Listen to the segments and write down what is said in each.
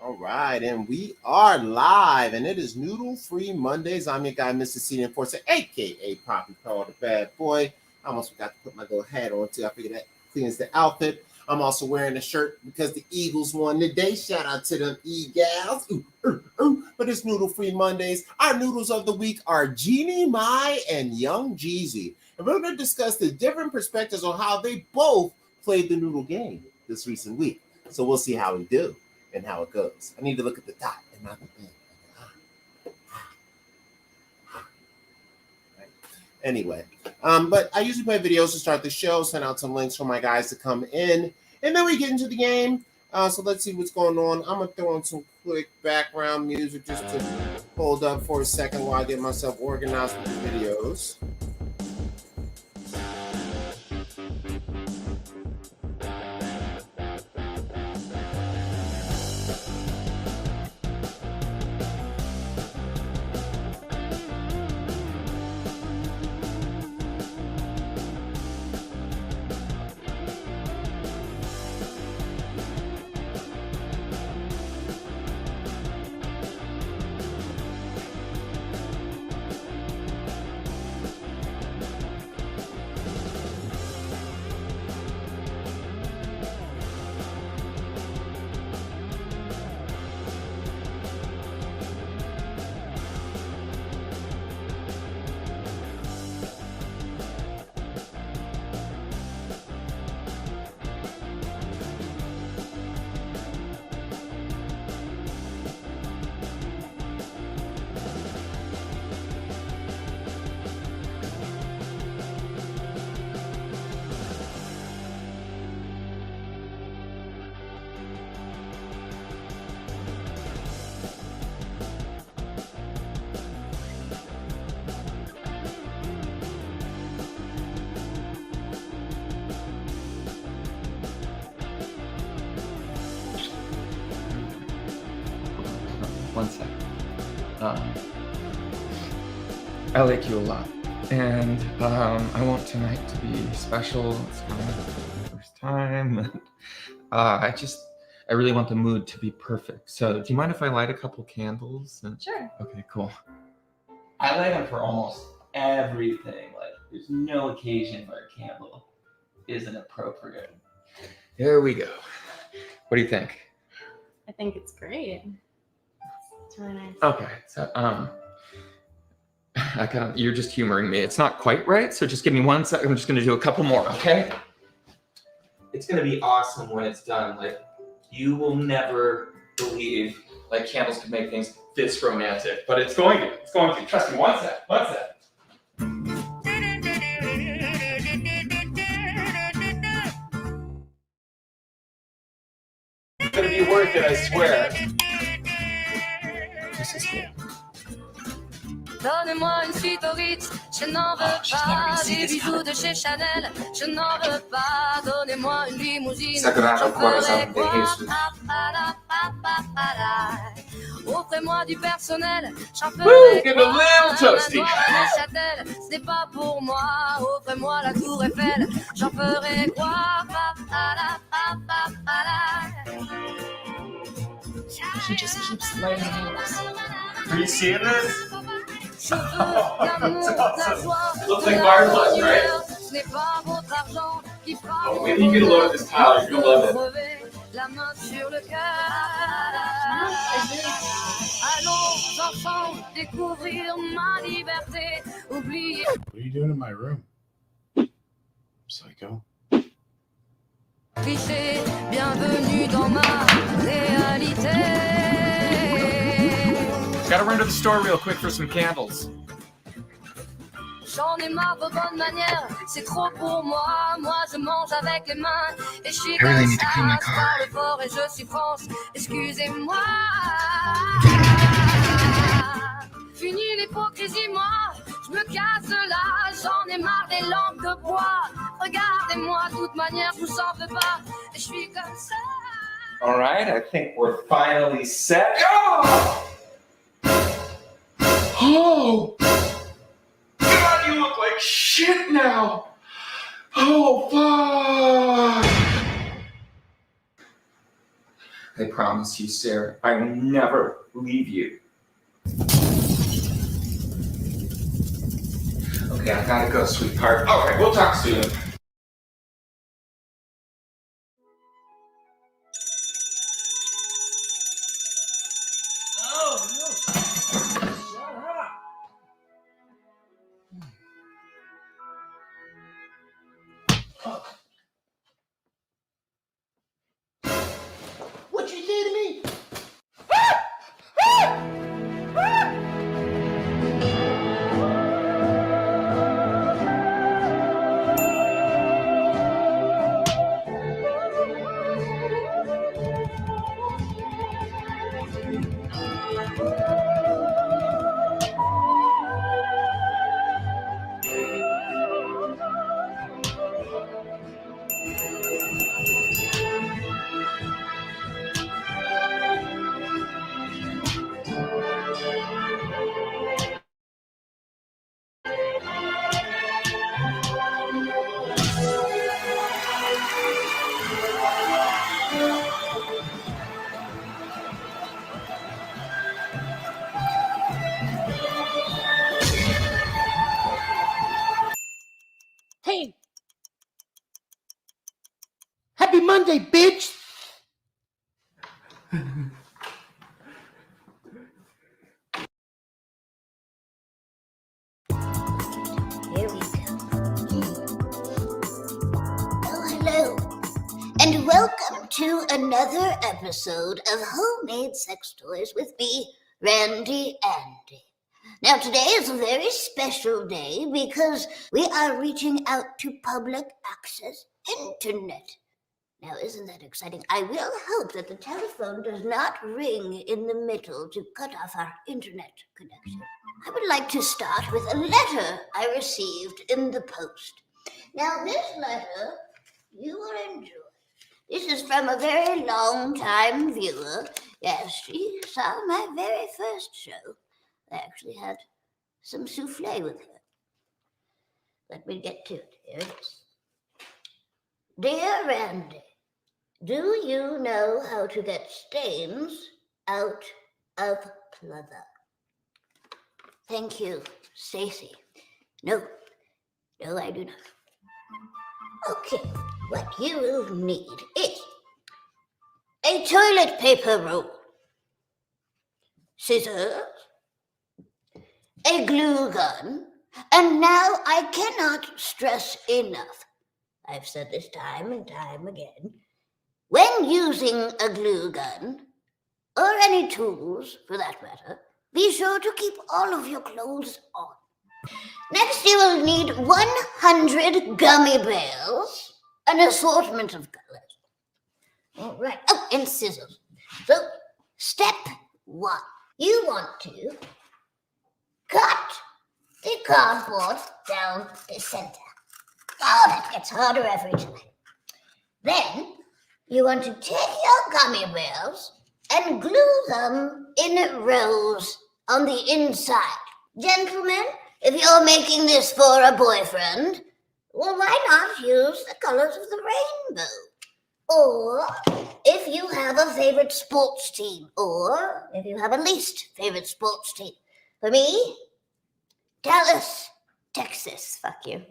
All right, and we are live, and it is Noodle Free Mondays. I'm your guy, Mr. Senior Enforcer, aka Poppy Paul, the bad boy. I almost forgot to put my little hat on too. I figured that cleans the outfit. I'm also wearing a shirt because the Eagles won today. Shout out to them Eagles. But it's Noodle Free Mondays. Our noodles of the week are Jeanie Mai and Young Geezy. And we're going to discuss the different perspectives on how they both played the noodle game this recent week. So we'll see how we do and how it goes. I need to look at the dot and not the thing. Right. Anyway, but I usually play videos to start the show, send out some links for my guys to come in, and then we get into the game. So let's see what's going on. I'm going to throw in some quick background music just to hold up for a second while I get myself organized with the videos. One sec. I like you a lot, and I want tonight to be special. It's kind of the first time. I really want the mood to be perfect. So, do you mind if I light a couple candles? Sure. Okay, cool. I light them for almost everything. Like, there's no occasion where a candle isn't appropriate. Here we go. What do you think? I think it's great. It's really nice. Okay, so you're just humoring me. It's not quite right, so just give me 1 second. I'm just gonna do a couple more, okay? It's gonna be awesome when it's done. Like, you will never believe like candles can make things this romantic, but it's going to. It's going to. Trust me. 1 sec. 1 sec. It's gonna be worth it, I swear. This is good. Donne-moi une suite au Ritz, je n'en veux pas. Des bijoux de chez Chanel, je n'en veux pas. Donnez-moi une limousine, Sagrado Corazon de Jesus. Offrez-moi du personnel, j'en ferai Get a little toasty. Châtel, ce n'est pas pour moi. Offrez-moi la tour Eiffel, j'en ferai quoi? He just keeps lighting candles. Are you seeing this? It looks like fireplace, right? Oh, when you get a load of this tile, you're gonna love it. What are you doing in my room, psycho? Bienvenue dans ma réalité. Gotta run to the store real quick for some candles. J'en ai marre de bonnes manières, c'est trop pour moi. Moi je mange avec les mains et je suis comme ça. Je parle fort et je suis franche, excusez-moi. Fini l'hypocrisie, moi, je me casse là. J'en ai marre des lampes de bois. Regardez-moi, de toute manière, je vous en veux pas. Et je suis comme ça. All right, I think we're finally set. Oh! Oh! God, you look like shit now. Oh, fuck. I promise you, Sarah, I will never leave you. Okay, I gotta go, sweetheart. All right, we'll talk soon. Oh, no. Shut up. What you did to me? Hey. Happy Monday, bitch. Here we go. Oh, hello. And welcome to another episode of Homemade Sex Toys with me, Randy Andy. Now, today is a very special day because we are reaching out to public access internet. Now, isn't that exciting? I will hope that the telephone does not ring in the middle to cut off our internet connection. I would like to start with a letter I received in the post. Now, this letter you will enjoy. This is from a very long-time viewer. Yes, she saw my very first show. I actually had some souffle with her. Let me get to it. Here it is. Dear Randy, do you know how to get stains out of pleather? Thank you, Stacy. No, I do not. Okay, what you will need is a toilet paper roll, scissors, a glue gun, and now I cannot stress enough, I've said this time and time again, when using a glue gun, or any tools for that matter, be sure to keep all of your clothes on. Next, you will need 100 gummy bears, an assortment of colors. All right. Oh, and scissors. So, step 1. You want to cut the cardboard down the center. Oh, that gets harder every time. Then, you want to take your gummy bears and glue them in rows on the inside. Gentlemen, if you're making this for a boyfriend, well, why not use the colors of the rainbow? Or if you have a favorite sports team, or if you have a least favorite sports team. For me, Dallas, Texas, fuck you.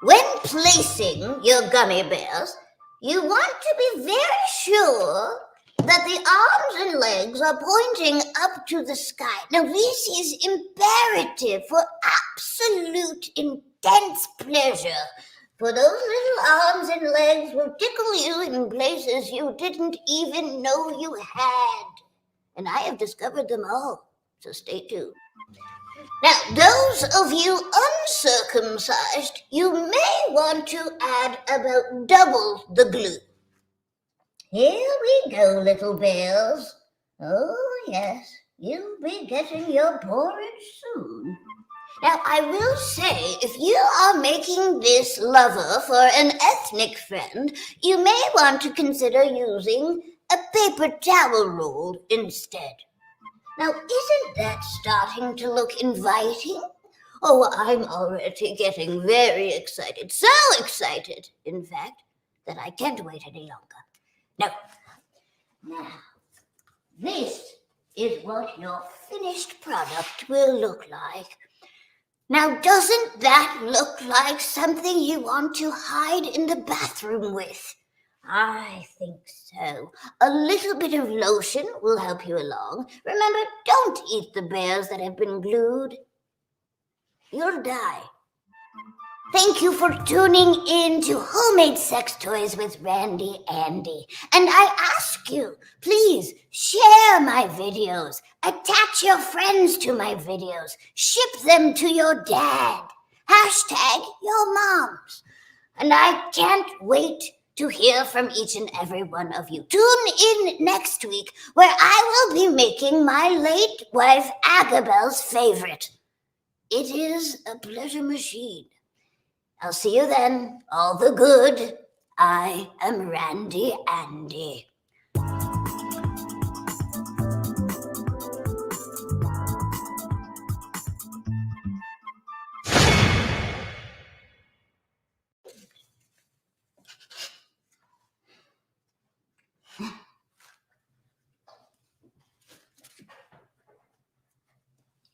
When placing your gummy bears, you want to be very sure that the arms and legs are pointing up to the sky. Now, this is imperative for absolute intense pleasure. For those little arms and legs will tickle you in places you didn't even know you had. And I have discovered them all, so stay tuned. Now, those of you uncircumcised, you may want to add about double the glue. Here we go, little bears. Oh, yes, you'll be getting your porridge soon. Now, I will say, if you are making this lover for an ethnic friend, you may want to consider using a paper towel roll instead. Now, isn't that starting to look inviting? Oh, I'm already getting very excited. So excited, in fact, that I can't wait any longer. Now, Now, this is what your finished product will look like. Now, doesn't that look like something you want to hide in the bathroom with? I think so. A little bit of lotion will help you along. Remember, don't eat the bears that have been glued. You'll die. Thank you for tuning in to Homemade Sex Toys with Randy Andy. And I ask you, please share my videos. Attach your friends to my videos. Ship them to your dad. Hashtag your moms. And I can't wait to hear from each and every one of you. Tune in next week where I will be making my late wife Agabel's favorite. It is a pleasure machine. I'll see you then. All the good. I am Randy Andy.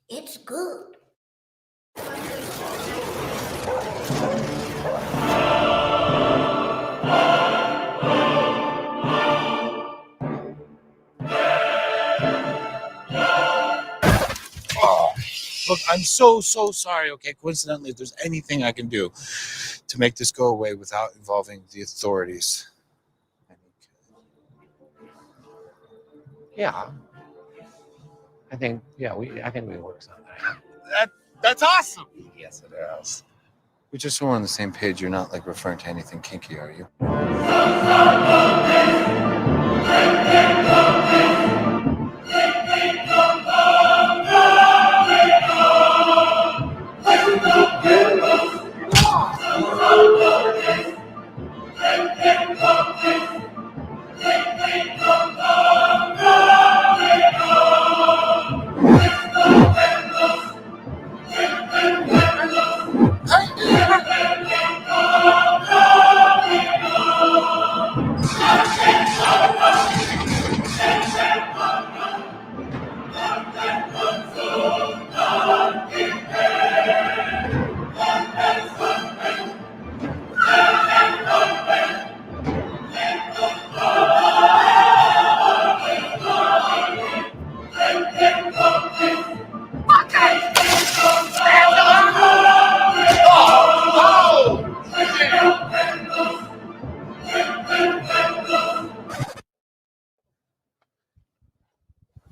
It's good. Look, I'm so sorry, okay? Coincidentally, if there's anything I can do to make this go away without involving the authorities. Yeah. I think we work something out. That's awesome. Yes, it is. We just so we're on the same page, you're not like referring to anything kinky, are you?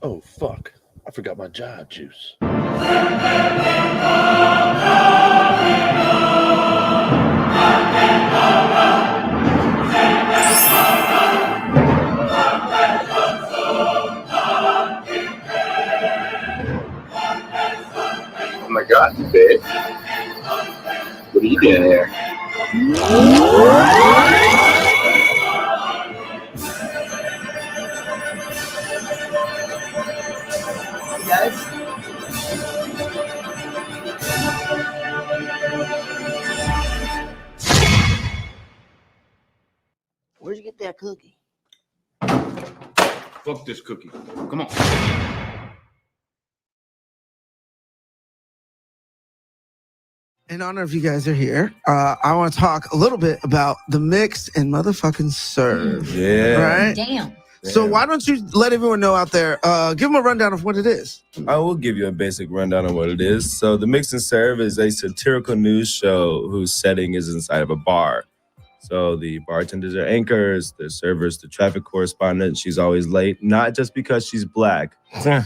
Oh, fuck. I forgot my jive juice. Oh my God, babe. What are you doing here? Where'd you get that cookie? Fuck this cookie. Come on. In honor of you guys are here, I want to talk a little bit about the mix and motherfucking serve. Yeah. Right? Damn. So why don't you let everyone know out there, give them a rundown of what it is. I will give you a basic rundown on what it is. So the Mix and Serve is a satirical news show whose setting is inside of a bar. So the bartenders are anchors, the servers, the traffic correspondent. She's always late, not just because she's black, but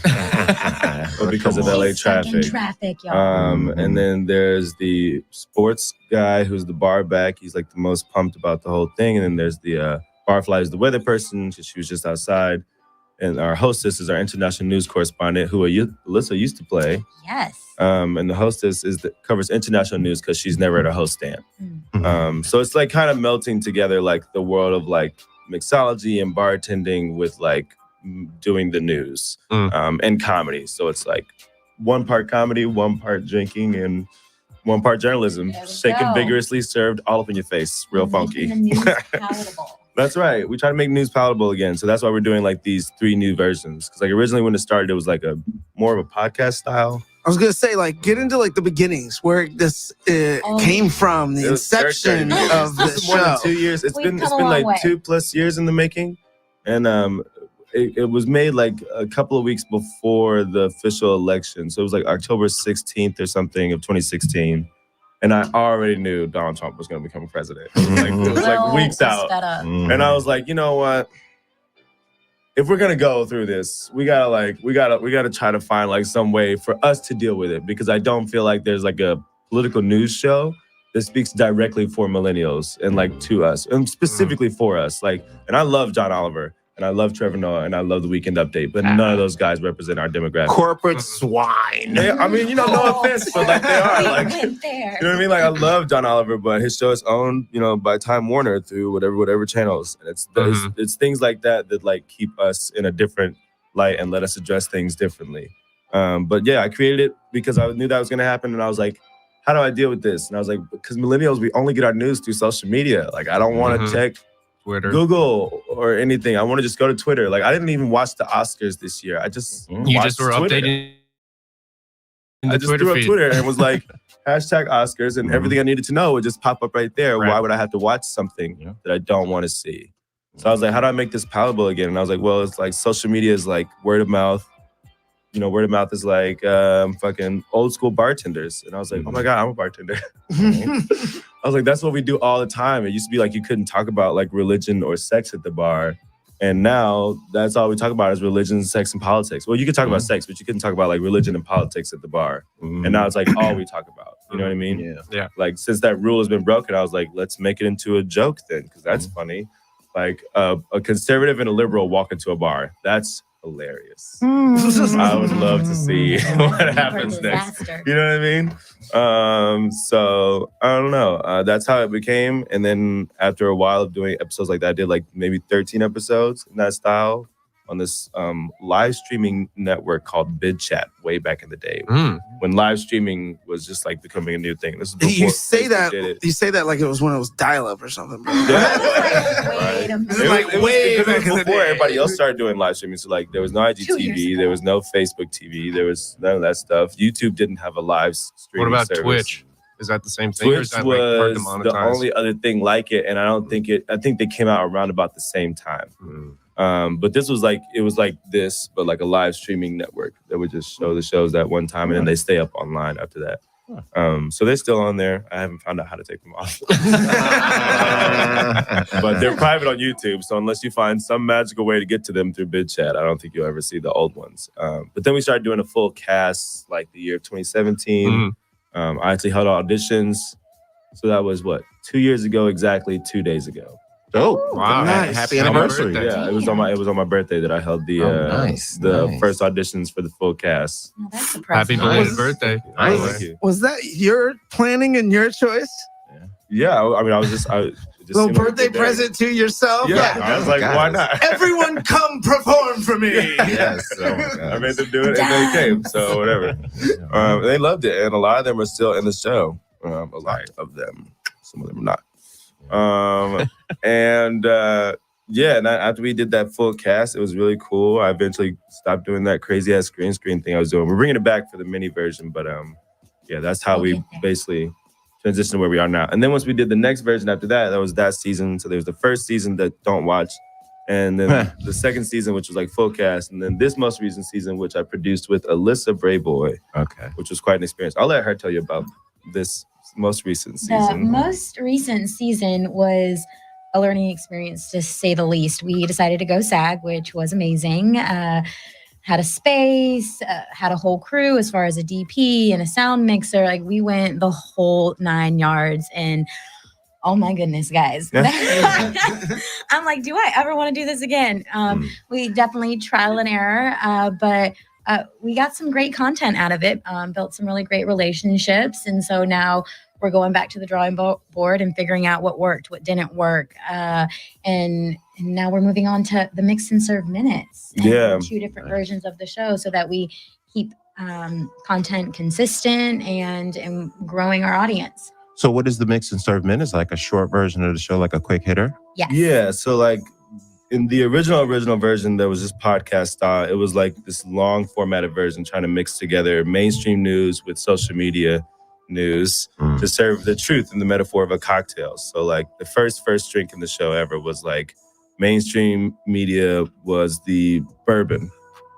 because of LA traffic. Traffic, y'all. And then there's the sports guy who's the bar back. He's like the most pumped about the whole thing. And then there's the barfly who's the weather person. She was just outside. And our hostess is our international news correspondent, who Alyssa used to play. Yes. And the hostess covers international news because she's never at a host stand. So it's like kind of melting together like the world of like mixology and bartending with like doing the news and comedy. So it's like one part comedy, one part drinking, and one part journalism. Shaken, vigorously served, all up in your face. Real funky. The news palatable. That's right. We try to make news palatable again. So that's why we're doing like these 3 new versions. Because like originally when it started, it was like a more of a podcast style. I was gonna say, like, get into like the beginnings where this came from, the inception of the more than show. 2 years. It's been like 2+ years in the making, and it was made like a couple of weeks before the official election. So it was like October 16th or something of 2016, and I already knew Donald Trump was gonna become president. It was like weeks out, and I was like, you know what? If we're gonna go through this, we gotta try to find like some way for us to deal with it, because I don't feel like there's like a political news show that speaks directly for millennials and like to us, and specifically for us. Like, and I love John Oliver, and I love Trevor Noah, and I love the Weekend Update, but none of those guys represent our demographic. Corporate swine. I mean, no offense, but like they are. Like, you know what I mean? Like, I love John Oliver, but his show is owned, by Time Warner through whatever channels. And it's things like that like keep us in a different light and let us address things differently. But yeah, I created it because I knew that was gonna happen, and I was like, how do I deal with this? And I was like, because millennials, we only get our news through social media. Like, I don't want to check Twitter, Google, or anything. I want to just go to Twitter. Like, I didn't even watch the Oscars this year. I just were Twitter. updating. I just threw up Twitter and was like, hashtag Oscars, and everything I needed to know would just pop up right there. Why would I have to watch something that I don't want to see? So I was like, how do I make this palatable again? And I was like, well, it's like social media is like word of mouth. Word of mouth is like fucking old school bartenders. And I was like, oh my God, I'm a bartender. I was like, that's what we do all the time. It used to be like you couldn't talk about like religion or sex at the bar. And now that's all we talk about is religion, sex, and politics. Well, you could talk about sex, but you couldn't talk about like religion and politics at the bar. And now it's like all we talk about. You know what I mean? Yeah. Like, since that rule has been broken, I was like, let's make it into a joke then, because that's funny. Like a conservative and a liberal walk into a bar. That's hilarious. I would love to see what happens next. You know what I mean? So I don't know. That's how it became. And then after a while of doing episodes like that, I did like maybe 13 episodes in that style on this live streaming network called BidChat way back in the day, when live streaming was just like becoming a new thing. This is before you say Facebook did it. you say that like it was when it was dial-up or something, bro. Right. It was before everybody else started doing live streaming. So like there was no IGTV, there was no Facebook TV, there was none of that stuff. YouTube didn't have a live streaming What about service. Twitch? Is that the same thing? Twitch or is that like hard to was monetize? the only other thing like it, and I think they came out around about the same time. But this was like, it was like this, but like a live streaming network that would just show the shows at one time, and then they stay up online after that. So they're still on there. I haven't found out how to take them off. But they're private on YouTube, so unless you find some magical way to get to them through BidChat, I don't think you'll ever see the old ones. But then we started doing a full cast like the year of 2017. I actually held auditions. So that was 2 years ago, exactly 2 days ago. Oh, wow! Nice. Happy anniversary! Yeah, it was on my birthday that I held the first auditions for the full cast. Oh, that's Happy belated birthday! Thank you. Was that your planning and your choice? Yeah, I mean, I just little birthday present to yourself. Yeah, I was like, why not? Everyone come perform for me. Yes, I made them do it, and they came. So whatever. They loved it, and a lot of them are still in the show. A lot of them. Some of them are not. And after we did that full cast, it was really cool. I eventually stopped doing that crazy ass green screen thing I was doing. We're bringing it back for the mini version, but that's how we basically transitioned to where we are now. And then once we did the next version after that, that was that season. So there was the first season that don't watch, and then the second season, which was like full cast, and then this most recent season, which I produced with Alyssa Brayboy, which was quite an experience. I'll let her tell you about this most recent season. The most recent season was a learning experience, to say the least. We decided to go SAG, which was amazing. Had a space, had a whole crew as far as a DP and a sound mixer. Like, we went the whole 9 yards, and oh my goodness, guys. I'm like, do I ever want to do this again? We definitely trial and error, but we got some great content out of it, built some really great relationships. And so now we're going back to the drawing board and figuring out what worked, what didn't work. And now we're moving on to the mix and serve minutes. And 2 different versions of the show, so that we keep content consistent and growing our audience. So what is the Mix and Serve Minutes? Like a short version of the show, like a quick hitter? Yes. Yeah, so like in the original version, there was this podcast style. It was like this long formatted version trying to mix together mainstream news with social media news to serve the truth in the metaphor of a cocktail. So like the first drink in the show ever was like mainstream media was the bourbon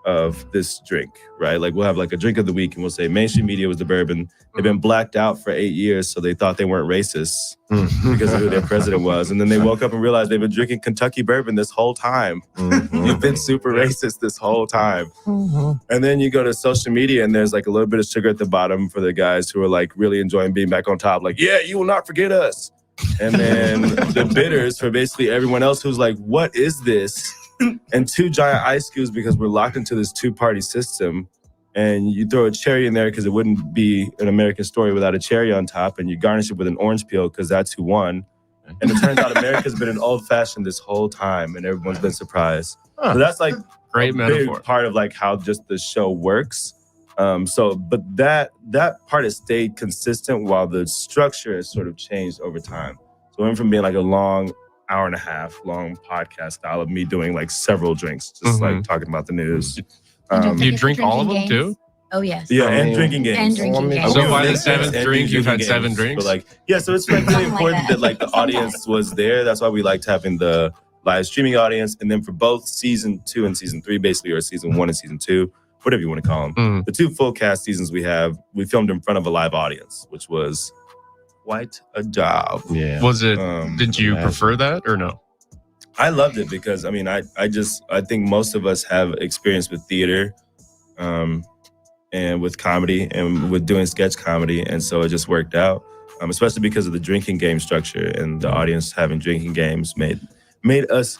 of this drink, right? Like we'll have like a drink of the week and we'll say mainstream media was the bourbon. They've been blacked out for 8 years, so they thought they weren't racist because of who their president was. And then they woke up and realized they've been drinking Kentucky bourbon this whole time. You've been super racist this whole time. And then you go to social media and there's like a little bit of sugar at the bottom for the guys who are like really enjoying being back on top. Like, yeah, you will not forget us. And then the bitters for basically everyone else who's like, what is this? And 2 giant ice cubes because we're locked into this 2-party system. And you throw a cherry in there because it wouldn't be an American story without a cherry on top. And you garnish it with an orange peel because that's who won. And it turns out America's been an old fashioned this whole time and everyone's been surprised. So that's like great a metaphor. big part of like how just the show works. But that part has stayed consistent while the structure has sort of changed over time. So it went from being like a long hour and a half long podcast style of me doing like several drinks, just like talking about the news. You drink all of them too? Oh, yes. Yeah, and drinking games. And drinking games. So by the 7th drink, you've had 7 drinks? But like, yeah, so it's like really important that like the audience was there. That's why we liked having the live streaming audience. And then for both season 2 and season 3, basically, or season 1 and season 2, whatever you want to call them, the 2 full cast seasons we filmed in front of a live audience, which was quite a job. Yeah. Was it, did you prefer that or no? I loved it because, I mean, I think most of us have experience with theater and with comedy and with doing sketch comedy. And so it just worked out, especially because of the drinking game structure and the audience having drinking games made us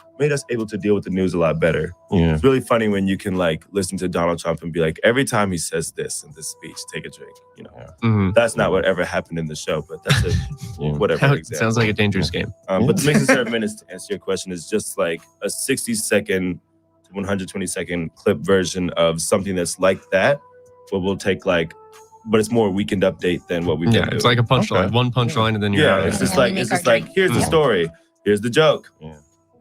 able to deal with the news a lot better. Yeah. It's really funny when you can like listen to Donald Trump and be like, every time he says this in this speech, take a drink. You know, that's not what ever happened in the show, but that's a whatever. It sounds like a dangerous game. But the Mix and Serve Minutes, to answer your question, is just like a 60-second to 120-second clip version of something that's like that, but we'll take like, but it's more a weekend update than what we've been doing. It's like a punchline, one punchline, and then you're out. It's just like here's the story, here's the joke.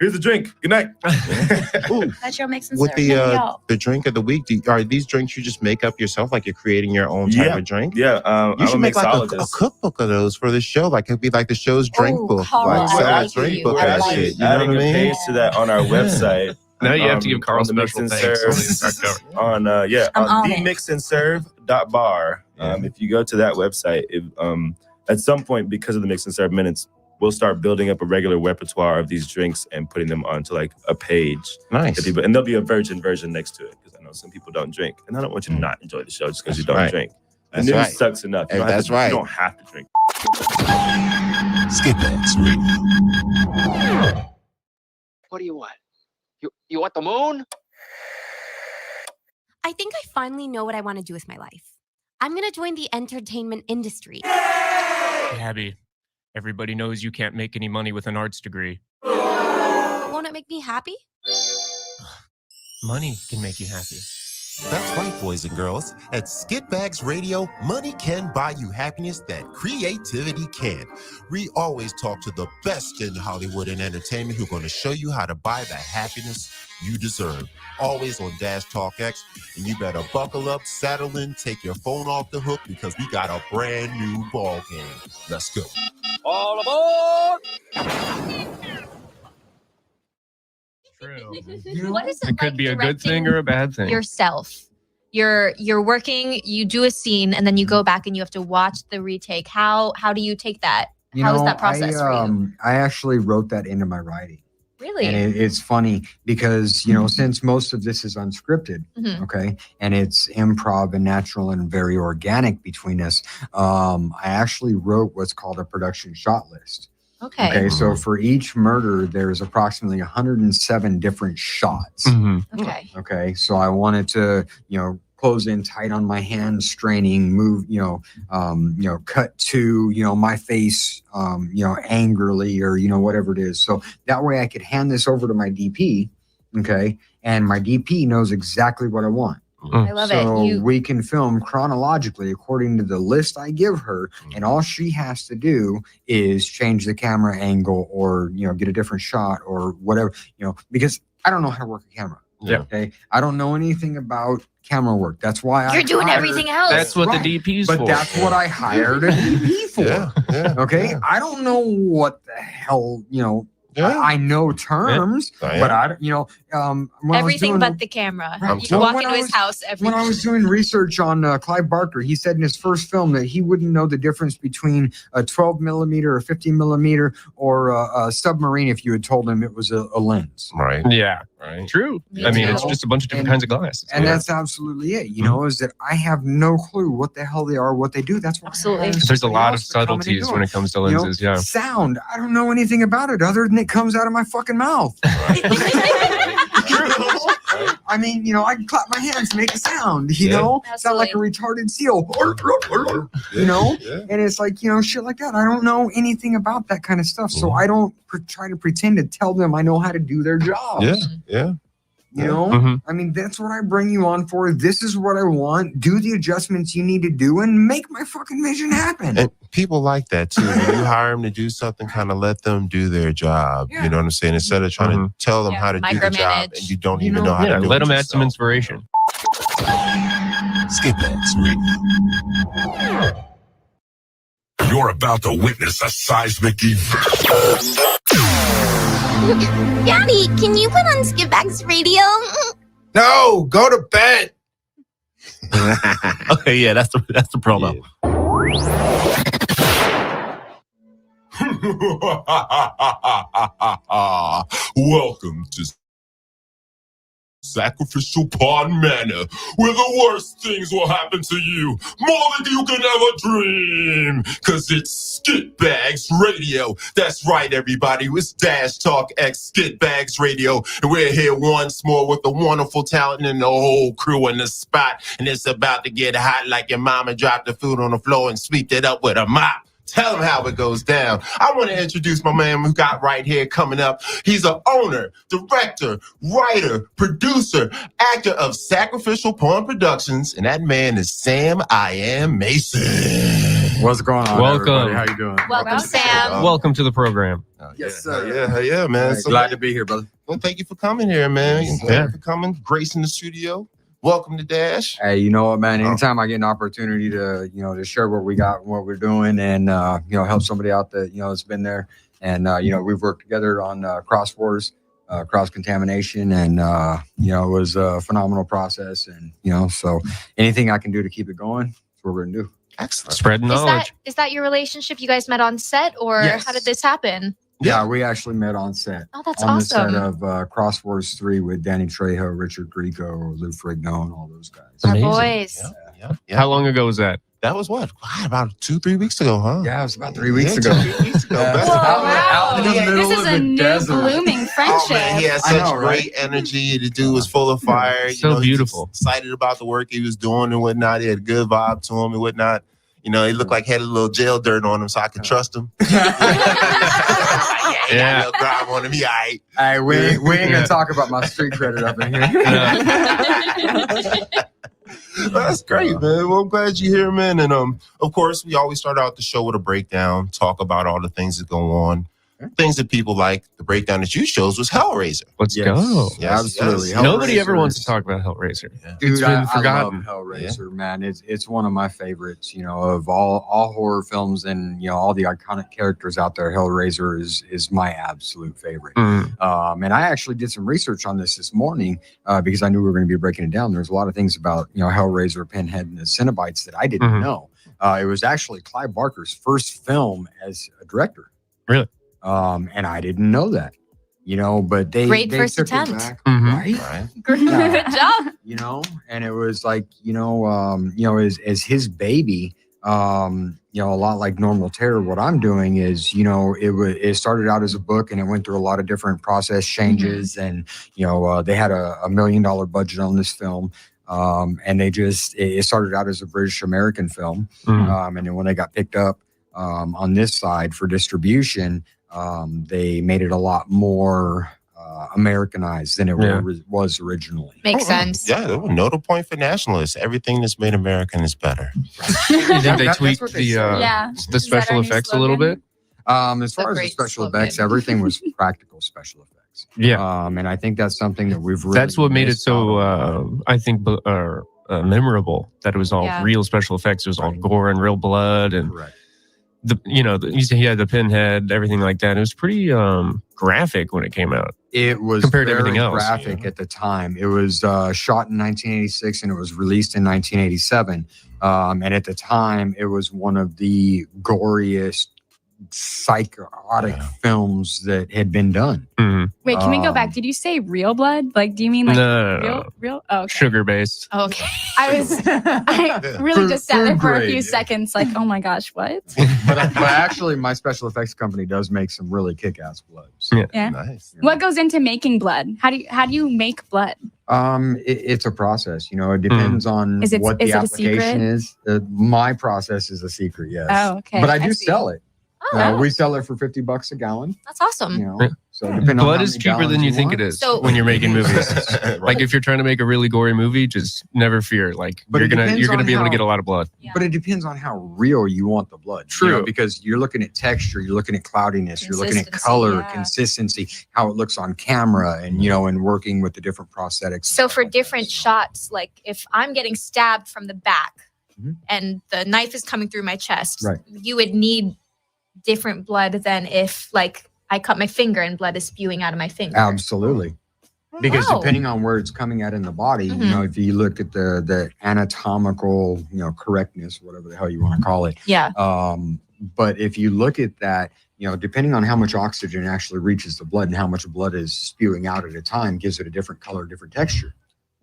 Here's the drink. Good night. That's your Mix and With Serve. the drink of the week, are these drinks you just make up yourself? Like you're creating your own type of drink? Yeah. You should make like a cookbook of those for the show. Like it'd be like the show's drink book. Carl, like sell a drink book of that shit. You know what I mean? Page to that on our website. Now you have to give Carl special thanks. On themixandserve.bar. If you go to that website, at some point, because of the Mix and Serve Minutes, we'll start building up a regular repertoire of these drinks and putting them onto like a page. Nice. And there'll be a virgin version next to it because I know some people don't drink, and I don't want you to not enjoy the show just because you don't drink. The news sucks enough. You don't you don't have to drink. Skip that. What do you want? You want the moon? I think I finally know what I want to do with my life. I'm going to join the entertainment industry. Abby, everybody knows you can't make any money with an arts degree. Won't it make me happy? Money can make you happy. That's right, boys and girls. At Skitbags Radio, money can buy you happiness that creativity can. We always talk to the best in Hollywood and entertainment who are going to show you how to buy the happiness you deserve. Always on Dash Talk X. And you better buckle up, saddle in, take your phone off the hook because we got a brand new ball game. Let's go. All aboard! True. What is It could be a good thing or a bad thing. Yourself. You're working, you do a scene, and then you go back and you have to watch the retake. How do you take that? How is that process for you? I actually wrote that into my writing. Really? And it's funny because, since most of this is unscripted, okay, and it's improv and natural and very organic between us, I actually wrote what's called a production shot list. Okay, so for each murder, there's approximately 107 different shots. Okay, so I wanted to, close in tight on my hands, straining, move, cut to, my face, angrily or, whatever it is. So that way I could hand this over to my DP, okay, and my DP knows exactly what I want. I love it. So we can film chronologically according to the list I give her, and all she has to do is change the camera angle or, get a different shot or whatever, because I don't know how to work a camera. Yeah. Okay. I don't know anything about camera work. That's why You're doing everything else. That's what the DP's for. But that's what I hired a DP for. Yeah. Okay. I don't know what the hell, I know terms, but I don't, when Everything I was doing, but the camera. Right. You walk When into I his was- house every when I was doing research on Clive Barker, he said in his first film that he wouldn't know the difference between a 12 millimeter or 50 millimeter or a submarine if you had told him it was a lens. Right. Yeah. Right. True. I mean, it's just a bunch of different kinds of glass. And that's absolutely it. Is that I have no clue what the hell they are, what they do. That's why absolutely. There's a lot of subtleties when it comes to lenses. Yeah. Sound. I don't know anything about it other than it comes out of my fucking mouth. I mean, I can clap my hands and make a sound, sound like a retarded seal, and it's like, shit like that. I don't know anything about that kind of stuff. So I don't try to pretend to tell them I know how to do their jobs. Yeah. I mean, that's what I bring you on for. This is what I want. Do the adjustments you need to do and make my fucking vision happen. And people like that too. When you hire them to do something, kind of let them do do their job. You know what I'm saying? Instead of trying to tell them how to do the job and you don't even know how to do it. Let them add some inspiration. Skip that. You're about to witness a seismic event. Daddy, can you put on Skipback's radio? No, go to bed. Okay, yeah, that's the promo. Welcome to Sacrificial Pond Manor, where the worst things will happen to you, more than you can ever dream. Cause it's Skitbags Radio. That's right, everybody. It's Dash Talk X Skitbags Radio. And we're here once more with the wonderful talent and the whole crew in the spot. And it's about to get hot like your mama dropped the food on the floor and swept it up with a mop. Tell him how it goes down. I want to introduce my man we got right here coming up. He's an owner, director, writer, producer, actor of Sacrificial Porn Productions, and that man is Sam I Am Mason. What's going on? Welcome. Everybody? How you doing? Welcome, Sam. Welcome to the program. Yes, sir. Yeah, man. Right, glad to be here, brother. Well, thank you for coming here, man. Yes, Thank you for coming, gracing the studio. Welcome to Dash. Hey, you know what, man? Anytime I get an opportunity to, to share what we got, what we're doing, and help somebody out that has been there, and we've worked together on cross wars, cross contamination, and it was a phenomenal process, and so anything I can do to keep it going, that's what we're gonna do. Excellent. Spread knowledge. Is that your relationship? You guys met on set, or Yes. how did this happen? Yeah, we actually met on set. Oh, that's on awesome. the set of Cross Wars 3 with Danny Trejo, Richard Grieco, Lou Ferrigno, and all those guys. Our Amazing. boys. Yeah. How long ago was that? That was what? God, about 2-3 weeks ago, huh? Yeah, it was about 3 weeks ago. 2 weeks ago. Yeah. Best Whoa, of luck. wow. Out in the middle This is of a the new desert. blooming friendship. Oh man, he has I such know, right? great energy. The dude was full of fire. So he was beautiful. excited about the work he was doing and whatnot. He had a good vibe to him and whatnot. He looked like he had a little jail dirt on him, so I could trust him. Yeah. Little grime on him. He all right. Hey, we ain't gonna talk about my street credit up in here. That's great, man. Well, I'm glad you're here, man. And of course, we always start out the show with a breakdown, talk about all the things that go on, things that people like. The breakdown that you chose was Hellraiser. Let's Yes. go. Yes, Absolutely. yes. Nobody ever Hellraiser wants to is- talk about Hellraiser. Dude, It's been I forgotten. love Hellraiser, man. It's one of my favorites, of all horror films, and all the iconic characters out there. Hellraiser is my absolute favorite. Mm. And I actually did some research on this morning because I knew we were going to be breaking it down. There's a lot of things about Hellraiser, Pinhead, and the Cenobites that I didn't Mhm. know. It was actually Clive Barker's first film as a director. Really? And I didn't know that. But they Great they first took it attempt. back, Mhm. right? Right. Good job. And it was like, as his baby, a lot like Normal Terror, what I'm doing is, it started out as a book and it went through a lot of different process changes. And, they had a $1 million budget on this film. And it started out as a British American film. Mhm. And then when they got picked up on this side for distribution, they made it a lot more Americanized than it was originally. Makes sense. Yeah, notable point for nationalists. Everything that's made American is better. You think they tweaked the special effects a little bit? As far as the special effects, everything was practical special effects. Yeah. And I think that's something that we've really That's what made it missed so, out I think, memorable. That it was all real special effects. It was all gore and real blood, and he had the pinhead, everything like that. It was pretty graphic when it came out. It was compared to very everything else. graphic at the time. It was shot in 1986 and it was released in 1987. And at the time, it was one of the goriest, psychotic films that had been done. Wait, can we go back? Did you say real blood? Like, do you mean like real? Oh, okay. Sugar based. Okay. I really just sat there for a few seconds like, oh my gosh, what? but actually, my special effects company does make some really kick-ass bloods. Yeah. Nice. What goes into making blood? How do you make blood? It's a process. It depends on what the application is. My process is a secret, yes. Oh, okay. But I do sell it. Oh. We sell it for $50 a gallon. That's awesome. So depending on Blood how is many cheaper than gallons you think want. it is So- when you're making movies. Like if you're trying to make a really gory movie, just never fear. Like But you're it gonna depends on be able to how- get a lot of blood. But it depends on how real you want the blood. True. Because you're looking at texture, you're looking at cloudiness, you're looking at Consistency, color, yeah. consistency, how it looks on camera, and and working with the different prosthetics. So for different shots, like if I'm getting stabbed from the back and the knife is coming through my chest, Right. you would need different blood than if like I cut my finger and blood is spewing out of my finger. Absolutely. Because Wow. depending on where it's coming at in the body, if you look at the anatomical, correctness, whatever the hell you want to call it. Yeah. But if you look at that, depending on how much oxygen actually reaches the blood and how much blood is spewing out at a time gives it a different color, different texture.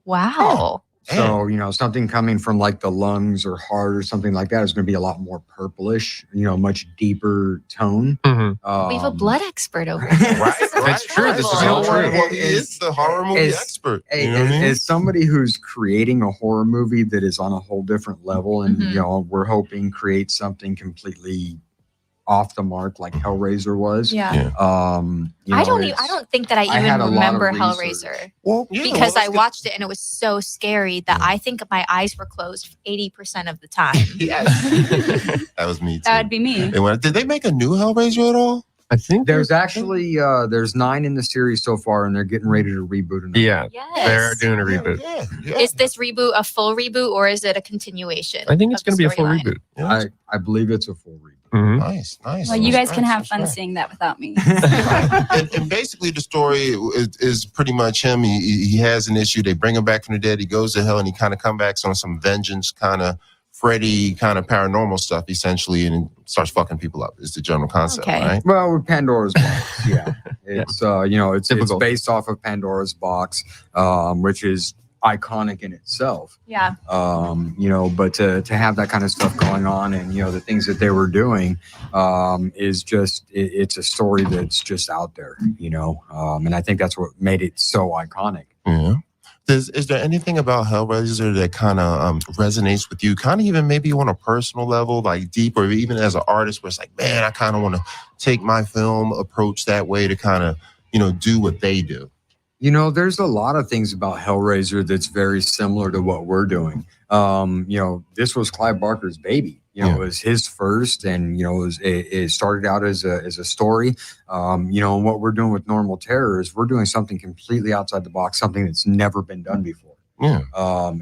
Wow. So, something coming from like the lungs or heart or something like that is going to be a lot more purplish, much deeper tone. We have a blood expert over here. That's true. This is all true. Well, he is the horror movie expert. You know what I mean? As somebody who's creating a horror movie that is on a whole different level, and we're hoping create something completely off the mark like Hellraiser was. Yeah. I don't think that I had even a lot of remember research. Hellraiser. Well, because I watched it and it was so scary that I think my eyes were closed 80% of the time. That was me too. That would be me. Did they make a new Hellraiser at all? I think there's actually there's 9 in the series so far, and they're getting ready to reboot another. Yeah, Yes. they're doing a reboot. Is this reboot a full reboot or is it a continuation? I think it's of the going to be a full storyline? reboot. I believe it's a full reboot. Nice. Well, you guys can have fun seeing that without me. And basically the story is pretty much him. He has an issue. They bring him back from the dead. He goes to hell and he kind of comes back on some vengeance kind of Freddy kind of paranormal stuff essentially, and starts fucking people up is the general concept, right? Well, with Pandora's box, yeah. It's it's based off of Pandora's box, which is iconic in itself. Yeah. But to have that kind of stuff going on and the things that they were doing is just it's a story that's just out there, and I think that's what made it so iconic. Yeah. Is there anything about Hellraiser that kind of resonates with you, kind of even maybe on a personal level, like deep, or even as an artist where it's like, man, I kind of want to take my film approach that way to kind of, do what they do? There's a lot of things about Hellraiser that's very similar to what we're doing. This was Clive Barker's baby. It was his first, and it started out as a story. And what we're doing with Normal Terror is we're doing something completely outside the box, something that's never been done before. Yeah.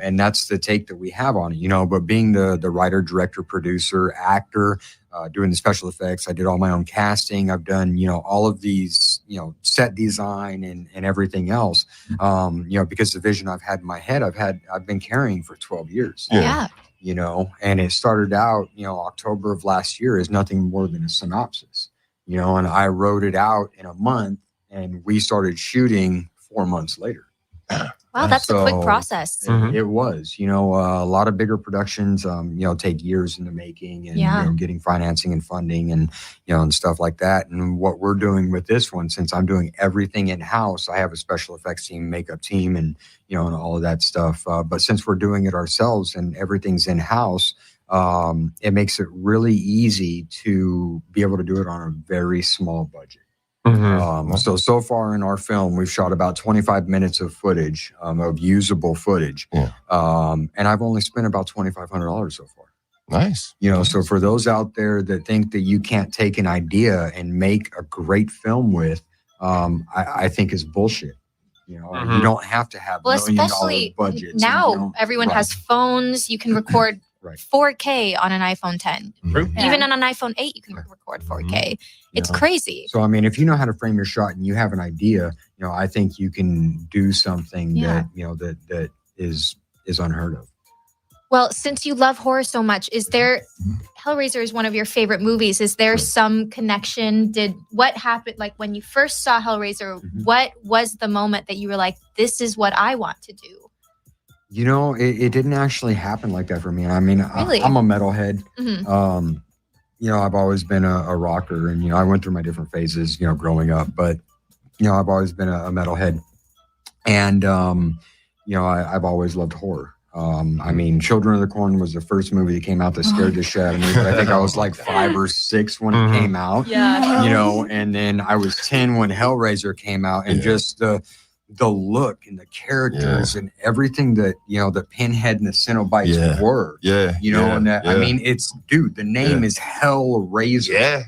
And that's the take that we have on it. But being the writer, director, producer, actor, doing the special effects, I did all my own casting. I've done all of these set design and everything else. Because the vision I've had in my head, I've been carrying for 12 years. Yeah. And it started out, October of last year is nothing more than a synopsis, and I wrote it out in a month and we started shooting 4 months later. Wow, that's a quick process. It was, a lot of bigger productions, take years in the making and, getting financing and funding and, and stuff like that. And what we're doing with this one, since I'm doing everything in house, I have a special effects team, makeup team, and, and all of that stuff. But since we're doing it ourselves and everything's in house, it makes it really easy to be able to do it on a very small budget. So far in our film, we've shot about 25 minutes of footage, of usable footage. And I've only spent about $2,500 so far. Nice. So for those out there that think that you can't take an idea and make a great film with, I think is bullshit. You don't have to have especially budgets. now, everyone has phones. You can record 4K on an iPhone 10. Even on an iPhone 8, you can record 4K. It's crazy. So, I mean, if you know how to frame your shot and you have an idea, I think you can do something that, that is unheard of. Well, since you love horror so much, is there Hellraiser is one of your favorite movies. Is there some connection? What happened like when you first saw Hellraiser, what was the moment that you were like, this is what I want to do? It didn't actually happen like that for me. I mean, Really? I'm a metalhead. I've always been a rocker, and I went through my different phases, growing up. But I've always been a metalhead, and I've always loved horror. I mean, Children of the Corn was the first movie that came out that scared the shit out of me. But I think I was like 5 or 6 when it came out. Yeah. And then I was 10 when Hellraiser came out, and just the look and the characters and everything that the Pinhead and the Cenobites were. I mean, the name is Hellraiser.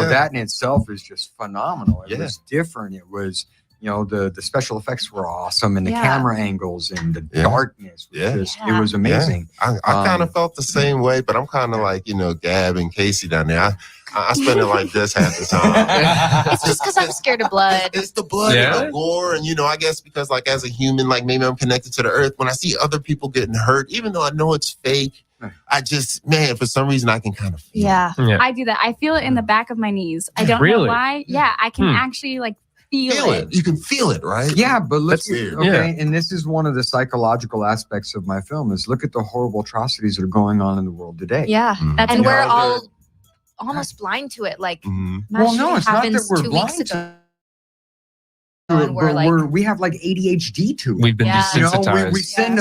That in itself is just phenomenal. It was different. It was the special effects were awesome, and the camera angles and the darkness was it was amazing. I kind of felt the same way, but I'm kind of like Gab and Casey down there. I spend it like this half the time. It's just because I'm scared of blood. It's the blood and the gore, and I guess because like as a human, like maybe I'm connected to the earth. When I see other people getting hurt, even though I know it's fake, I just for some reason I can kind of feel it. I do that. I feel it in the back of my knees. I don't know why. Yeah, I can actually like feel it. You can feel it, right? Yeah, but look, weird. And this is one of the psychological aspects of my film is look at the horrible atrocities that are going on in the world today. Yeah, and we're all almost blind to it. Like, well, no, it's not that we're blind to it, but we have like ADHD to it. We've been desensitized. We send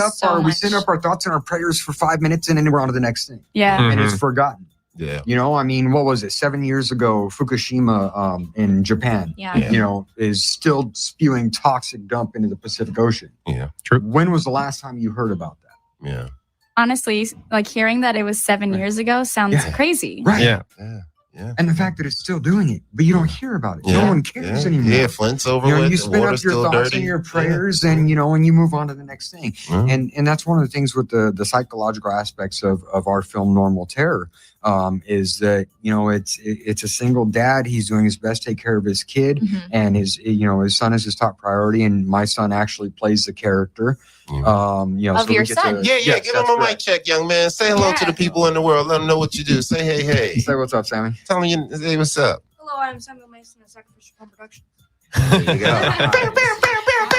up our thoughts and our prayers for 5 minutes, and then we're on to the next thing. Yeah, and it's forgotten. Yeah. I mean, what was it? 7 years ago, Fukushima in Japan, is still spewing toxic dump into the Pacific Ocean. Yeah. True. When was the last time you heard about that? Yeah. Honestly, like hearing that it was 7 years ago sounds crazy. Right. Yeah. And the fact that it's still doing it, but you don't hear about it. No one cares anymore. Yeah, Flint's over with. You spin up your thoughts and your prayers, and and you move on to the next thing. And that's one of the things with the psychological aspects of our film Normal Terror, is that it's a single dad. He's doing his best to take care of his kid, and his son is his top priority. And my son actually plays the character. Of your son. Give him a mic check, young man. Say hello to the people in the world. Let them know what you do. Say hey. Say what's up, Sammy. Tell me, say what's up. Hello, I'm Samuel Mason of Sacrificial Pawn Production. There you go.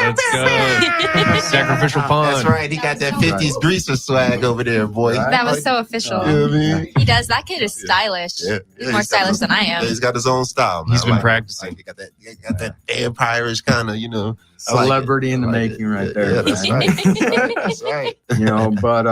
Let's go. Sacrificial Pawn. That's right. He got that 50s greaser swag over there, boy. That was so official. You know what I mean? He does. That kid is stylish. He's more stylish than I am. He's got his own style. He's been practicing. He got that vampire-ish kind of, celebrity in the making right there. Yeah, that's right. That's right. But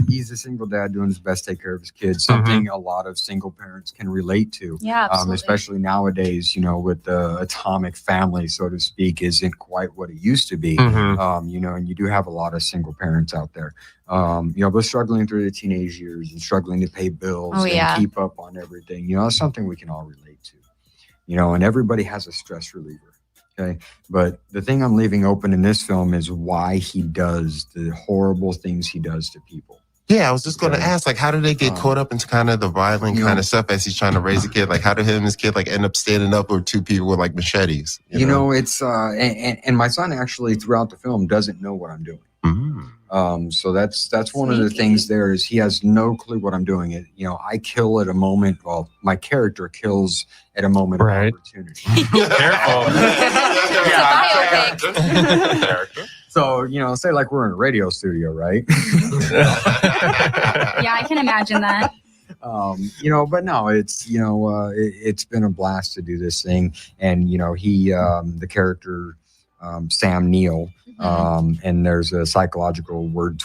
he's a single dad doing his best to take care of his kids. Something a lot of single parents can relate to. Yeah, absolutely. Especially nowadays, with the atomic family, so to speak, isn't quite what it used to be. And you do have a lot of single parents out there. But struggling through the teenage years and struggling to pay bills and keep up on everything. It's something we can all relate to. And everybody has a stress reliever. Okay. But the thing I'm leaving open in this film is why he does the horrible things he does to people. Yeah, I was just going to ask, like, how do they get caught up into kind of the violent kind of stuff as he's trying to raise a kid? Like, how do him and his kid, like, end up standing up with 2 people with, like, machetes? It's, and my son actually throughout the film doesn't know what I'm doing. So that's one of the things there is he has no clue what I'm doing. I kill at a moment. Well, my character kills at a moment of opportunity. Careful. So, say like we're in a radio studio, right? Yeah, I can imagine that. But no, it's, it's been a blast to do this thing. And, he, the character, Sam Neill, and there's a psychological word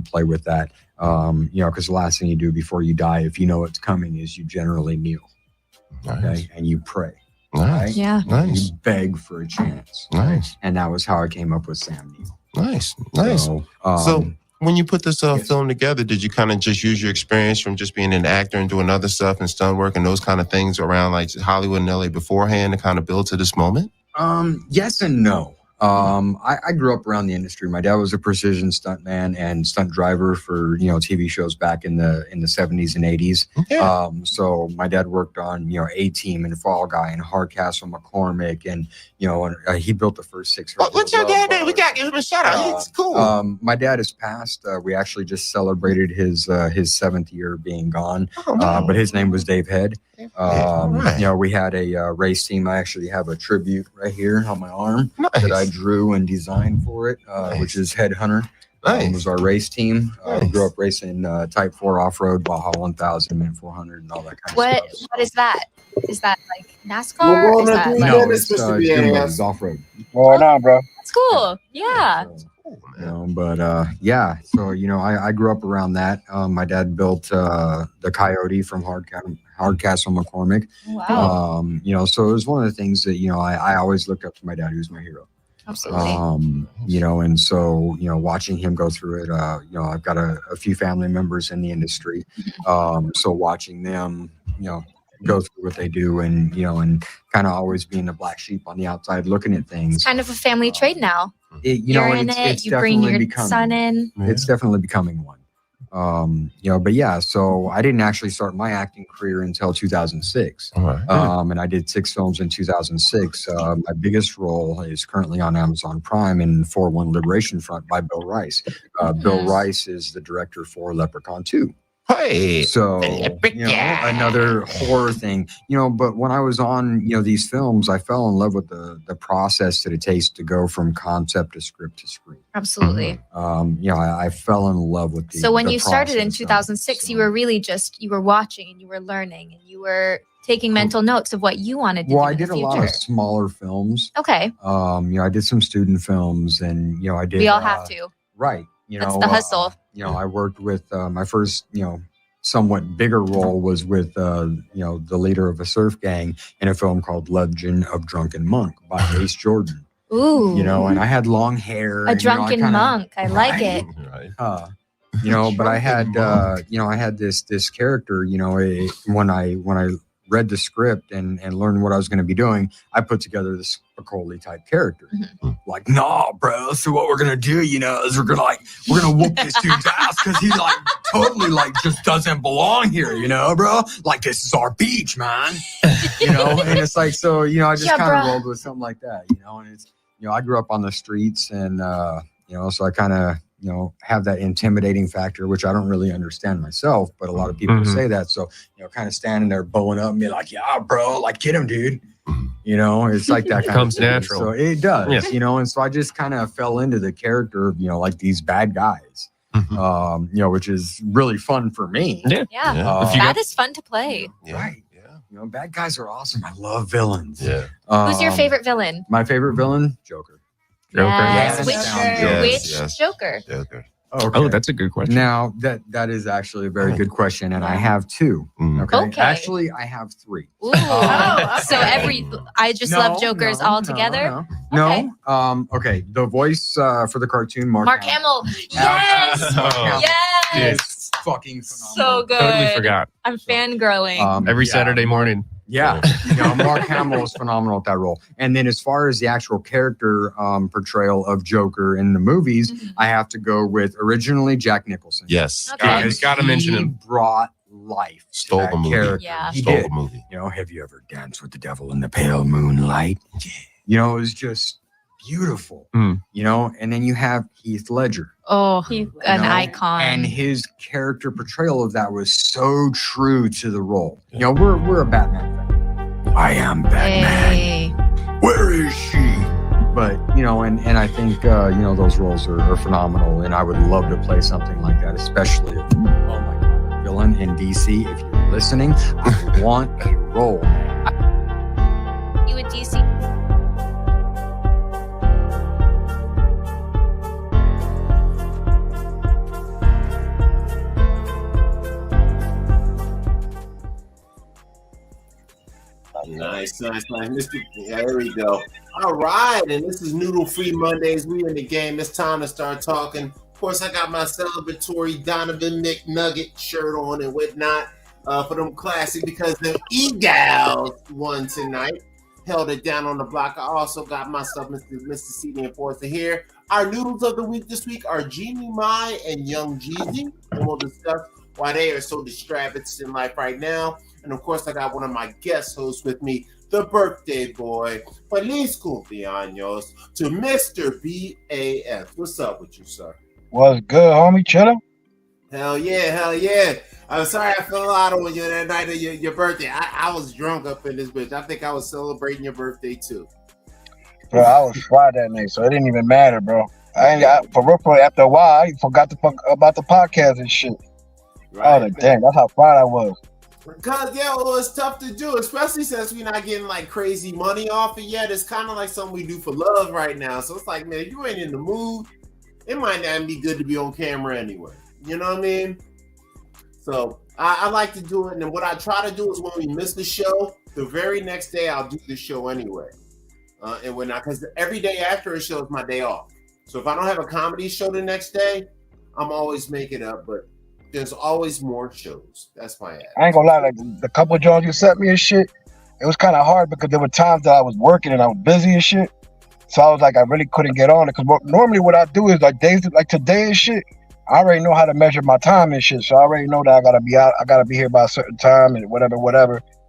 play with that. Because the last thing you do before you die, if you know it's coming, is you generally kneel. okay, and you pray. Nice. Right? Yeah. Nice. You beg for a chance. Nice. And that was how I came up with Sam Neill. Nice. Nice. So, when you put this film together, did you kind of just use your experience from just being an actor and doing other stuff and stunt work and those kind of things around like Hollywood and LA beforehand to kind of build to this moment? Yes and no. I grew up around the industry. My dad was a precision stuntman and stunt driver for TV shows back in the 70s and 80s. Yeah. So my dad worked on A-Team and Fall Guy and Hardcastle McCormick, and he built the first 6. What's your dad name? We gotta give him a shout out. He's cool. My dad has passed. We actually just celebrated his 7th year being gone. But his name was Dave Head. We had a race team. I actually have a tribute right here on my arm that I drew and designed for it, which is Headhunter. Was our race team. We grew up racing Type 4 off-road, Baja 1000, Mint 400, and all that kind of stuff. What is that? Is that like NASCAR? Is that like... No, it's off-road. Well, no, bro. That's cool. Yeah. But I grew up around that. My dad built the Coyote from Hardcastle McCormick. Wow. So it was one of the things that I always looked up to my dad. He was my hero. Absolutely. And so watching him go through it, I've got a few family members in the industry, so watching them go through what they do, and kind of always being the black sheep on the outside looking at things. It's kind of a family trade now. You're in it. You bring your son in. It's definitely becoming one. But yeah, so I didn't actually start my acting career until 2006. And I did 6 films in 2006. My biggest role is currently on Amazon Prime in 4-1 Liberation Front by Bill Rice. Bill Rice is the director for Leprechaun 2. Hey, so another horror thing, but when I was on these films, I fell in love with the process that it takes to go from concept to script to screen. Absolutely. I fell in love with So when you started in 2006, you were really you were watching and you were learning and you were taking mental notes of what you wanted to do. Well, I in did the a future. lot of smaller films. Okay. I did some student films, and I did. We all have to. Right. That's the hustle. I worked with my first, somewhat bigger role was with, the leader of a surf gang in a film called Legend of Drunken Monk by Ace Jordan. Ooh. And I had long hair. A drunken monk. I like it. But I had, I had this character, when I read the script and learned what I was going to be doing, I put together this Spicoli type character. Like, nah, bro. So what we're gonna do, is we're gonna whoop this dude's ass because he totally just doesn't belong here, bro. Like, this is our beach, man. And it's like, so I just kind of rolled with something like that, and it's I grew up on the streets, and so I kind of have that intimidating factor, which I don't really understand myself, but a lot of people say that. So, kind of standing there bowing up and be like, yeah, bro, like, get him, dude. It's like that kind comes of thing. natural. So it does, Yeah. and so I just kind of fell into the character of, like these bad guys, which is really fun for me. Yeah. That is fun to play. Right. Bad guys are awesome. I love villains. Yeah. Who's your favorite villain? My favorite villain? Joker. Yes. Yes. Which Joker? Joker. Okay. Oh, that's a good question. Now that is actually a very good question, and I have 2. Okay. Actually, I have 3. Ooh. So I just love Jokers all together. No. Okay. The voice for the cartoon, Mark Hamill. Yes. Yes. Fucking phenomenal. So good. Totally forgot. I'm fangirling. Every Saturday morning. Yeah. Mark Hamill is phenomenal at that role. And then as far as the actual character portrayal of Joker in the movies, I have to go with originally Jack Nicholson. Yes. Okay. Gotta mention him. He brought life Stole to that the movie. character. Yeah. He Stole did. the movie. Have you ever danced with the devil in the pale moonlight? It was just beautiful. And then you have Heath Ledger. Oh, an icon. And his character portrayal of that was so true to the role. We're a Batman fan. I am Batman. Hey. Where is she? But, and I think, those roles are phenomenal. And I would love to play something like that, especially if, oh my God, villain in DC. If you're listening, I want a role. You a DC? Nice. Mr. Yeah, there we go. All right, and this is Noodle Free Mondays. We in the game. It's time to start talking. Of course, I got my celebratory Donovan McNugget shirt on and whatnot for them classic because the Eagles won tonight. Held it down on the block. I also got myself Mr. C the Enforcer here. Our noodles of the week this week are Jeanie Mai and Young Geezy, and we'll discuss why they are so distracted in life right now. And of course, I got one of my guest hosts with me, the birthday boy, Feliz cumpleaños to Mr. BAF. What's up with you, sir? What's good, homie? Chillin'? Hell yeah. I'm sorry I fell out on you that night of your birthday. I was drunk up in this bitch. I think I was celebrating your birthday too. Bro, I was fried that night, so it didn't even matter, bro. For real, after a while, I forgot to fuck about the podcast and shit. Right, oh, damn, that's how fried I was. Because, well, it's tough to do, especially since we're not getting, like, crazy money off it yet. It's kind of like something we do for love right now. So it's like, man, if you ain't in the mood, it might not be good to be on camera anyway. You know what I mean? So I like to do it. And then what I try to do is when we miss the show, the very next day I'll do the show anyway. And when because every day after a show is my day off. So if I don't have a comedy show the next day, I'm always making up. But there's always more shows. That's my ad. I ain't gonna lie, like the couple of jobs you sent me and shit, it was kind of hard because there were times that I was working and I was busy and shit. So I was like, I really couldn't get on it. Because normally what I do is like days like today and shit, I already know how to measure my time and shit. So I already know that I gotta be out, I gotta be here by a certain time and whatever.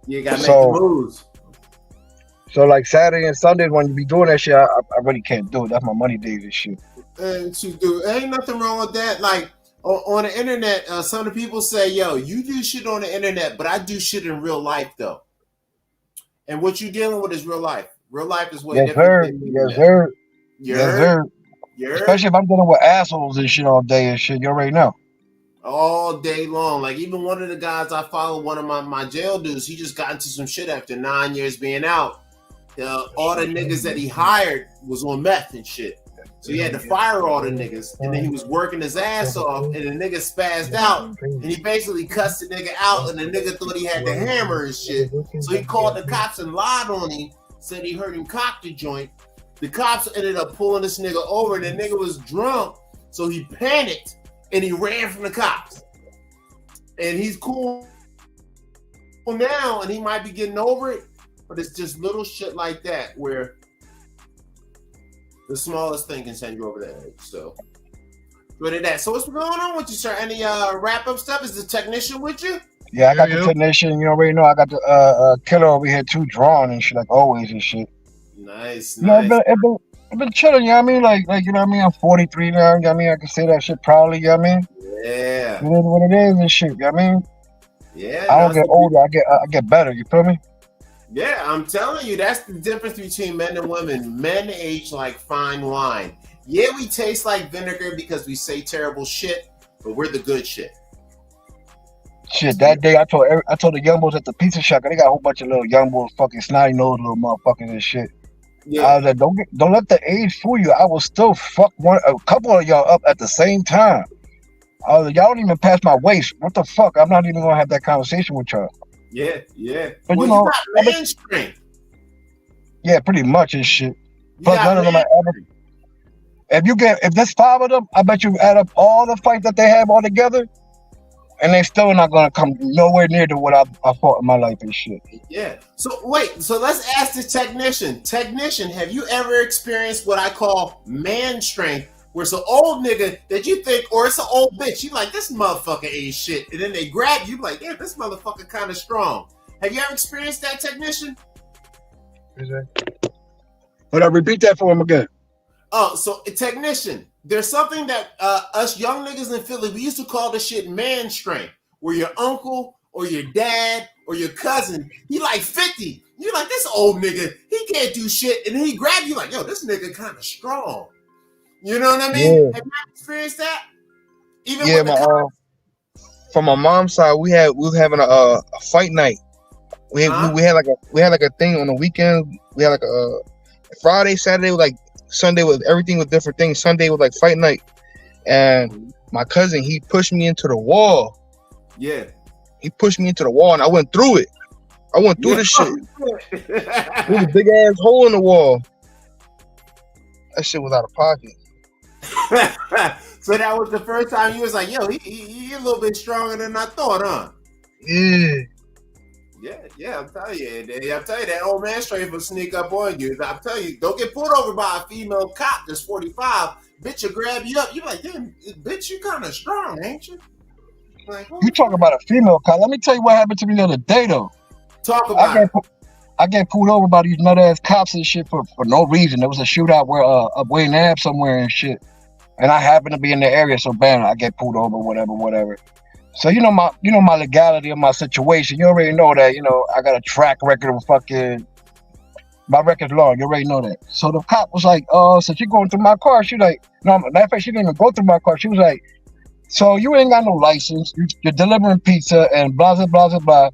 You gotta make the moves. So like Saturday and Sunday when you be doing that shit, I really can't do it. That's my money days and shit. And you do, ain't nothing wrong with that. Like on the internet, some of the people say, "Yo, you do shit on the internet, but I do shit in real life though." And what you're dealing with is real life. Real life is way different. Yes, sir. Especially if I'm dealing with assholes and shit all day and shit. You already know. All day long. Like even one of the guys I follow, one of my jail dudes, he just got into some shit after 9 years being out. All the niggas that he hired was on meth and shit. So he had to fire all the niggas. And then he was working his ass off and the nigga spazzed out. And he basically cussed the nigga out and the nigga thought he had the hammer and shit. So he called the cops and lied on him, said he heard him cock the joint. The cops ended up pulling this nigga over and the nigga was drunk. So he panicked and he ran from the cops. And he's cool now and he might be getting over it. But it's just little shit like that where the smallest thing can send you over the edge. So, good at that. So, what's going on with you, sir? Any wrap up stuff? Is the technician with you? Yeah, I got the technician. You already know I got the killer over here too, drawn and shit like always and shit. Nice. You know, I've been chilling. You know what I mean? Like you know what I mean? I'm 43 now. You know what I mean? I can say that shit proudly. You know what I mean? Yeah. It is what it is and shit. You know what I mean? Yeah. I don't get older. I get better. You feel me? Yeah, I'm telling you, that's the difference between men and women. Men age like fine wine. Yeah, we taste like vinegar because we say terrible shit, but we're the good shit. Shit, that day I told the young boys at the pizza shop, they got a whole bunch of little young boys, fucking snotty nosed little motherfuckers and shit. Yeah. I was like, don't let the age fool you. I will still fuck a couple of y'all up at the same time. I was like, y'all don't even pass my waist. What the fuck? I'm not even gonna have that conversation with y'all. Yeah. But well, you know, you got man strength. Yeah, pretty much and shit. Plus, none of them are ever. If there's 5 of them, I bet you add up all the fights that they have all together, and they still not gonna come nowhere near to what I fought in my life and shit. Yeah. So wait. So let's ask the technician. Technician, have you ever experienced what I call man strength? Where it's an old nigga that you think, or it's an old bitch, you like, this motherfucker ain't shit. And then they grab you like, yeah, this motherfucker kind of strong. Have you ever experienced that, technician? But I repeat that for him again. Oh, so technician, there's something that us young niggas in Philly, we used to call this shit man strength, where your uncle or your dad or your cousin, he like 50. You like, this old nigga, he can't do shit. And then he grab you like, yo, this nigga kind of strong. You know what I mean? Yeah. Have you experienced that? Even yeah, with from my mom's side, we was having a fight night. We had like a thing on the weekend. We had like a Friday, Saturday, like Sunday was everything was different things. Sunday was like fight night, and my cousin, he pushed me into the wall. Yeah, he pushed me into the wall, and I went through it. I went through this shit. There was a big ass hole in the wall. That shit was out of pocket. So that was the first time you was like, yo, he a little bit stronger than I thought, huh? Yeah. Yeah, I'm telling you. That old man straight will sneak up on you. I'm telling you, don't get pulled over by a female cop that's 45. Bitch will grab you up. You're like, damn, bitch, you kind of strong, ain't you? Like, you talk about a female cop. Let me tell you what happened to me the other day, though. Talk about it. I get pulled over by these nut ass cops and shit for no reason. There was a shootout where up Wayne Ave somewhere and shit, and I happened to be in the area, so bam, I get pulled over, whatever. So you know my legality of my situation. You already know that. I got a track record of fucking. My record's long. You already know that. So the cop was like, since you're going through my car, she like, no, matter of fact, she didn't even go through my car. She was like, so you ain't got no license. You're delivering pizza and blah blah blah blah.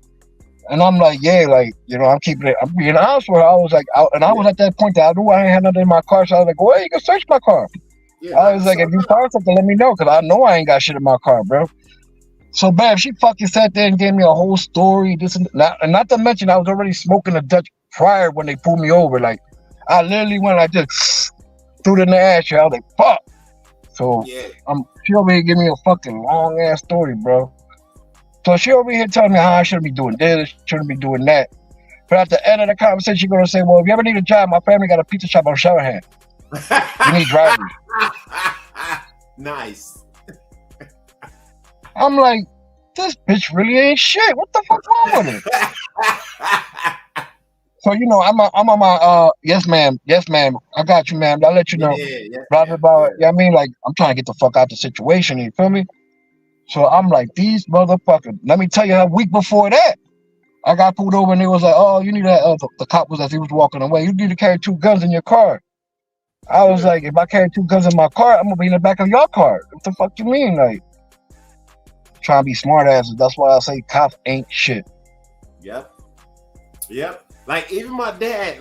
And I'm like, yeah, like, I'm keeping it. I'm being honest with her. I was like, I was at that point that I knew I ain't had nothing in my car. So I was like, well, you can search my car. Yeah, I was like, if you find something, let me know, because I know I ain't got shit in my car, bro. So, bam, she fucking sat there and gave me a whole story. This and not to mention, I was already smoking a Dutch prior when they pulled me over. Like, I literally went like this, threw it in the ashtray. I was like, fuck. So, she over here giving me a fucking long ass story, bro. So she over here telling me how I shouldn't be doing this, shouldn't be doing that. But at the end of the conversation, she's gonna say, well, if you ever need a job, my family got a pizza shop on Sherahan. You need drivers. Nice. I'm like, this bitch really ain't shit. What the fuck wrong with it? So I'm on my yes ma'am, I got you, ma'am. I'll let you know. Blah blah blah. Yeah, I mean, like, I'm trying to get the fuck out the situation. You feel me? So I'm like, these motherfuckers. Let me tell you, a week before that, I got pulled over and it was like, oh, you need that. The cop was, as he was walking away, you need to carry 2 guns in your car. I was like, if I carry 2 guns in my car, I'm gonna be in the back of your car. What the fuck you mean? Like, trying to be smart asses. That's why I say cops ain't shit. Yep. Like, even my dad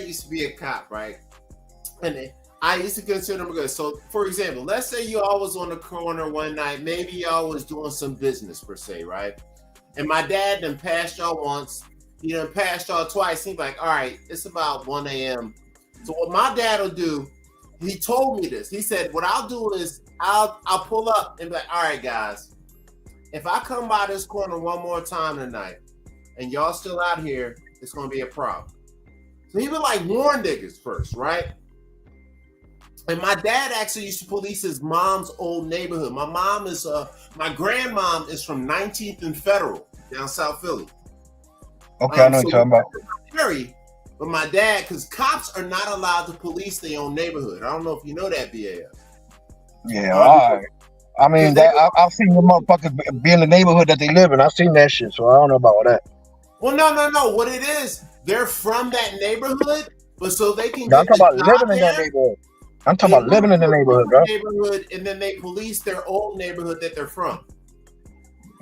used to be a cop, right? And I used to consider him good. So, for example, let's say y'all was on the corner one night. Maybe y'all was doing some business, per se, right? And my dad done passed y'all once. He done passed y'all twice. He's like, all right, it's about 1 a.m. So what my dad will do, he told me this. He said, what I'll do is I'll pull up and be like, all right, guys, if I come by this corner one more time tonight and y'all still out here, it's going to be a problem. So he would like warn niggas first, right? And my dad actually used to police his mom's old neighborhood. My grandmom is from 19th and Federal down South Philly. Okay, I know what you're talking about. But my dad, because cops are not allowed to police their own neighborhood. I don't know if you know that, BAS. Yeah, all right. I mean, I've seen the motherfuckers be in the neighborhood that they live in. I've seen that shit, so I don't know about that. Well, no. What it is, they're from that neighborhood, but so they can. I'm talking about living in that neighborhood. I'm talking about living in the neighborhood, bro. And then they police their old neighborhood that they're from.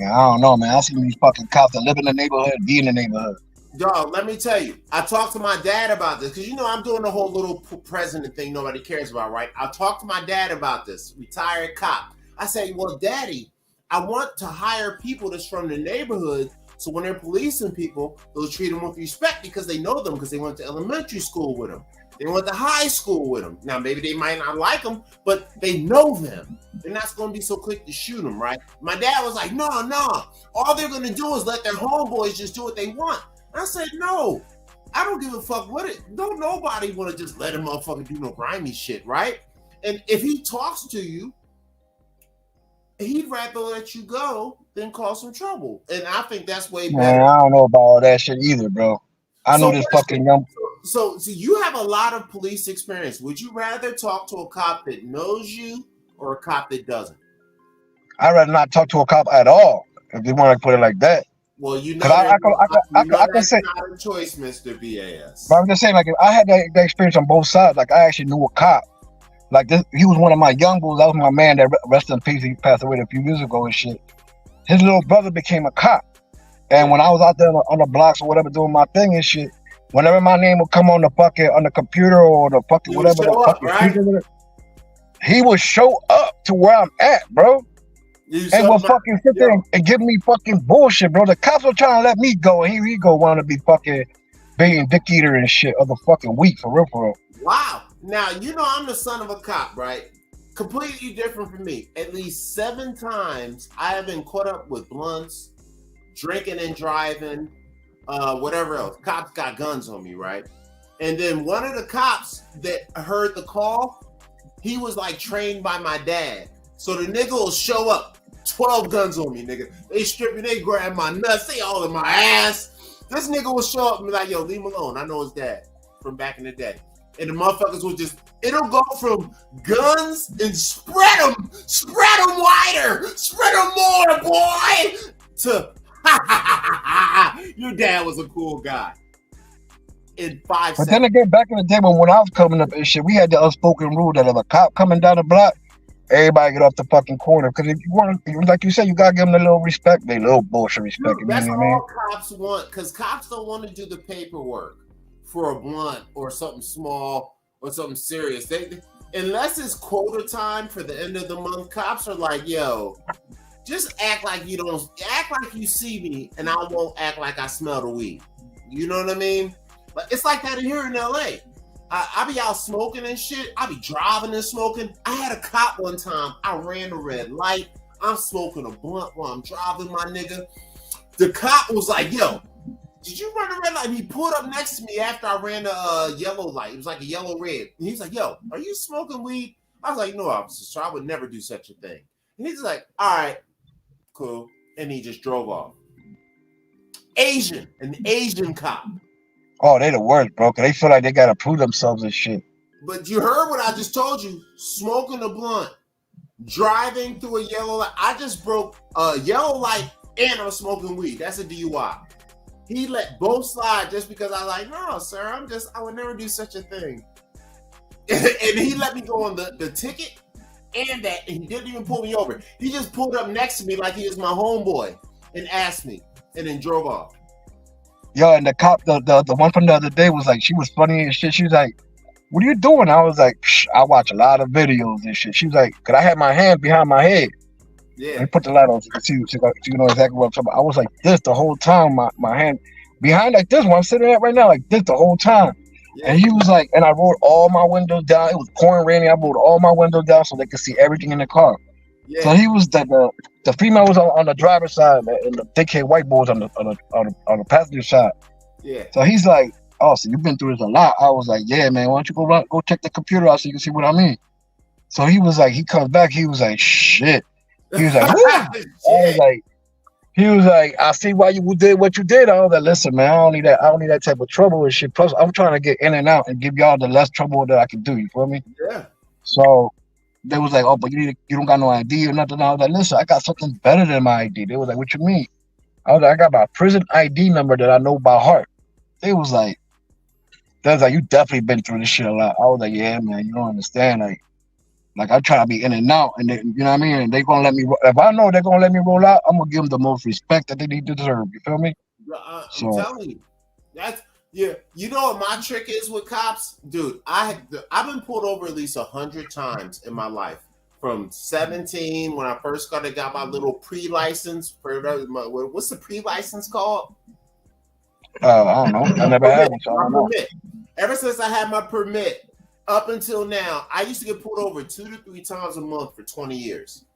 Yeah, I don't know, man. I see these fucking cops that live in the neighborhood, be in the neighborhood. Dog, let me tell you, I talked to my dad about this because I'm doing the whole little president thing nobody cares about, right? I talked to my dad about this, retired cop. I say, well, Daddy, I want to hire people that's from the neighborhood, so when they're policing people, they'll treat them with respect because they know them, because they went to elementary school with them. They went to high school with them. Now, maybe they might not like them, but they know them. They're not going to be so quick to shoot them, right? My dad was like, no. All they're going to do is let their homeboys just do what they want. I said, no, I don't give a fuck what it. Don't nobody want to just let a motherfucker do no grimy shit, right? And if he talks to you, he'd rather let you go than cause some trouble. And I think that's way better. Man, I don't know about all that shit either, bro. I know this fucking young. So you have a lot of police experience. Would you rather talk to a cop that knows you or a cop that doesn't? I'd rather not talk to a cop at all, if you want to put it like that. Well, I can say not a choice, Mr. BAS. But I'm just saying, like, if I had that experience on both sides, like, I actually knew a cop. Like, this, he was one of my young bulls. That was my man that rest in peace. He passed away a few years ago and shit. His little brother became a cop. And when I was out there on the blocks or whatever doing my thing and shit, whenever my name would come on the computer or the fucking whatever, he would show up to where I'm at, bro. And will fucking sit there and give me fucking bullshit, bro. The cops were trying to let me go, and here he go want to be fucking being dick eater and shit of the fucking week, for real, for real. Wow. Now, you know I'm the son of a cop, right? Completely different from me. At least 7 times I have been caught up with blunts, drinking and driving, whatever else. Cops got guns on me, right? And then one of the cops that heard the call, he was like trained by my dad. So the nigga will show up, 12 guns on me, nigga. They strip me, they grab my nuts, they all in my ass. This nigga will show up and be like, yo, leave him alone. I know his dad from back in the day. And the motherfuckers will just, it'll go from guns and spread them wider, spread them more, boy, to, your dad was a cool guy. In 5 seconds. But then again, back in the day when I was coming up and shit, we had the unspoken rule that if a cop coming down the block, everybody get off the fucking corner. Because if you want, like you said, you gotta give them a little respect. They little bullshit respect. Dude, that's all cops want, because cops don't want to do the paperwork for a blunt or something small or something serious. They unless it's quota time for the end of the month, cops are like, yo, just act like you don't, act like you see me, and I won't act like I smell the weed. You know what I mean? But it's like that here in LA. I be out smoking and shit. I be driving and smoking. I had a cop one time. I ran a red light. I'm smoking a blunt while I'm driving, my nigga. The cop was like, yo, did you run a red light? And he pulled up next to me after I ran a yellow light. It was like a yellow red. And he's like, yo, are you smoking weed? I was like, no, officer, so I would never do such a thing. And he's like, all right, cool. And he just drove off. An Asian cop. Oh, they the worst, bro. Cause they feel like they gotta prove themselves and shit. But you heard what I just told you. Smoking a blunt, driving through a yellow light. I just broke a yellow light and I'm smoking weed. That's a DUI. He let both slide just because I was like, no, sir, I would never do such a thing. And he let me go on the ticket and that, and he didn't even pull me over. He just pulled up next to me like he was my homeboy and asked me and then drove off. Yo, and the cop, the one from the other day was like, she was funny and shit. She was like, what are you doing? I was like, I watch a lot of videos and shit. She was like, cause I had my hand behind my head. Yeah. And put the light on so you know exactly what I'm talking about. I was like this the whole time, my hand behind like this one I'm sitting at right now, like this the whole time. Yeah. And he was like, and I rolled all my windows down. It was pouring raining. I rolled all my windows down so they could see everything in the car. Yeah. So he was the female was on the driver's side and the thick-head white boy was on the passenger side. Yeah. So he's like, oh, so you've been through this a lot. I was like, yeah, man, why don't you go check the computer out so you can see what I mean? So he was like, he comes back, he was like, shit. He was like, he was like, I see why you did what you did. I was like, listen, man, I don't need that type of trouble and shit. Plus, I'm trying to get in and out and give y'all the less trouble that I can do. You feel me? Yeah. So they was like, oh, but you don't got no ID or nothing. I was like, listen, I got something better than my ID. They was like, what you mean? I was like, I got my prison ID number that I know by heart. They was like, you definitely been through this shit a lot. I was like, yeah, man, you don't understand. Like I'm trying to be in and out, and they, you know what I mean? And they gonna let me. If I know they're gonna let me roll out, I'm gonna give them the most respect that they deserve. You feel me? I'm telling you, that's yeah. You know what my trick is with cops, dude? I've been pulled over at least 100 times in my life. From 17 when I first got my little pre-license. What's the pre-license called? I don't know. I never had one, so I don't know. Ever since I had my permit. Up until now, I used to get pulled over 2 to 3 times a month for 20 years.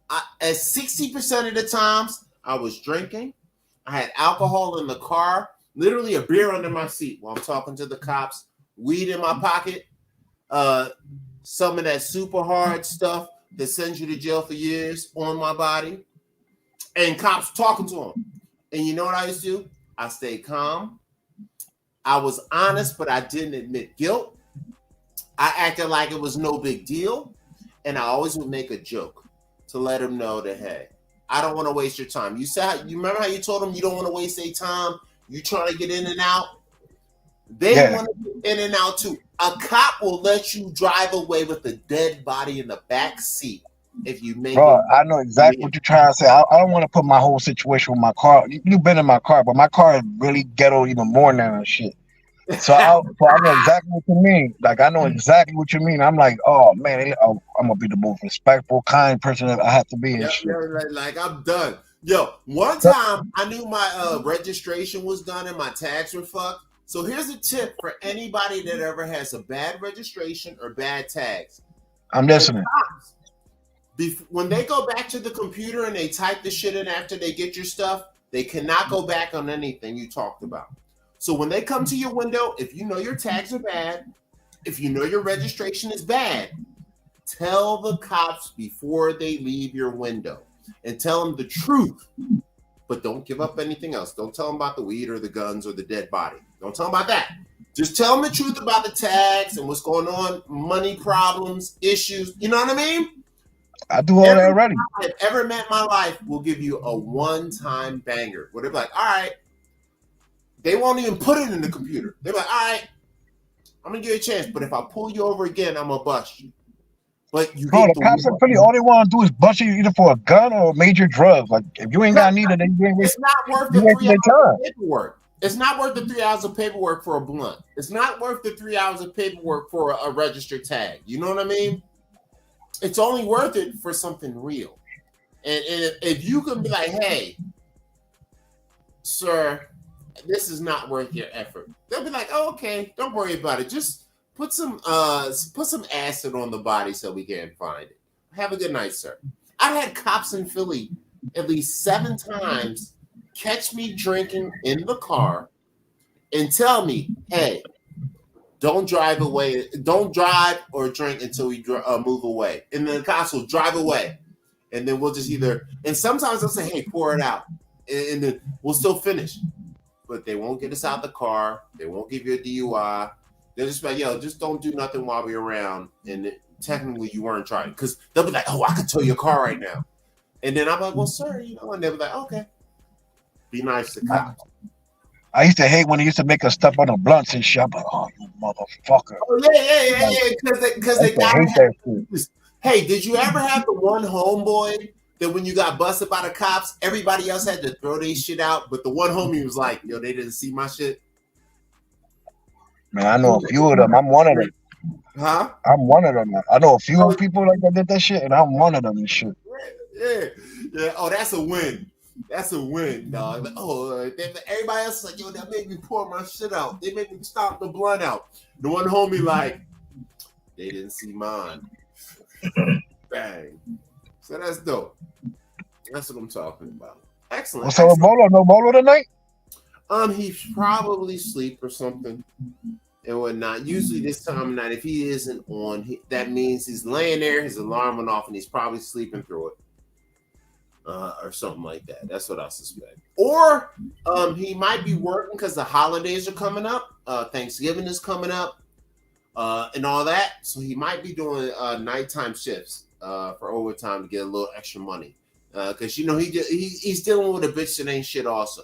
At 60% of the times, I was drinking. I had alcohol in the car, literally a beer under my seat while I'm talking to the cops, weed in my pocket, some of that super hard stuff that sends you to jail for years on my body, and cops talking to them. And you know what I used to do? I stayed calm. I was honest, but I didn't admit guilt. I acted like it was no big deal, and I always would make a joke to let them know that, hey, I don't want to waste your time. You remember how you told them you don't want to waste their time? You trying to get in and out? They want to get in and out too. A cop will let you drive away with a dead body in the back seat if you make it. I know exactly what you're trying to say. I don't want to put my whole situation with my car. You've been in my car, but my car is really ghetto even more now and shit. So I know exactly what you mean. Like I know exactly what you mean. I'm like, oh man, I'm gonna be the most respectful, kind person that I have to be. And shit. Like I'm done. Yo, one time I knew my registration was done and my tags were fucked. So here's a tip for anybody that ever has a bad registration or bad tags. I'm listening. When they go back to the computer and they type the shit in after they get your stuff, they cannot go back on anything you talked about. So when they come to your window, if you know your tags are bad, if you know your registration is bad, tell the cops before they leave your window and tell them the truth. But don't give up anything else. Don't tell them about the weed or the guns or the dead body. Don't tell them about that. Just tell them the truth about the tags and what's going on, money problems, issues. You know what I mean? I do all that already. I've ever met in my life will give you a one-time banger. Where they're like, all right. They won't even put it in the computer. They're like, all right, I'm going to give you a chance. But if I pull you over again, I'm going to bust you. But you the cops are pretty. All they want to do is bust you either for a gun or major drugs. Like, if you ain't got neither, then you ain't It's not worth the 3 hours of paperwork. It's not worth the 3 hours of paperwork for a blunt. It's not worth the 3 hours of paperwork for a registered tag. You know what I mean? It's only worth it for something real. And if you can be like, hey, sir, this is not worth your effort. They'll be like, oh, okay, don't worry about it. Just put some acid on the body so we can find it. Have a good night, sir. I had cops in Philly at least 7 times catch me drinking in the car and tell me, hey, don't drive away. Don't drive or drink until we move away. And then the cops will drive away. And then we'll just and sometimes they'll say, hey, pour it out. And then we'll still finish. But they won't get us out the car. They won't give you a DUI. They're just like, yo, just don't do nothing while we're around. And technically you weren't trying. Because they'll be like, oh, I could tow your car right now. And then I'm like, well, sir, and they'll be like, okay. Be nice to cops. I used to hate when they used to make us step on the blunts and shit. I'm like, oh, you motherfucker. Oh, yeah. Because they got that shit. Hey, did you ever have the one homeboy that when you got busted by the cops, everybody else had to throw their shit out, but the one homie was like, yo, they didn't see my shit? Man, I know a few of them. I'm one of them. Huh? I'm one of them. I know a few people like that did that shit, and I'm one of them and shit. Yeah. Oh, that's a win. That's a win, dog. Everybody else is like, yo, that made me pour my shit out. They made me stomp the blunt out. The one homie like, they didn't see mine. Bang. So that's dope. That's what I'm talking about. Excellent. What's up with Bolo? No Bolo tonight? He's probably asleep or something and whatnot. Usually this time of night, if he isn't on, that means he's laying there, his alarm went off, and he's probably sleeping through it. Or something like that. That's what I suspect. Or he might be working because the holidays are coming up. Thanksgiving is coming up. And all that. So he might be doing nighttime shifts for overtime to get a little extra money. Because, he's dealing with a bitch that ain't shit also.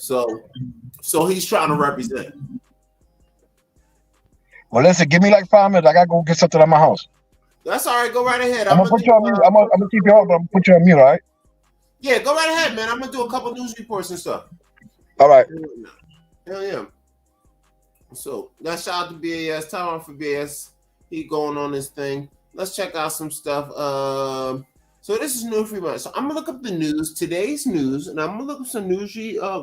So he's trying to represent. Well, listen, give me like 5 minutes. I got to go get something at my house. That's all right. Go right ahead. I'm going to put you on mute. I'm going to keep you on, but I'm going to put you on mute, all right? Yeah, go right ahead, man. I'm going to do a couple news reports and stuff. All right. Hell yeah. So, that shout out to BAS. Time out for BAS. He going on this thing. Let's check out some stuff. So, this is Noodle Free Monday. So, I'm going to look up the news, today's news, and I'm going to look up some news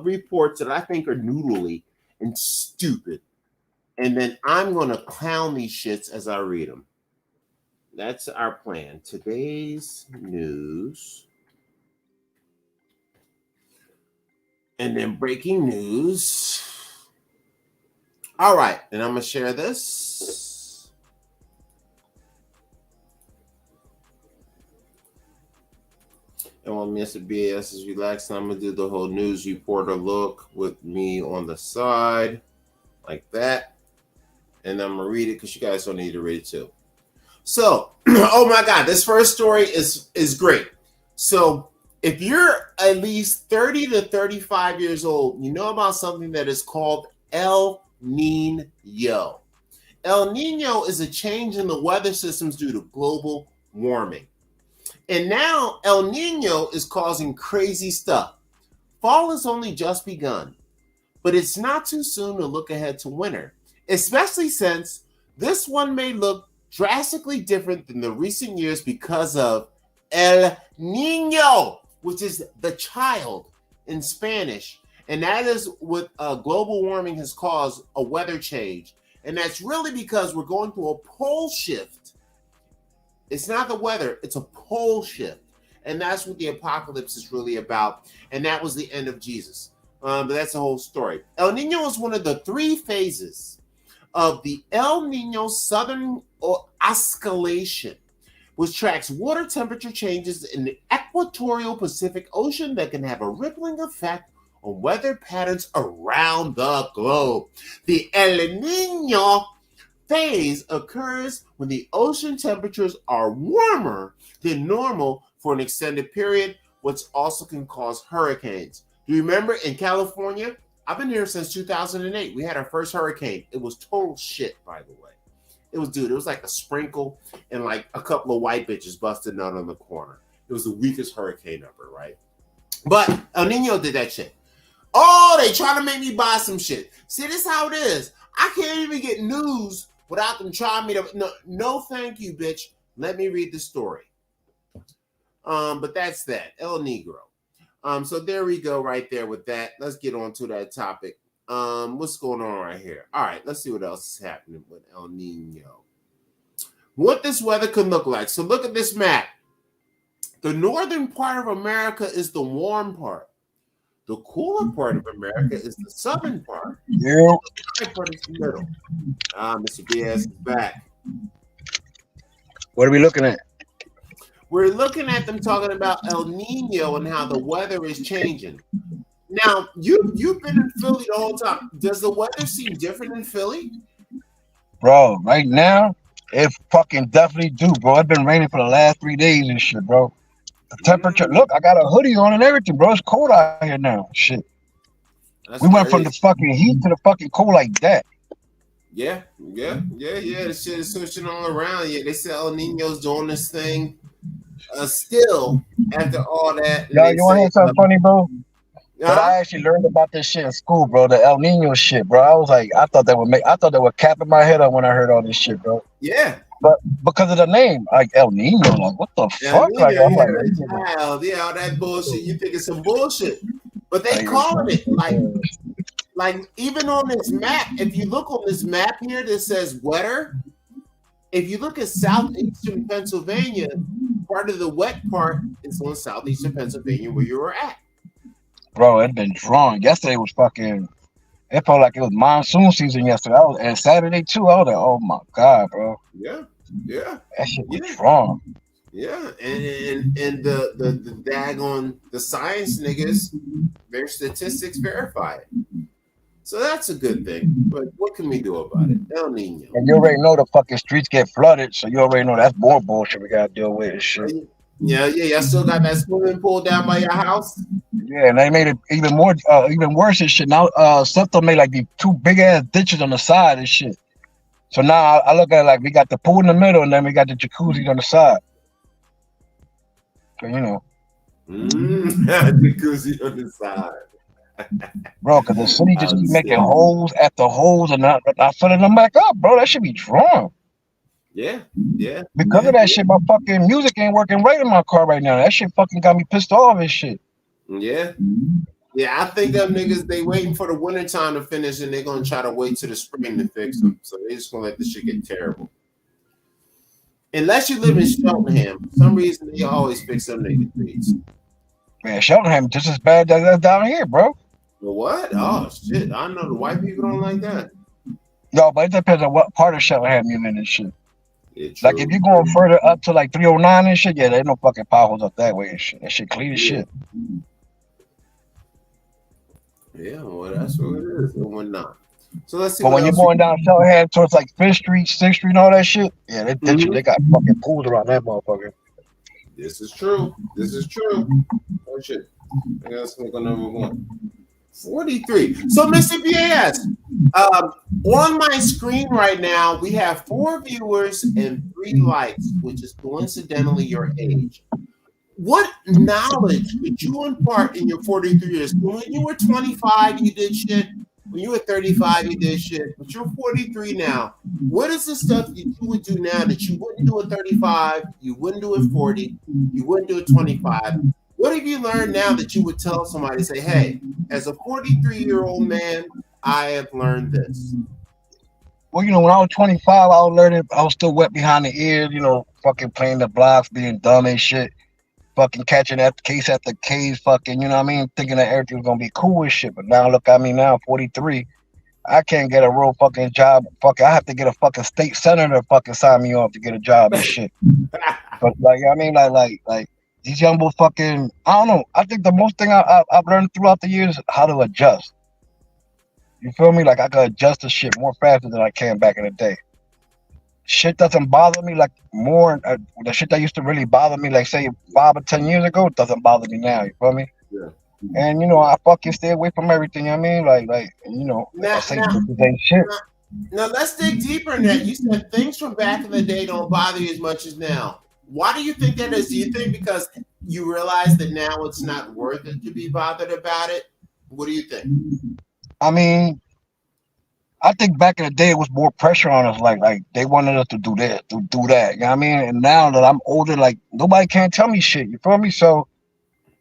reports that I think are noodly and stupid. And then I'm going to clown these shits as I read them. That's our plan. Today's news. And then breaking news. All right. And I'm going to share this. And while Mr. BAS is relaxed, I'm going to do the whole news reporter look with me on the side. Like that. And I'm going to read it because you guys don't need to read it too. So, oh my God, this first story is great. So, if you're at least 30 to 35 years old, you know about something that is called El Niño. El Niño is a change in the weather systems due to global warming. And now El Niño is causing crazy stuff. Fall has only just begun. but it's not too soon to look ahead to winter, especially since this one may look drastically different than the recent years because of El Niño, which is the child in Spanish. And that is what global warming has caused a weather change. And that's really because we're going through a pole shift. It's not the weather, it's a pole shift. And that's what the apocalypse is really about. And that was the end of Jesus. But that's the whole story. El Niño is one of the 3 phases of the El Niño Southern Oscillation, which tracks water temperature changes in the equatorial Pacific Ocean that can have a rippling effect on weather patterns around the globe. The El Niño phase occurs when the ocean temperatures are warmer than normal for an extended period, which also can cause hurricanes. Do you remember in California? I've been here since 2008. We had our first hurricane. It was total shit, by the way. It was like a sprinkle and like a couple of white bitches busting out on the corner. It was the weakest hurricane ever, right? But El Niño did that shit. Oh, they trying to make me buy some shit. See, this is how it is. I can't even get news without them trying me to. No, thank you, bitch. Let me read the story. But that's that. El Negro. So there we go right there with that. Let's get on to that topic. What's going on right here? All right, let's see what else is happening with El Nino. What this weather could look like. So look at this map. The northern part of America is the warm part. The cooler part of America is the southern part. Yeah. The part is the middle. Mr. BS is back. What are we looking at? We're looking at them talking about El Nino and how the weather is changing. Now, you've been in Philly the whole time. Does the weather seem different in Philly? Bro, right now, it fucking definitely do, bro. It's been raining for the last 3 days and shit, bro. The temperature, look, I got a hoodie on and everything, bro. It's cold out here now. Shit. We went from the fucking heat to the fucking cold like that. Yeah. The shit is switching all around. Yeah, they said El Nino's doing this thing. Still, after all that. Yo, you want to hear something funny, bro? But I actually learned about this shit in school, bro. The El Nino shit, bro. I was like, I thought they were capping my head up when I heard all this shit, bro. Yeah. But because of the name, like El Nino, like what the fuck? Like, I'm like, yeah, all that bullshit. You think it's some bullshit, but they call it like even on this map. If you look on this map here that says wetter, if you look at southeastern Pennsylvania, part of the wet part is on southeastern Pennsylvania where you were at. Bro, it had been drawn. Yesterday was fucking. It felt like it was monsoon season yesterday. And Saturday too. I was like, oh my god, bro. Yeah. That shit was drawn. Yeah, and the daggone the science niggas, their statistics verify it. So that's a good thing. But what can we do about it? El Nino. And you already know the fucking streets get flooded, so you already know that's more bullshit we gotta deal with and shit. Yeah. Y'all still got that swimming pool down by your house? Yeah, and they made it even worse and shit. Now, something made like these 2 big ass ditches on the side and shit. So now I look at it like we got the pool in the middle and then we got the jacuzzi on the side. So, you know. Jacuzzi on the side. Bro, because the city just keep making holes after holes and not filling them back up, bro. That should be drawn. Yeah. Because of that shit, my fucking music ain't working right in my car right now. That shit fucking got me pissed off and shit. Yeah. I think them niggas, they waiting for the winter time to finish and they're gonna try to wait till the spring to fix them. So they just gonna let this shit get terrible. Unless you live in Cheltenham, for some reason they always fix them niggas streets. Man, Cheltenham just as bad as that's down here, bro. Well, what? Oh shit! I know the white people don't like that. No, but it depends on what part of Cheltenham you're in and shit. Like if you're going further up to like 309 and shit, yeah, there ain't no fucking potholes up that way and shit. That shit clean as shit. Yeah, well, that's what it is. And whatnot. So let's see. But when you're going down Cheltenham towards like 5th Street, 6th Street, and all that shit, yeah, they got fucking pools around that motherfucker. This is true. Oh shit! I guess we're going number 1. 43. So, Mr. BAS, on my screen right now, we have 4 viewers and 3 likes, which is coincidentally your age. What knowledge did you impart in your 43 years? When you were 25, you did shit. when you were 35, you did shit, but you're 43 now. What is the stuff that you would do now that you wouldn't do at 35, you wouldn't do at 40, you wouldn't do at 25? What have you learned now that you would tell somebody, say, hey, as a 43-year-old man, I have learned this? Well, you know, when I was 25, I was learning. I was still wet behind the ears. You know, fucking playing the blocks, being dumb and shit. Fucking catching that case after case. Fucking, you know what I mean? Thinking that everything was gonna be cool and shit. But now look at me now, 43. I can't get a real fucking job. Fucking, I have to get a fucking state senator to fucking sign me off to get a job and shit. But like, I mean, like these young boys fucking. I don't know. I think the most thing I've learned throughout the years is how to adjust. You feel me? Like I could adjust to shit more faster than I can back in the day. Shit doesn't bother me like more. The shit that used to really bother me, like say 5 or 10 years ago, doesn't bother me now. You feel me? Yeah. And you know, I fucking stay away from everything. You know what I mean, like you know, I say bitches ain't shit. Now let's dig deeper in that. You said things from back in the day don't bother you as much as now. Why do you think that is? Do you think because you realize that now it's not worth it to be bothered about it? What do you think? I mean, I think back in the day it was more pressure on us. Like they wanted us to do this, to do that. You know what I mean? And now that I'm older, like nobody can't tell me shit. You feel me? So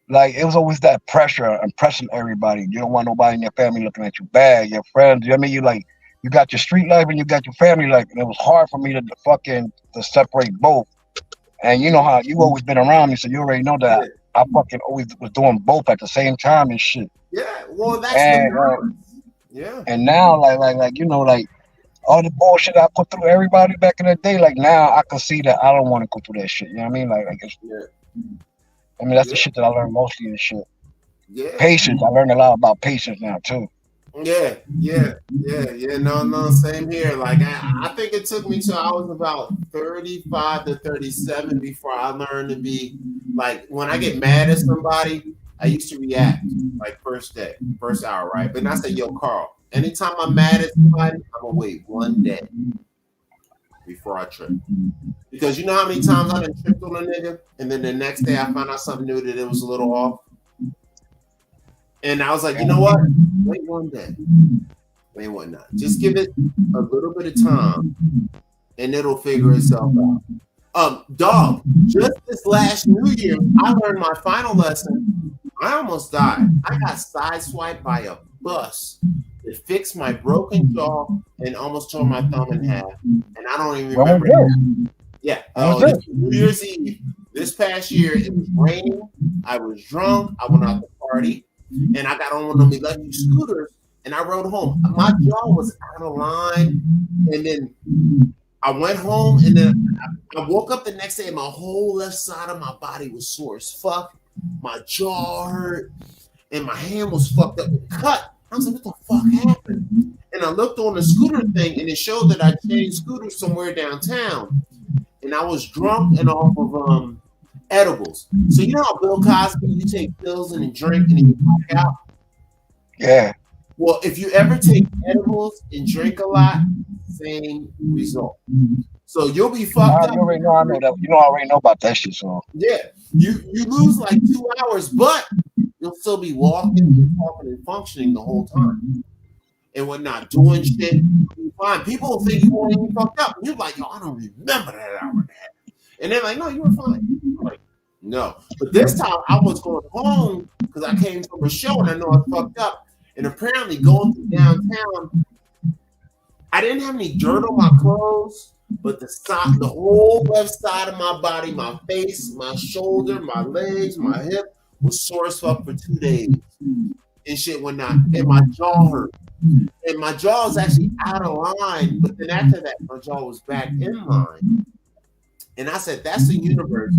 like it was always that pressure, impressing everybody. You don't want nobody in your family looking at you bad. Your friends, you know what I mean? You like you got your street life and you got your family life, and it was hard for me to to separate both. And you know how you always been around me, so you already know that I fucking always was doing both at the same time and shit. Yeah, well that's the balance. Yeah. And now, like you know, like all the bullshit I put through everybody back in the day, like now I can see that I don't want to go through that shit. You know what I mean? Like it's, I mean that's the shit that I learned mostly and shit. Yeah. Patience. I learned a lot about patience now too. Yeah. No, same here. Like I think it took me till I was about 35 to 37 before I learned to be like when I get mad at somebody, I used to react like first hour, right? But then I said, yo, Carl, anytime I'm mad at somebody, I'm gonna wait one day before I trip. Because you know how many times I done tripped on a nigga, and then the next day I found out something new that it was a little off. And I was like, you know what? Wait one day. Wait one night. Just give it a little bit of time, and it'll figure itself out. Dog, just this last New Year, I learned my final lesson. I almost died. I got sideswiped by a bus that fixed my broken jaw and almost tore my thumb in half. And I don't even remember it. Yeah. This New Year's Eve, this past year, it was raining. I was drunk. I went out to party. And I got on one of them electric scooters and I rode home. My jaw was out of line. And then I went home and then I woke up the next day and my whole left side of my body was sore as fuck. My jaw hurt and my hand was fucked up and cut. I was like, what the fuck happened? And I looked on the scooter thing and it showed that I changed scooters somewhere downtown. And I was drunk and off of edibles. So you know how Bill Cosby, you take pills and then drink and then you black out? Yeah. Well, if you ever take edibles and drink a lot, same result. So you'll be fucked up. You already know, I know that. You know, I already know about that shit. So yeah, you lose like 2 hours, but you'll still be walking and talking and functioning the whole time. And whatnot, doing shit, you'll be fine. People will think you weren't even fucked up. And you're like, yo, I don't remember that hour. And they're like, no, you were fine. I'm like, no. But this time I was going home because I came from a show and I know I fucked up. And apparently going through downtown, I didn't have any dirt on my clothes, but the whole left side of my body, my face, my shoulder, my legs, my hip was sore as fuck for 2 days. And shit whatnot. And my jaw hurt. And my jaw was actually out of line. But then after that, my jaw was back in line. And I said, that's the universe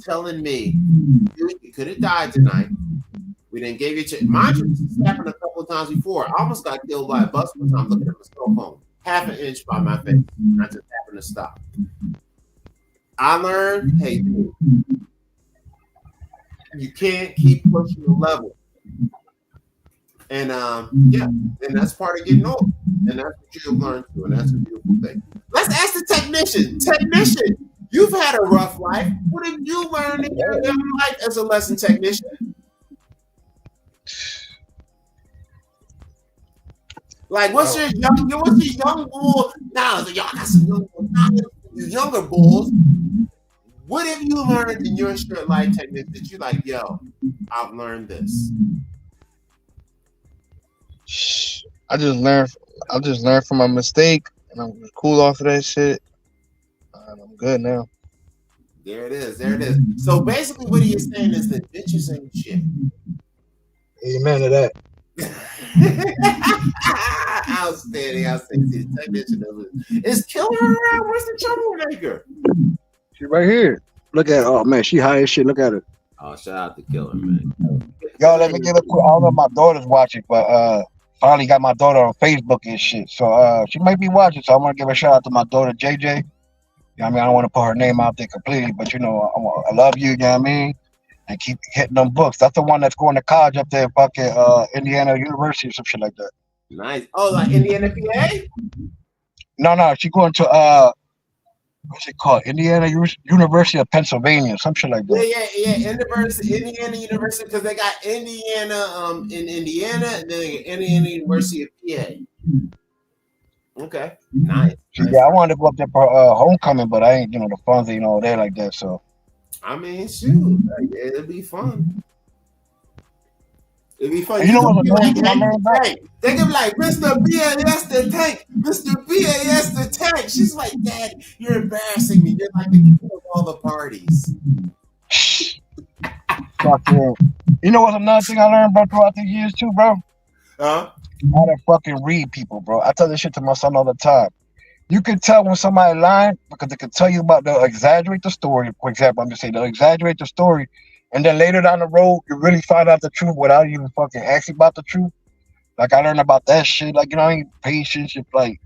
telling me you could have died tonight. We didn't give you a mind you, this happened a couple of times before. I almost got killed by a bus one time looking at my cell phone. Half an inch by my face. And I just happened to stop. I learned, hey, dude, you can't keep pushing the level. And yeah, and that's part of getting old. And that's what you'll learn too. And that's a beautiful thing. Let's ask the technician. Technician, you've had a rough life. What have you learned in your life as a lesson technician? Like, what's your young bull? Now, y'all got some young bulls. Now, you younger bulls. What have you learned in your short life technique that you like? Yo, I've learned this. I just learned from my mistake, and I'm cool off of that shit. And I'm good now. There it is. There it is. So basically, what he is saying is that bitches ain't shit. Amen to that. Outstanding. Outstanding. Technician of it. Is Killer around? Where's the troublemaker? She right here. Look at oh man, she high as shit. Look at her. Oh, shout out to Killer, man. Yo, let me give a quick. I don't know if my daughter's watching, but finally got my daughter on Facebook and shit. So she might be watching. So I want to give a shout out to my daughter JJ. You know what I mean? I don't want to put her name out there completely, but you know, I love you, you know what I mean? And keep hitting them books. That's the one that's going to college up there, fucking Indiana University or some shit like that. Nice. Oh, like Indiana PA? No, she going to what's it called? Indiana University of Pennsylvania, some shit like that. Yeah. Indiana University, because they got Indiana in Indiana, and then they got Indiana University of PA. Okay, nice. Yeah, I wanted to go up there for homecoming, but I ain't, the funds ain't all there like that. So, I mean, shoot, it'll be fun. It'll be fun. You know what? They can be like, Mr. BAS the tank, Mr. BAS the tank. She's like, Dad, you're embarrassing me. You're like the king of all the parties. Fucking, you know what's another thing I learned, bro, throughout the years too, bro? Huh? How to fucking read people, bro. I tell this shit to my son all the time. You can tell when somebody lying because they can tell you about, they'll exaggerate the story. For example, I'm just saying they'll exaggerate the story, and then later down the road, you really find out the truth without even fucking asking about the truth. Like I learned about that shit. Like, I ain't patience. Like,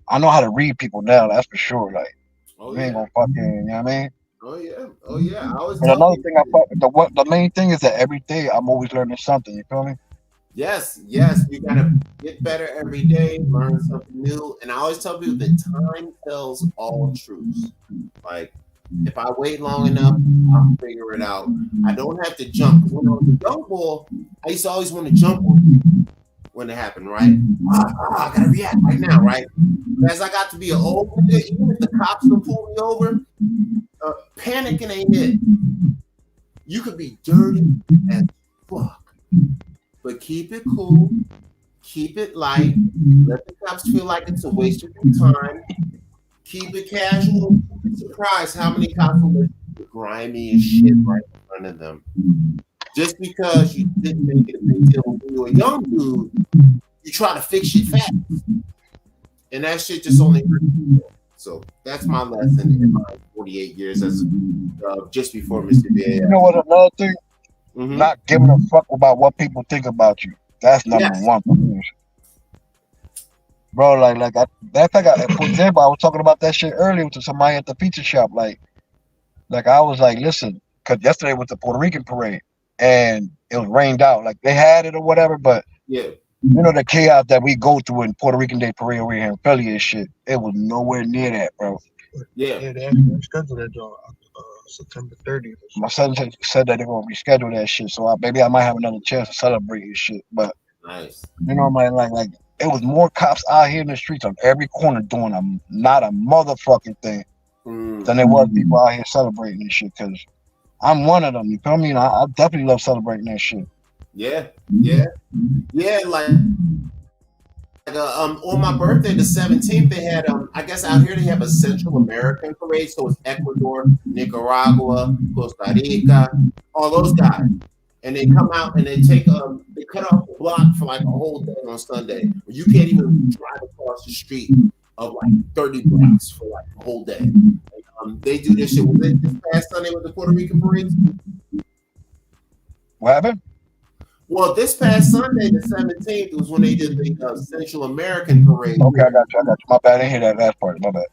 I know how to read people now. That's for sure. Like, you ain't gonna fucking, you know what I mean? Oh yeah. I always. And another thing, the main thing is that every day I'm always learning something. You feel me? Yes. You gotta get better every day, learn something new. And I always tell people that time tells all truths. Like, if I wait long enough, I'll figure it out. I don't have to jump. When I was a young boy, I used to always want to jump when it happened, right? I gotta react right now, right? But as I got to be an old nigga, even if the cops don't pull me over, panicking ain't it. You could be dirty as fuck. But keep it cool, keep it light, let the cops feel like it's a waste of your time, keep it casual. Be surprised how many cops will let you grimy as shit right in front of them. Just because you didn't make it a big deal when you were a young dude, you try to fix shit fast. And that shit just only hurts you. So that's my lesson in my 48 years as just before Mr. B.A. You know what, another thing? Not giving a fuck about what people think about you. That's number one for me. Bro, for example, I was talking about that shit earlier to somebody at the pizza shop. Like I was like, listen, because yesterday was the Puerto Rican parade and it was rained out. Like they had it or whatever, but you know the chaos that we go through in Puerto Rican Day parade over here in Philly and shit. It was nowhere near that, bro. Yeah, they actually scheduled that job September 30th. My son said that they're gonna reschedule that shit, so maybe I might have another chance to celebrate and shit. But nice, you know, man, like it was more cops out here in the streets on every corner doing not a motherfucking thing than there was people out here celebrating this shit. Because I'm one of them. You feel me? I definitely love celebrating that shit. Yeah. Like on my birthday, the 17th, they had I guess out here they have a Central American parade, so it's Ecuador, Nicaragua, Costa Rica, all those guys, and they come out and they take they cut off the block for like a whole day on Sunday. You can't even drive across the street of like 30 blocks for like a whole day. They do this shit. Was it this past Sunday with the Puerto Rican parade? What happened? Well, this past Sunday, the 17th, was when they did the Central American parade. Okay, I got you. My bad. I didn't hear that last part. My bad.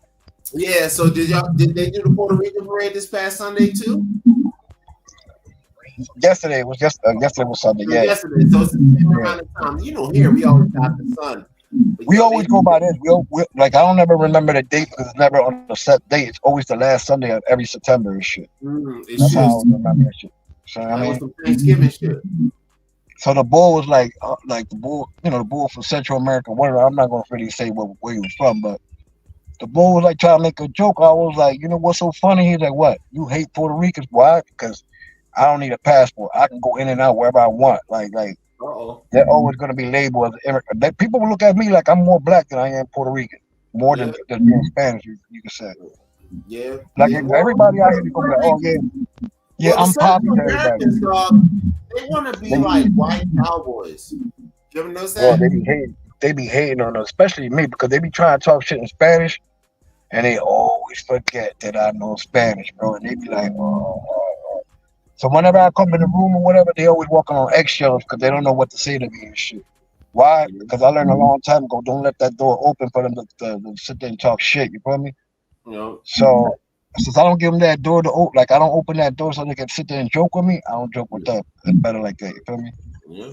Yeah, so did they do the Puerto Rican parade this past Sunday too? Yesterday was Sunday. Yeah. Yesterday, so it's the same amount of time. You know, here we always got the sun. We always go by this. We like I don't ever remember the date because it's never on a set date. It's always the last Sunday of every September and shit. That's how I remember that shit. So I mean, some Thanksgiving shit. So the bull was like the bull, the bull from Central America, whatever. I'm not gonna really say where he was from, but the bull was like trying to make a joke. I was like, you know what's so funny? He's like, what? You hate Puerto Ricans? Why? Because I don't need a passport. I can go in and out wherever I want. Like they're always gonna be labeled as immigrant. People will look at me like I'm more black than I am Puerto Rican, more than being Spanish. You can say. Yeah. Like everybody out here is gonna be like, oh yeah, I'm popping to everybody. They want to be like white cowboys. You ever notice that? Well, they be hating on us, especially me, because they be trying to talk shit in Spanish, and they always forget that I know Spanish, bro. And they be like, oh. So whenever I come in the room or whatever, they always walking on eggshells because they don't know what to say to me and shit. Why? Because I learned a long time ago, don't let that door open for them to sit there and talk shit. You feel me? No. So since I don't give them that door to open, like I don't open that door so they can sit there and joke with me, I don't joke with them. It's better like that. You feel me? Yeah.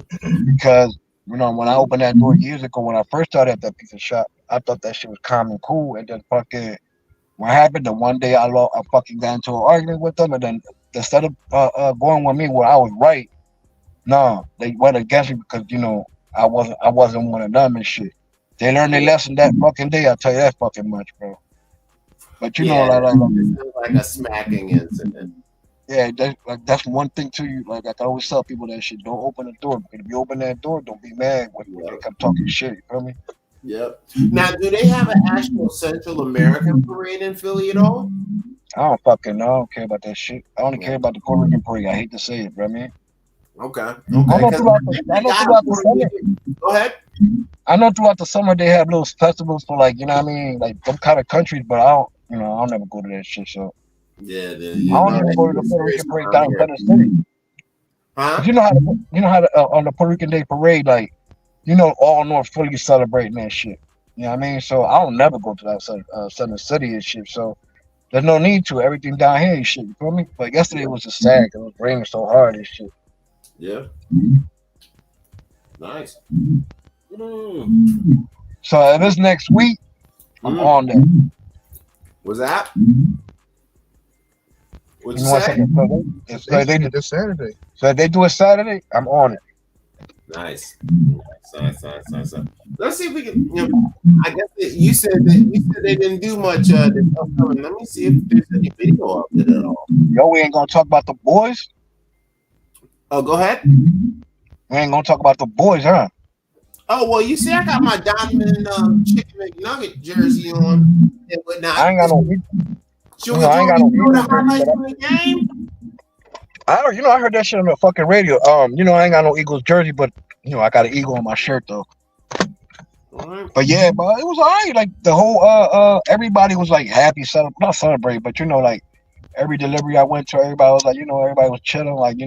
Because when I opened that door years ago, when I first started at that pizza shop, I thought that shit was calm and cool. And then fucking, what happened? The one day I fucking got into an argument with them, and then instead of going with me where I was right, no, they went against me because I wasn't one of them and shit. They learned their lesson that fucking day. I tell you that fucking much, bro. But like a smacking incident. Yeah, that's one thing too. You like I always tell people that shit. Don't open the door. Because if you open that door, don't be mad when they come talking shit. You feel me? Yep. Now, do they have an actual Central American parade in Philly at all? I don't fucking know. I don't care about that shit. I only care about the Puerto Rican parade. I hate to say it, bro, man. Okay. I know throughout the summer. Go ahead. I know throughout the summer they have little festivals for like, what I mean, like them kind of countries, but I'll never go to that shit. So yeah, I don't even go to the Puerto Rican parade down in Center City. Huh? You know how on the Puerto Rican Day parade, like, all North Philly celebrating that shit. You know what I mean? So I don't never go to that Center City and shit. So there's no need to. Everything down here and shit. You feel me? But yesterday was just sad because it was raining so hard and shit. Yeah. Nice. So if it's next week, I'm on that. What's that? What'd you say? They do this Saturday. So if they do it Saturday, I'm on it. Nice. Let's see if we can. I guess you said they didn't do much. This upcoming. Let me see if there's any video of it at all. Yo, we ain't gonna talk about the boys. Oh, go ahead. We ain't gonna talk about the boys, huh? Oh well, you see, I got my Diamond Chicken McNugget jersey on and whatnot. I ain't got no. Should we go the highlights from the game? I heard that shit on the fucking radio. I ain't got no Eagles jersey, but I got an eagle on my shirt though. Right. But yeah, but it was alright. Like the whole everybody was like happy, not celebrate, but like every delivery I went to, everybody was like, everybody was chilling, like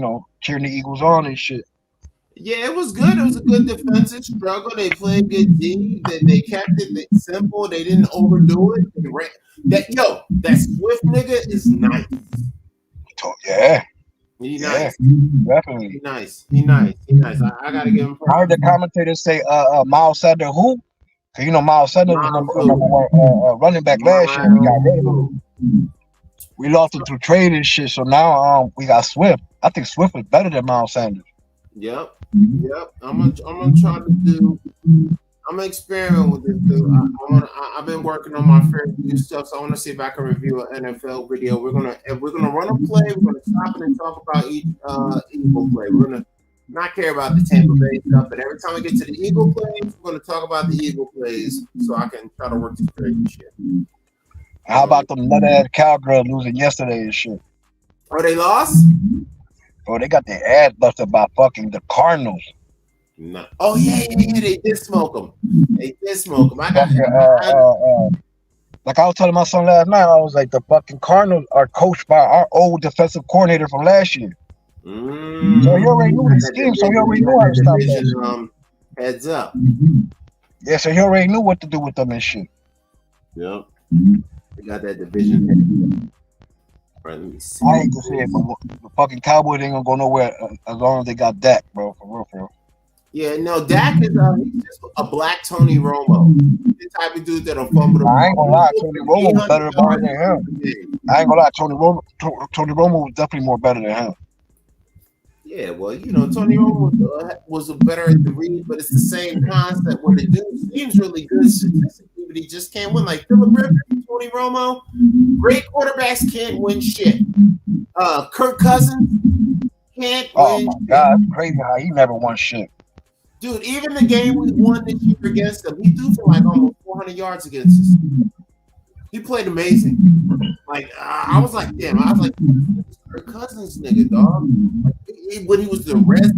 cheering the Eagles on and shit. Yeah, it was good. It was a good defensive struggle. They played good D. They kept it simple. They didn't overdo it. That Swift nigga is nice. Yeah. He nice. Definitely. He nice. I gotta give him props. I heard the commentators say Miles Sanders who? Cause Miles Sanders was number one running back last year. We got rid of him. We lost him through trade and shit. So now we got Swift. I think Swift is better than Miles Sanders. Yep. I'm gonna try to do. I'm gonna experiment with this dude. I've been working on my fair view stuff, so I want to see if I can review an NFL video. We're gonna run a play. We're gonna stop it and talk about each Eagle play. We're gonna not care about the Tampa Bay stuff, but every time we get to the Eagle plays, we're gonna talk about the Eagle plays, so I can try to work this crazy shit. How about them nut ass Cowgirls losing yesterday and shit? Oh, they lost? Oh, they got their ass busted by fucking the Cardinals. No. Oh yeah, they did smoke them. I got like I was telling my son last night, I was like, the fucking Cardinals are coached by our old defensive coordinator from last year. So he already knew the scheme, so he already knew how to stop that. Heads up. Yeah, so he already knew what to do with them and shit. Yep. They got that division. Right, let me see. I hate to say it, but the fucking Cowboys ain't gonna go nowhere as long as they got Dak, bro. For real. Yeah, no, Dak is he's just a black Tony Romo. The type of dude that'll fumble the ball. I ain't gonna lie, Tony Romo was better than him. I ain't gonna lie, Tony Romo was definitely more better than him. Yeah, well, Tony Romo was better at the read, but it's the same concept. When the dude seems really good statistically, but he just can't win. Like Philip Rivers, Tony Romo, great quarterbacks can't win shit. Kirk Cousins can't win. Oh my God, it's crazy how he never won shit. Dude, even the game we won this year against them, he threw for like almost 400 yards against us. He played amazing. Like I was like, damn. I was like, Kirk Cousins, nigga, dog. When he was the rest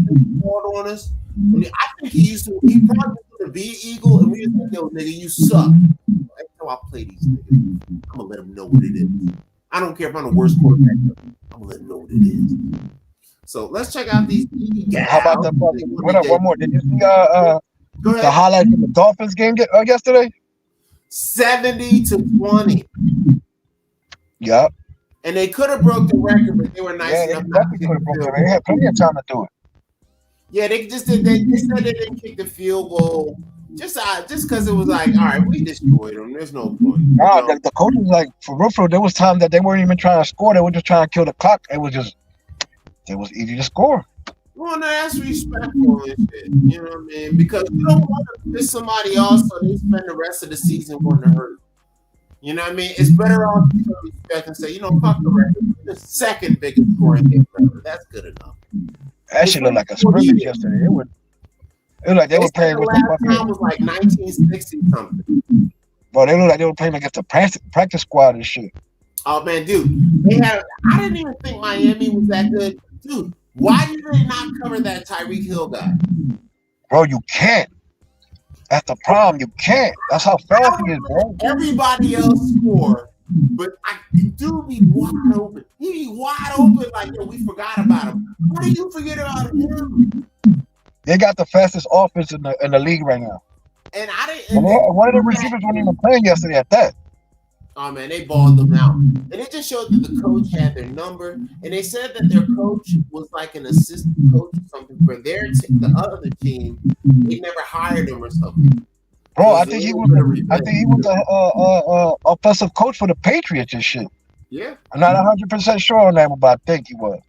on us, I think he probably used to be an Eagle, and we was like, yo, nigga, you suck. That's how I play these niggas. I'm gonna let them know what it is. I don't care if I'm the worst quarterback. I'm gonna let them know what it is. So let's check out these. How about that? What up? One more. Did you see the highlight from the Dolphins game yesterday? 70-20. Yep. And they could have broke the record, but they were nice enough. They had plenty of time to do it. Yeah, they just did. They said they didn't kick the field goal just because it was like, all right, we destroyed them. There's no point. No, the coach was like, for real, there was time that they weren't even trying to score. They were just trying to kill the clock. It was easy to score. Well, no, that's respectful and shit. You know what I mean? Because you don't want to miss somebody else, so they spend the rest of the season wanting to hurt. You know what I mean? It's better off to show respect and say, fuck the record. The second biggest scoring game ever. That's good enough. That shit looked like a scrimmage yesterday. It was like they were playing with the fucking. Time was like 1960 something. Bro, they looked like they were playing against the practice squad and shit. Oh man, dude, I didn't even think Miami was that good, dude. Why did they not cover that Tyreek Hill guy? Bro, you can't. That's the problem. You can't. That's how fast he is, bro. Everybody else score, but dude be wide open. He be wide open like, yo, we forgot about him. How do you forget about him? They got the fastest offense in the league right now. And I didn't. One of the receivers wasn't even playing yesterday at that. Oh man, they balled them out, and it just showed that the coach had their number. And they said that their coach was like an assistant coach or something for their team, the other team. They never hired him or something. Bro, I think he was the offensive coach for the Patriots and shit. Yeah, I'm not 100% sure on that, but I think he was.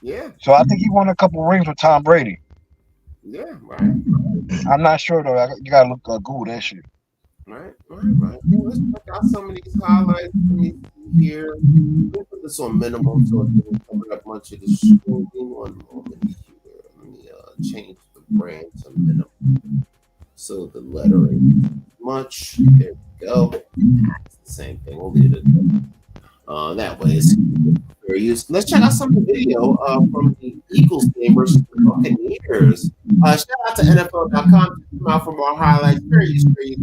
Yeah. So I think he won a couple rings with Tom Brady. Yeah, right. I'm not sure though. You gotta look Google that shit. Right. Well, let's check out some of these highlights here. We'll put this on minimum so it doesn't come up much of the screen. One moment here. Let me change the brand to minimum. So the lettering is much. There we go. It's the same thing. We'll leave it that way. It's very useful. Let's check out some of the video from the Eagles game versus the Buccaneers. Shout out to NFL.com. Come out for more highlights. Very useful. We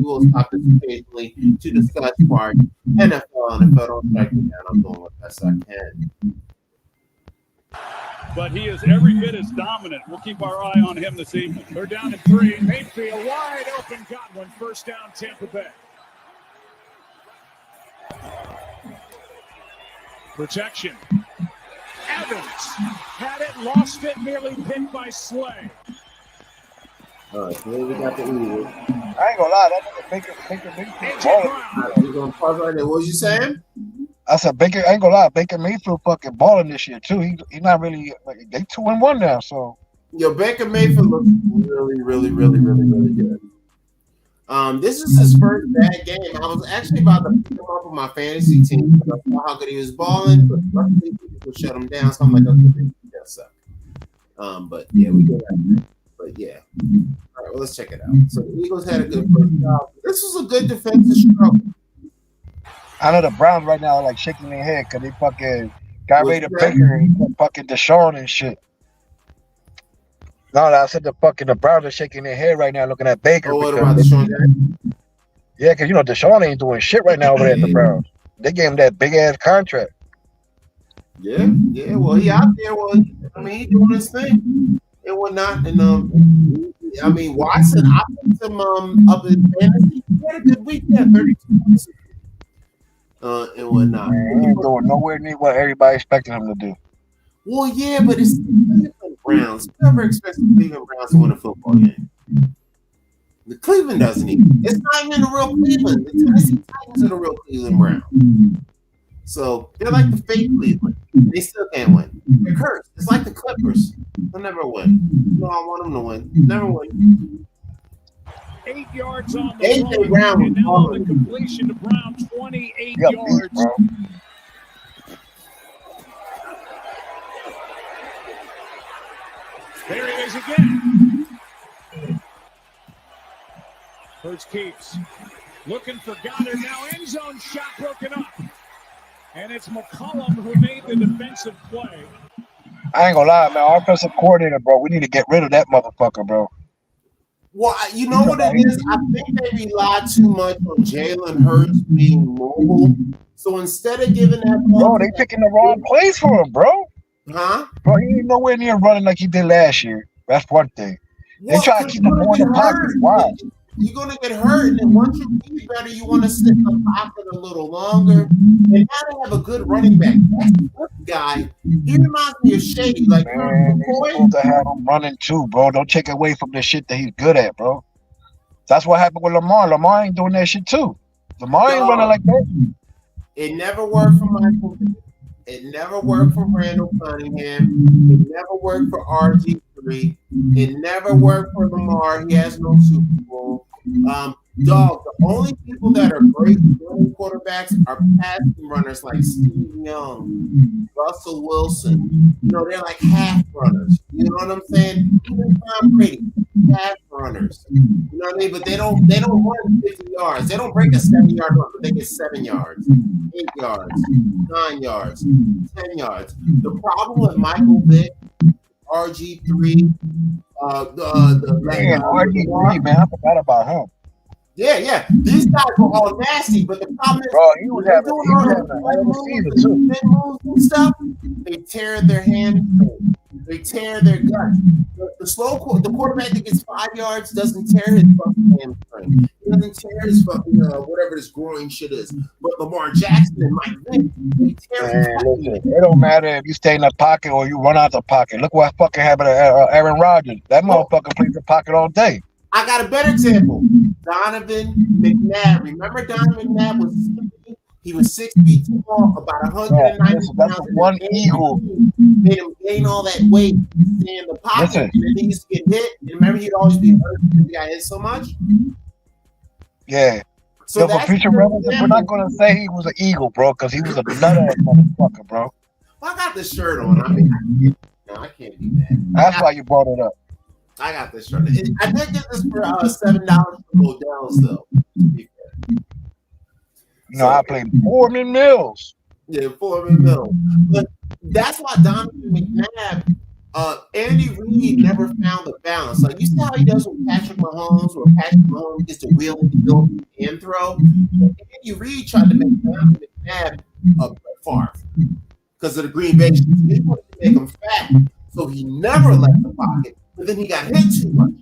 will stop this occasionally to discuss part NFL. And if I don't strike me down, I'm doing what best I can. But he is every bit as dominant. We'll keep our eye on him this evening. They're down at 3. Mayfield wide open. Got one. First down, Tampa Bay. Protection. Evans had it, lost it, nearly picked by Slay. All right, so here we got the Eagles. I ain't gonna lie, that nigga Baker Mayfield. We're gonna pause right there. What was you saying? I said I ain't gonna lie, Baker Mayfield fucking balling this year too. He not really like they 2-1 now, so. Yo, Baker Mayfield looks really good. This is his first bad game. I was actually about to pick him up with my fantasy team because I saw how good he was balling, but luckily people shut him down. So I'm like, okay, that suck. But yeah, we go that. But yeah. All right, well, let's check it out. So the Eagles had a good first job. This was a good defensive struggle. I know the Browns right now are like shaking their head because they fucking got rid of Baker and fucking Deshaun and shit. No, I said the Browns are shaking their head right now looking at Baker. Oh, what about Deshaun? Yeah, because Deshaun ain't doing shit right now over there at the Browns. They gave him that big ass contract. Yeah. Well, he out there. Well, I mean, he doing his thing and whatnot. And I mean, Watson, I picked him up in fantasy. He had a good week. Yeah, 32 points. And whatnot. Man, he ain't doing nowhere near what everybody expected him to do. Well, yeah, but it's the Cleveland Browns. Whoever expects the Cleveland Browns to win a football game? The Cleveland doesn't even. It's not even the real Cleveland. The Tennessee Titans are the real Cleveland Browns. So they're like the fake Cleveland. They still can't win. They're cursed. It's like the Clippers. They'll never win. No, I want them to win. Never win. 8 yards on the AJ Brown and now on the completion to Brown, 28 yards. There he is again. Hurts keeps looking for Goddard. Now end zone shot broken up. And it's McCollum who made the defensive play. I ain't gonna lie, man. Our offensive coordinator, bro. We need to get rid of that motherfucker, bro. Well, you know what it is? I think they rely too much on Jalen Hurts being mobile. So instead of giving that ball, bro, they picking the wrong place for him, bro. Huh? Bro, he ain't nowhere near running like he did last year. That's one thing. They try to keep him more in the pocket. Why? You're gonna get hurt, and then once you get better, you want to sit in the pocket a little longer. And now they have a good running back. That's the good guy. He reminds me of Shady. Like, man, they're supposed to have him running too, bro. Don't take away from the shit that he's good at, bro. That's what happened with Lamar. Lamar ain't doing that shit too. Lamar ain't running like that. It never worked for Michael. It never worked for Randall Cunningham. It never worked for RG3. It never worked for Lamar. He has no Super Bowl. Dog, the only people that are great running quarterbacks are passing runners like Steve Young, Russell Wilson. You know, they're like half runners. You know what I'm saying? Even Tom Brady, half runners. You know what I mean? But they don't run 50 yards. They don't break a 7-yard run, but they get 7 yards, 8 yards, 9 yards, 10 yards. The problem with Michael Vick, RG3, RG3, man, I forgot about him. Yeah. These guys were all nasty, but the problem is, bro, he was having a season too. And stuff, they tear their hamstring. They tear their guts. The quarterback that gets 5 yards doesn't tear his fucking hamstring. He doesn't tear his fucking whatever this groin shit is. But Lamar Jackson and Mike Vick, they tear his listen, it don't matter if you stay in the pocket or you run out the pocket. Look what fucking happened to Aaron Rodgers. That motherfucker plays the pocket all day. I got a better example. Donovan McNabb. Remember Donovan McNabb was 6 feet? He was 6 feet tall, about 190 pounds. One eagle made him gain all that weight, stay in the pocket, and then he used to get hit. And remember, he'd always be hurt because he got hit so much. Yeah. So for future reference, we're not gonna say he was an eagle, bro, because he was a nut-ass motherfucker, bro. Well, I got this shirt on. I mean, I can't be mad. That's why you brought it up. I got this shirt. I did get this for $7 from Odell's, though. You know, I played Foreman Mills. Yeah, Foreman Mills. But that's why Donovan McNabb, Andy Reid never found the balance. Like, you see how he does with Patrick Mahomes, where Patrick Mahomes gets to wheel and throw? Andy Reid tried to make Donovan McNabb a Favre because of the Green Bay. He wanted to make him fat, so he never left the pocket. But then he got hit too much.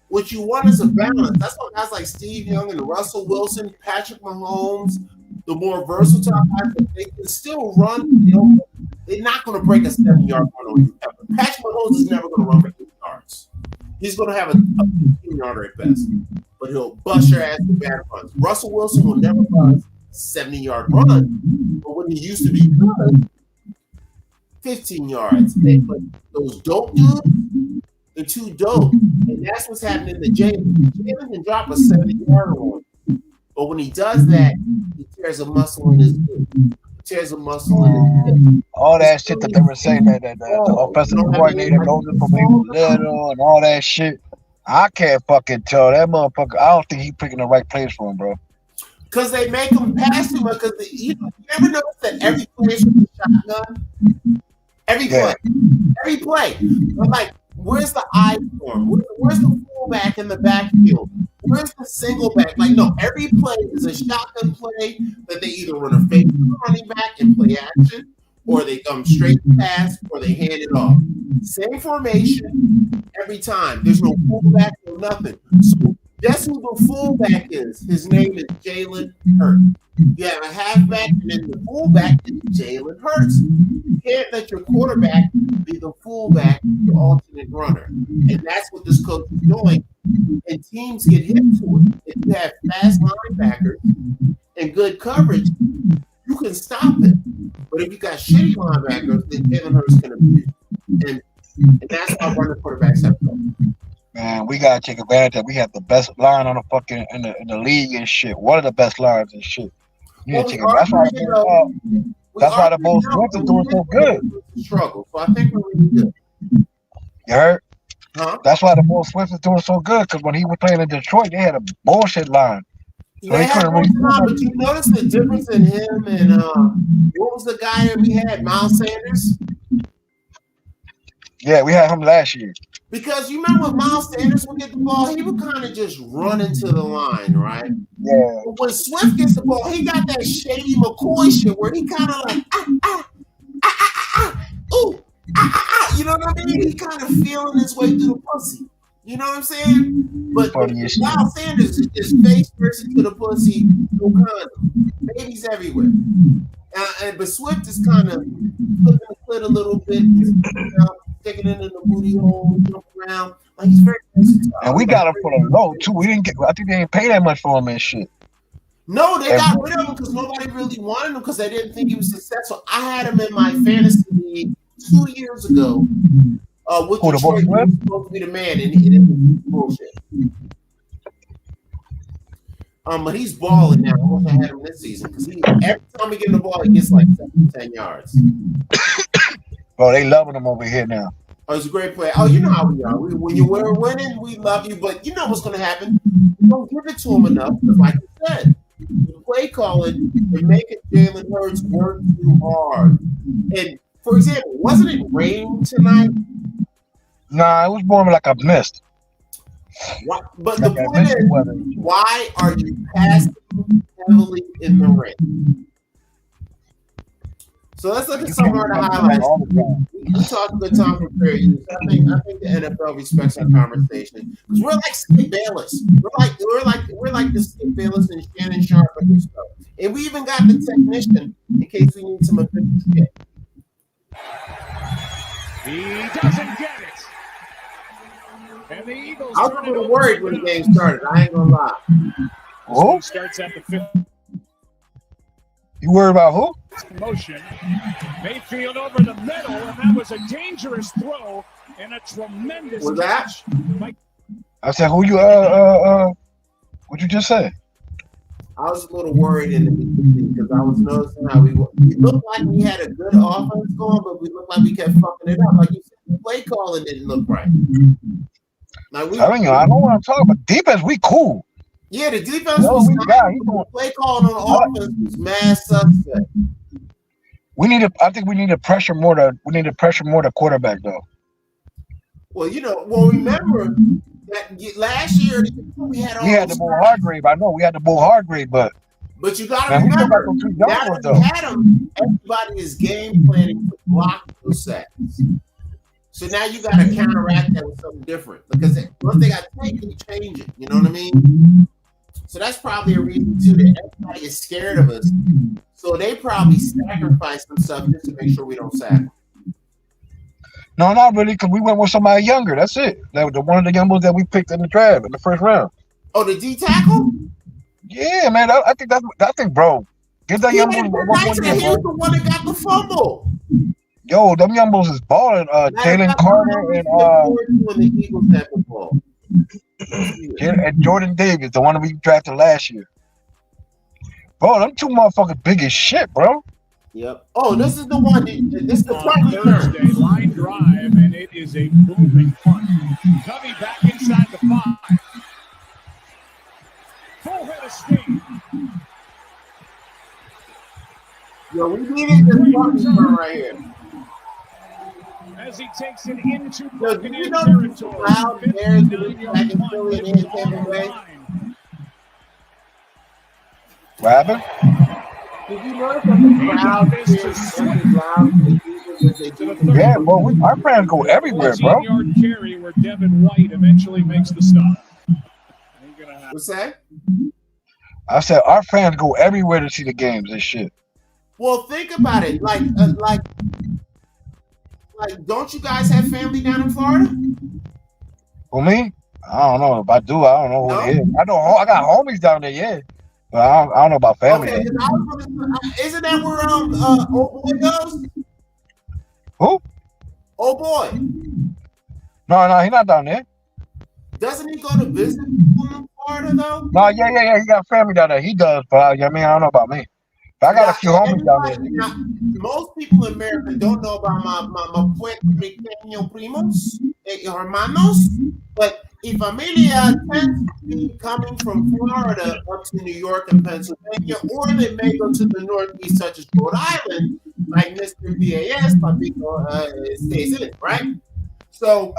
What you want is a balance. That's why guys like Steve Young and Russell Wilson, Patrick Mahomes, the more versatile guys, they can still run. You know, they're not going to break a 7-yard run on you. Patrick Mahomes is never going to run for 8 yards. He's going to have a 15-yarder at best, but he'll bust your ass with bad runs. Russell Wilson will never bust a 70-yard run, but when he used to be good, 15 yards. But those dope dudes, they're too dope. And that's what's happening to Jalen. Jalen can drop a 70-yarder on you. But when he does that, he tears a muscle in his hip. All that shit that they were saying that the offensive coordinator knows it from when he was little and all that shit. I can't fucking tell that motherfucker. I don't think he's picking the right place for him, bro. Because they make him pass too much. Because you ever notice that every play is with a shotgun? Every play. I'm like, where's the I form? Where's the fullback in the backfield? Where's the single back? Like, no, every play is a shotgun play that they either run a fake running back and play action, or they come straight to pass, or they hand it off. Same formation every time. There's no fullback, no nothing. So guess who the fullback is? His name is Jalen Hurts. You have a halfback, and then the fullback is Jalen Hurts. You can't let your quarterback be the fullback, the alternate runner. And that's what this coach is doing. And teams get hit to it. If you have fast linebackers and good coverage, you can stop it. But if you got shitty linebackers, then Jalen Hurts can abuse. And that's how running quarterbacks have to go. Man, we gotta take advantage that we have the best line on the fucking in the league and shit. One of the best lines and shit. You need to take it. That's why the Bulls Swift is doing so good. Struggle. So I think we're really good. You heard? Huh? That's why the Bulls Swift is doing so good, because when he was playing in Detroit, they had a bullshit line. So They had one time, but you notice the difference in him and what was the guy that we had, Miles Sanders? Yeah, we had him last year. Because you remember when Miles Sanders would get the ball, he would kind of just run into the line, right? Yeah. But when Swift gets the ball, he got that Shady McCoy shit where he kind of like, you know what I mean? He kind of feeling his way through the pussy. You know what I'm saying? But Miles Sanders is just face first into the pussy, no condom. Babies everywhere. But Swift is kind of flipping the clit a little bit, sticking it in the booty hole, jumping around. Like he's very versatile. And we got him for the low too. We didn't get. I think they didn't pay that much for him and shit. No, they got rid of him because nobody really wanted him because they didn't think he was successful. I had him in my fantasy league 2 years ago. With Detroit, he was supposed to be the man, and it was bullshit. But he's balling now. I wish I had him this season because every time we get the ball, he gets like 10 yards. Bro, they loving him over here now. Oh, he's a great player. Oh, you know how we are. When you were winning, we love you, but you know what's going to happen. You don't give it to him enough because, like you said, the play calling and making Jalen Hurts work too hard. And for example, wasn't it rain tonight? Nah, it was more like a mist. But the point is, why are you passing heavily in the rain? So let's look at some of the highlights. We talked a good time for fair use. I think the NFL respects our conversation because we're like Skip Bayless. We're like the Skip Bayless and Shannon Sharp and stuff. And we even got the technician in case we need some official shit. He doesn't get it. And the Eagles. I was a little worried when the game started. I ain't gonna lie. Oh, starts at the 5th. You worried about who? Motion. Mayfield over the middle, and that was a dangerous throw and a tremendous catch. I said, who you what'd you just say? I was a little worried in the beginning because I was noticing how we looked like we had a good offense going, but we looked like we kept fucking it up. Like you said, the play calling didn't look right. Like I know what I'm talking about. Defense, we cool. Yeah, the defense was nice. The play calling on the offense was mad suspect. I think we need to pressure more the quarterback though. Well, remember that last year we had the Bull Hargrave. I know we had the Bull Hargrave, but you got to remember now that we had him, everybody is game planning to block those sacks. So now you got to counteract that with something different because once they got taken, you change it. You know what I mean? So that's probably a reason too that everybody is scared of us. So they probably sacrifice some stuff just to make sure we don't sack them. No, not really, because we went with somebody younger. That's it. That was one of the young boys that we picked in the draft in the first round. Oh, the D tackle? Yeah, man. I think, bro, get that young boy. He was the one that got the fumble. Yo, them young boys is balling. Jalen Carter and the Eagles had the ball. And Jordan Davis, the one we drafted last year. Bro, them two motherfuckers big as shit, bro. Yep. Oh, this is the one. This is the Thursday line drive, and it is a booming punt. Covey back inside the 5. Full head of steam. Yo, we needed this punt right here. As he takes it into Buccaneers territory. Loud Bears back in Philly and in Tampa Bay. What happened? Did you notice that the crowd is loud? Yeah, bro, our fans go everywhere, bro. 14-yard carry where Devin White eventually makes the stop. What's that? I said our fans go everywhere to see the games and shit. Well, think about it. Like, don't you guys have family down in Florida? For me? I don't know. If I do, I don't know who it is. I know I got homies down there, yeah. I don't know about family. Okay, isn't that where old boy goes? Who? Old boy. No, he's not down there. Doesn't he go to visit people in Florida though? No, yeah. He got family down there. He does, but I mean, I don't know about me. But I got a few homies down there. Now, most people in America don't know about my Puerto Rican primos, hermanos, but if familia tends to be coming from Florida up to New York and Pennsylvania, or they may go to the Northeast, such as Rhode Island, like Mr. BAS, Papito stays in, right? So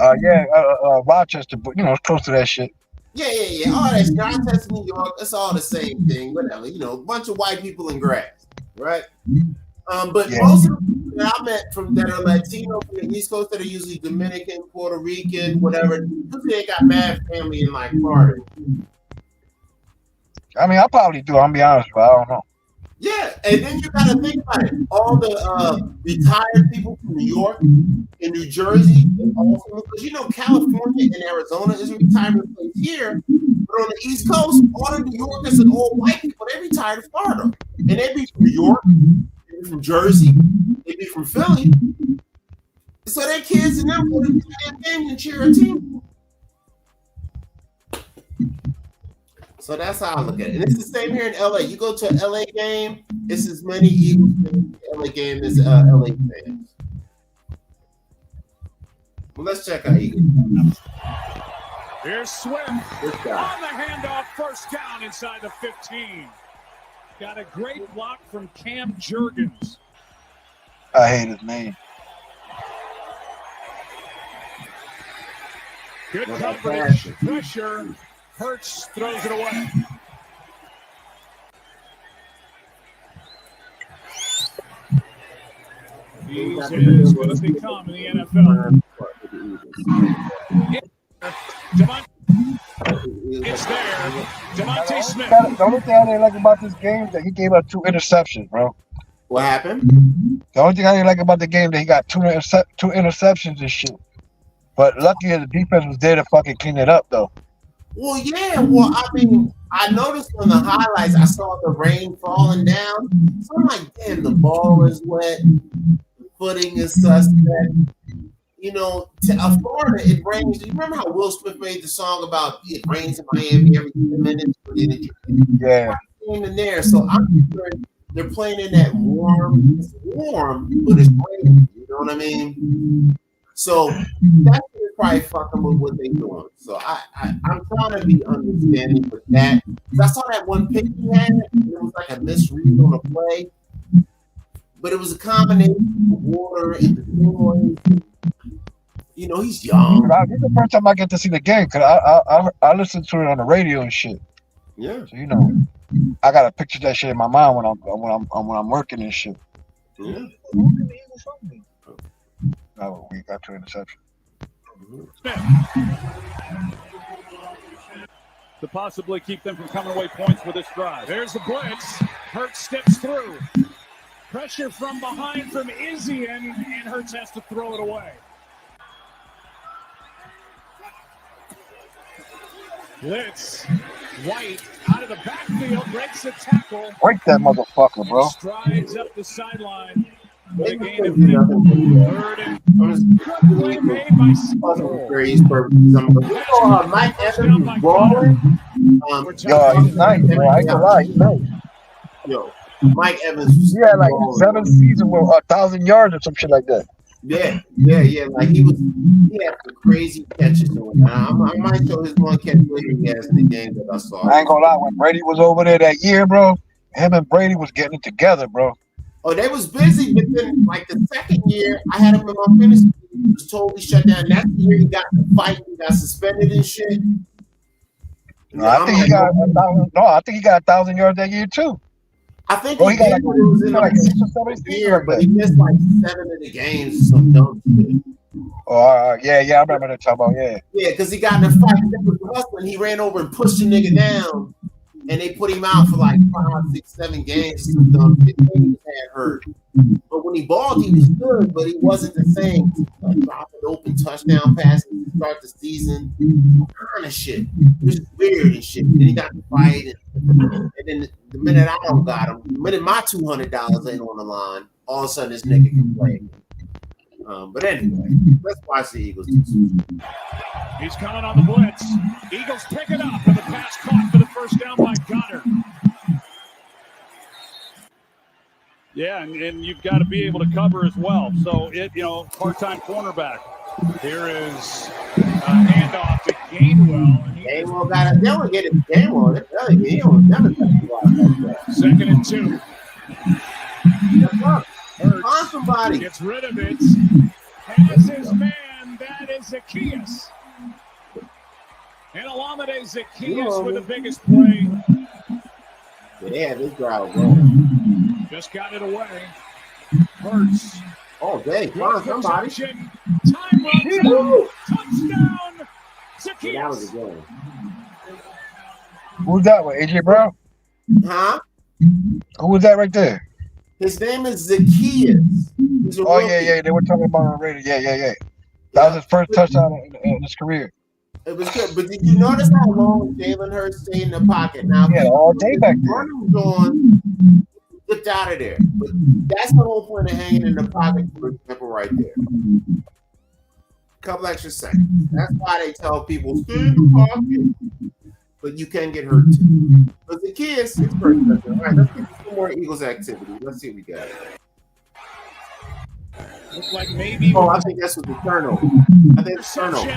Rochester, but it's close to that shit. Yeah. All that shit. Rochester, New York, it's all the same thing. Whatever, a bunch of white people in grass, right? But most of the people that I met that are Latino from the East Coast that are usually Dominican, Puerto Rican, whatever, usually they got mad family in like Florida. I mean, I probably do. I'll be honest, but I don't know. Yeah, and then you gotta think about it. All the retired people from New York and New Jersey, and also because California and Arizona is a retirement place here, but on the East Coast, all the New Yorkers and all white people, they retired to Florida, and they be from New York, they be from Jersey, they be from Philly, so their kids and them go to the game and cheer a team. So that's how I look at it. And it's the same here in LA. You go to an LA game, it's as many Eagles fans in the LA game as LA fans. Well, let's check out Eagles. Here's Swift on the handoff, first down inside the 15. Got a great block from Cam Jurgens. I hate his name. Good coverage, pressure. Hurts throws it away. These is what has become in the NFL. It's there. Devontae Smith. The only thing I didn't like about this game is that he gave up 2 interceptions, bro. What happened? The only thing I didn't like about the game is that he got 2 interceptions and shit. But lucky the defense was there to fucking clean it up, though. Well, yeah. Well, I mean, I noticed on the highlights, I saw the rain falling down. So I'm like, damn, the ball is wet. The footing is suspect. Florida, it rains. You remember how Will Smith made the song about it rains in Miami every 10 minutes? Yeah. In there. So I'm sure they're playing in that warm. It's warm, but it's raining. You know what I mean? So that's probably fucking with what they're doing. So I'm trying to be understanding with that. I saw that one pick he had. It was like a misread on a play. But it was a combination of water and the noise. He's young. This is the first time I get to see the game because I listen to it on the radio and shit. Yeah. So I gotta picture that shit in my mind when I'm working and shit. Yeah. No, we got 2 interceptions. To possibly keep them from coming away points with this drive. There's the blitz. Hurts steps through. Pressure from behind from Izzy, and Hurts has to throw it away. Blitz. White out of the backfield, breaks a tackle. Break that motherfucker, bro. Strides up the sideline. With a gain of 3rd and play made by Mike Evans was balling. He's nice, bro. I ain't gonna lie, he's nice. Yo, Mike Evans was like balling. 7 seasons with 1,000 yards or some shit like that. Yeah. Like he had some crazy catches doing that. I might show his one catch later he has in the game that I saw. I ain't gonna lie, when Brady was over there that year, bro, him and Brady was getting it together, bro. Oh, they was busy, but then like the second year, I had him in my fantasy. He was totally shut down. That's the year he got in the fight. He got suspended and shit. I think he got 1,000 yards that year too. I think he got like 6 or 7 year, but he missed like 7 of the games or some dumb shit. Oh, yeah, I remember that talk about, yeah. Yeah, because he got in a fight with Russell and he ran over and pushed the nigga down. And they put him out for like 5, 6, 7 games. Some dumb shit. He was hurt. But when he balled, he was good, but he wasn't the same. Like dropping open touchdown passes to start the season. All kind of shit. It was weird and shit. Then he got in the fight. And And then the minute I don't got him, the minute my $200 ain't on the line, all of a sudden this nigga can play. But anyway, let's watch the Eagles. He's coming on the blitz. Eagles pick it up, and the pass caught for the first down by Goddard. Yeah, and you've got to be able to cover as well. So part-time cornerback. Here is a handoff to Gainwell. Gainwell got it. They don't get it. Gainwell. He don't never touch the ball like that. 2nd and 2. Find somebody. Gets rid of it. Has his man. That is Zacchaeus. And Olamide Zacchaeus with the biggest play. Yeah, this drive going. Just got it away. Hurts. Oh, dang. Find somebody. Time runs out. Touchdown. Zacchaeus. Yeah, that was a good one. Who's that one? AJ Brown? Huh? Who was that right there? His name is Zacchaeus. Oh, yeah. They were talking about him already. Yeah. That was his first touchdown in his career. It was good. But did you notice how long Jalen Hurts stayed in the pocket? Now, all day back there. Running on, flipped out of there. But that's the whole point of hanging in the pocket, for example, right there. Couple extra seconds. That's why they tell people, stay in the pocket. But you can get hurt too. But the kids, it's first. All right, let's get some more Eagles activity. Let's see what we got. Looks like maybe. Oh, I think that's with the turnover. I think it's turnover.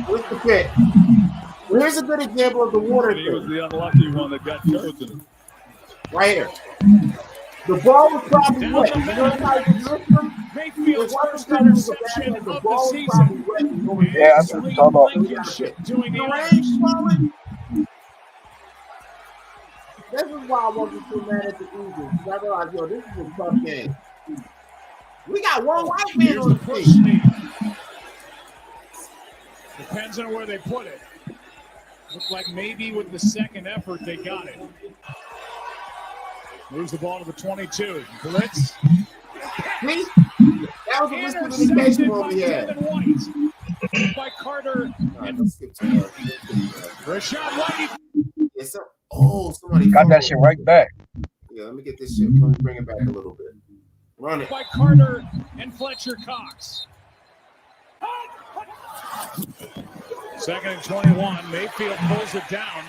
Where's the pick? Well, here's a good example of the water thing. He was the unlucky one that got chosen. Right here. The ball was probably wet. You know how you lift them? Mayfield's first interception of the season. Yeah, that's what I'm talking about. Doing the rain. This is why I wasn't so mad at the Eagles. I realized, this is a tough game. We got one white man on the team. Depends on where they put it. Looks like maybe with the second effort they got it. Moves the ball to the 22. Blitz. See? That was a miscommunication over here. By Carter and Rashad White. Yes, sir. Oh, somebody got that shit right back. Yeah, let me get this shit. Let me bring it back a little bit. Run it. By Carter and Fletcher Cox. 2nd and 21. Mayfield pulls it down.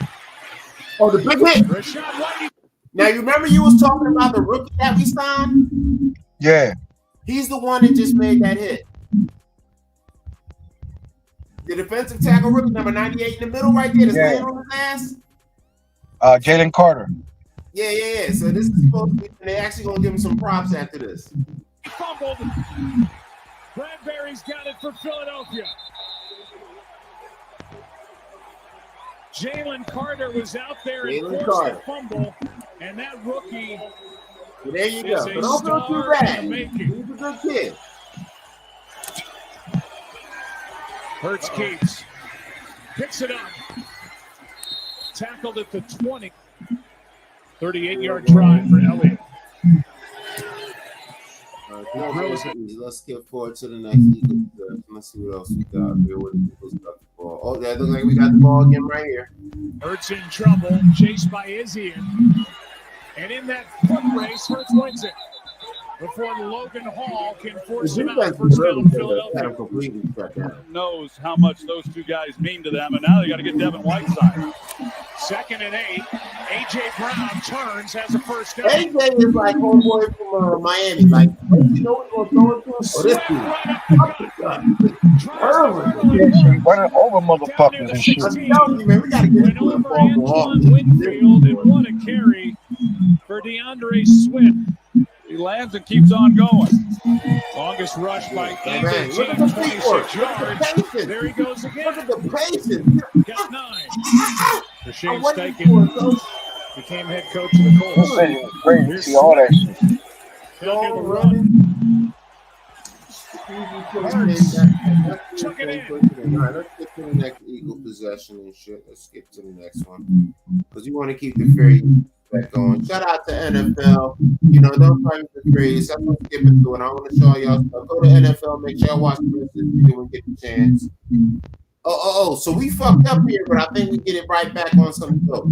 Oh, the big hit. Rashad White. Now, you remember you was talking about the rookie that we signed? Yeah. He's the one that just made that hit. The defensive tackle rookie, number 98 in the middle right there, that's laying on his ass. Jalen Carter. Yeah. So this is supposed to be, and they're actually going to give him some props after this. Fumbled. Bradbury's got it for Philadelphia. Jalen Carter was out there and forced the fumble, and that rookie. Well, there you go. But don't feel too bad. He's a good kid. Hurts keeps. Picks it up. Tackled at the 20. 38-yard drive for Elliott. Let's skip forward to the next Eagles. Let's see what else we got here. Where the Eagles got the ball. Oh, that looks like we got the ball again right here. Hurts in trouble. Chased by Izzy. And in that foot race, Hurts wins it. Before Logan Hall can force him out. First down, Philadelphia. Knows how much those two guys mean to them, and now they got to get Devin Whiteside. 2nd and 8. A.J. Brown turns, has a first down. A.J. is like homeboy from Miami. Like, you know what's going to throw it to him? Oh, this dude. Running over motherfuckers and shit. I'm telling you, man, we got to get over Antoine Winfield, and what a carry for DeAndre Swift. He lands and keeps on going. Longest rush by AJ, 26 yards. There he goes again. Look at the patience. Got 9. Shane Steichen became head coach of the Colts. Great to see all that shit. Took it in. All right, let's get to the next Eagle possession and shit. Let's skip to the next one. Because you want to keep the fairy back going. Shout out to NFL. Don't try to be crazy. I'm going to skip it through it. I want to show y'all stuff. Go to NFL. Make sure y'all watch the rest of this video and get the chance. Oh. So we fucked up here, but I think we get it right back on some dope.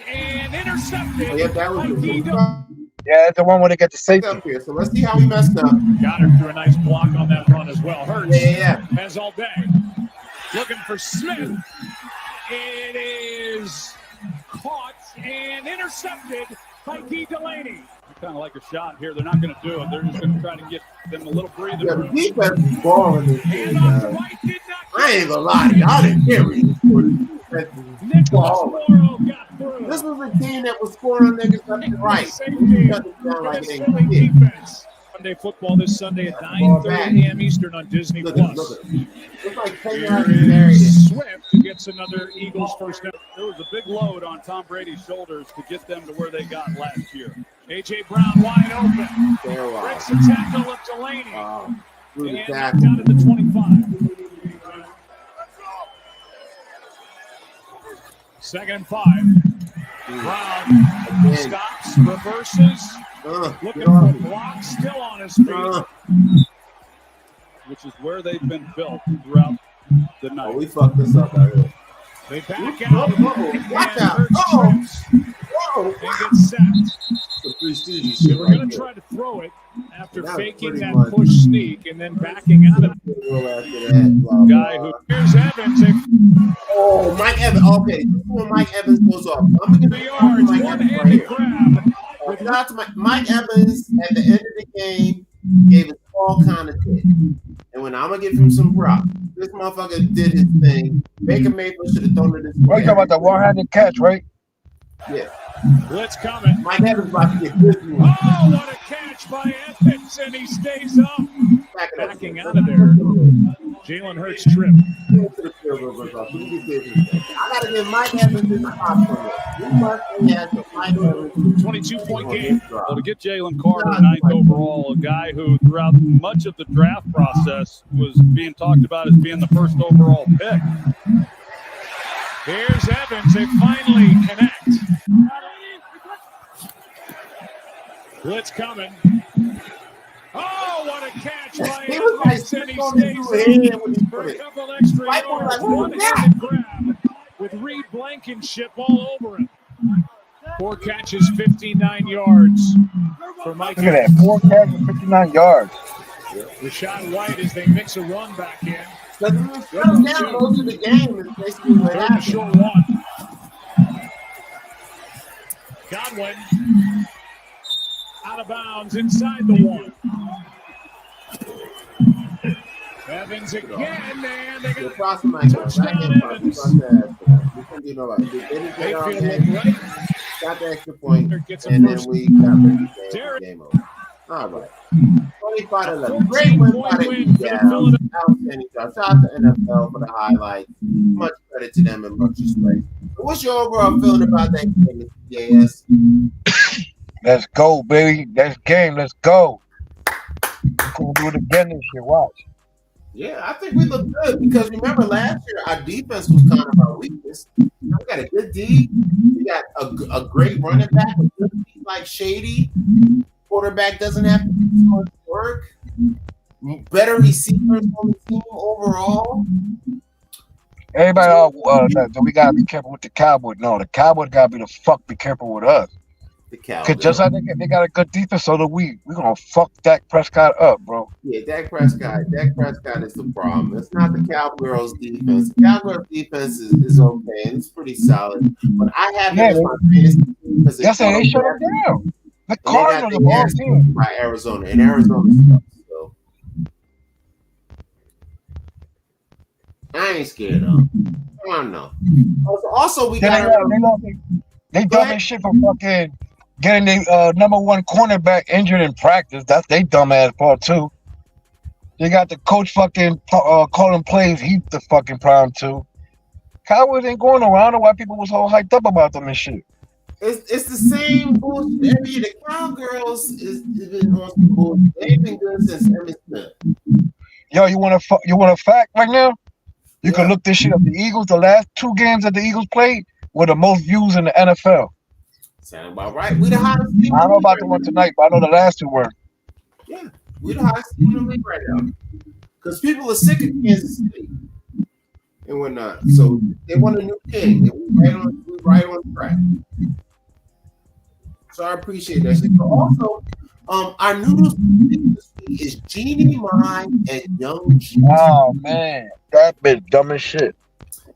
And intercepted. Oh, yeah, that was Yeah, it's the one where they get the safety. up here. So let's see how he messed up. Got her through a nice block on that run as well. Hurts has all day. Looking for Smith. It is caught and intercepted by Dee Delaney. Kind of like a shot here. They're not going to do it. They're just going to try to get them a little breather. Yeah, the defense is balling this game. I ain't gonna lie to you. I didn't hear it. This was a team that was scoring niggas left and right. Sunday football this Sunday at 9:30 a.m. Eastern on Disney Plus. It's like Here is Swift who gets another Eagles first down. There was a big load on Tom Brady's shoulders to get them to where they got last year. A.J. Brown wide open. Breaks the tackle of Delaney. And knocked out at the 25. 2nd and 5. Brown stops, reverses, looking for blocks, still on his feet, which is where they've been built throughout the night. Oh, we fucked this up right here. They back out and Hurts trips and gets sacked. The Three Stooges They shit were right going to there. try to throw it after That was faking pretty that much- push sneak and then backing out of it. Guy who here's Evans. Oh, Mike Evans. Okay, this is when Mike Evans goes off. I'm going to give Mike Evans right here. Shout out to Mike Evans at the end of the game gave us all kind of shit. And when I'm going to give him some props, this motherfucker did his thing. Baker Mayfield should have thrown it this way. Oh, you talking about the one-handed catch, right? Yeah. Blitz coming. Mike Evans about to get this one. Oh, what a catch by Evans, and he stays up. Backing out of there. Jalen Hurts trip. I got to give Mike Evans this props for this. This must be has a Mike Evans 22-point game. Well, to get Jalen Carter 9th overall, a guy who throughout much of the draft process was being talked about as being the first overall pick. Here's Evans. They finally connect. Blitz coming. Oh, what a catch by He was like Evans, and he on stays his up hand when he for put a it. couple extra Mike was yards. like, "Who's One-handed grab with Reed Blankenship all over him. 4 catches, 59 yards for Mike Look at that. Evans. 4 catches, 59 yards. Rashad White as they mix a run back in. Shut down most of the game is basically what Third and happened. short 1. Godwin out of bounds inside the 1. Evans again, and they got touchdown Evans. Got the extra point, Gets a and then first. we got the game over. All right. 25-11. Great win by the Eagles. Outstanding job. Shout out to NFL for the highlights. Much credit to them and much respect. What's your overall feeling about that game, JS? Let's go, baby. That's game. Let's go. We're going to do it again this year. Watch. Yeah, I think we look good because remember last year our defense was kind of our weakness. We got a good D. We got a great running back with good feet like Shady. Quarterback doesn't have to do so much work. Better receivers on the team overall. Everybody, we got to be careful with the Cowboys. No, the Cowboys got to be be careful with us. The Cowboys. Because just like they got a good defense, so do we. We're going to fuck Dak Prescott up, bro. Yeah, Dak Prescott is the problem. It's not the Cowgirls' defense. The Cowgirls' defense is okay, and it's pretty solid. But I have it as my fantasy team because They shut them down. The Cardinals are all team. By Arizona, and Arizona sucks. So I ain't scared of them. I don't know. Also, we got they done this shit for fucking getting the number 1 cornerback injured in practice. That's they dumbass part too. They got the coach fucking calling plays. He's the fucking problem too. Cowboys ain't going around. Why people was all hyped up about them and shit. It's the same bullshit every year. The Cowgirls is been on some bullshit. They've been good since Emmitt Smith. Yo, you want a fact right now? You can look this shit up. The Eagles, the last 2 games that the Eagles played were the most views in the NFL. Sound about right. We the hottest team. I don't know about the one tonight, but I know the last 2 were. Yeah, we the hottest team in the league right now. Because people are sick of Kansas City and whatnot. So they want a new king. And we right on track. So I appreciate that shit. But also, our noodles this week is Jeanie Mai and Young Jeezy. Oh man, that bitch dumb as shit.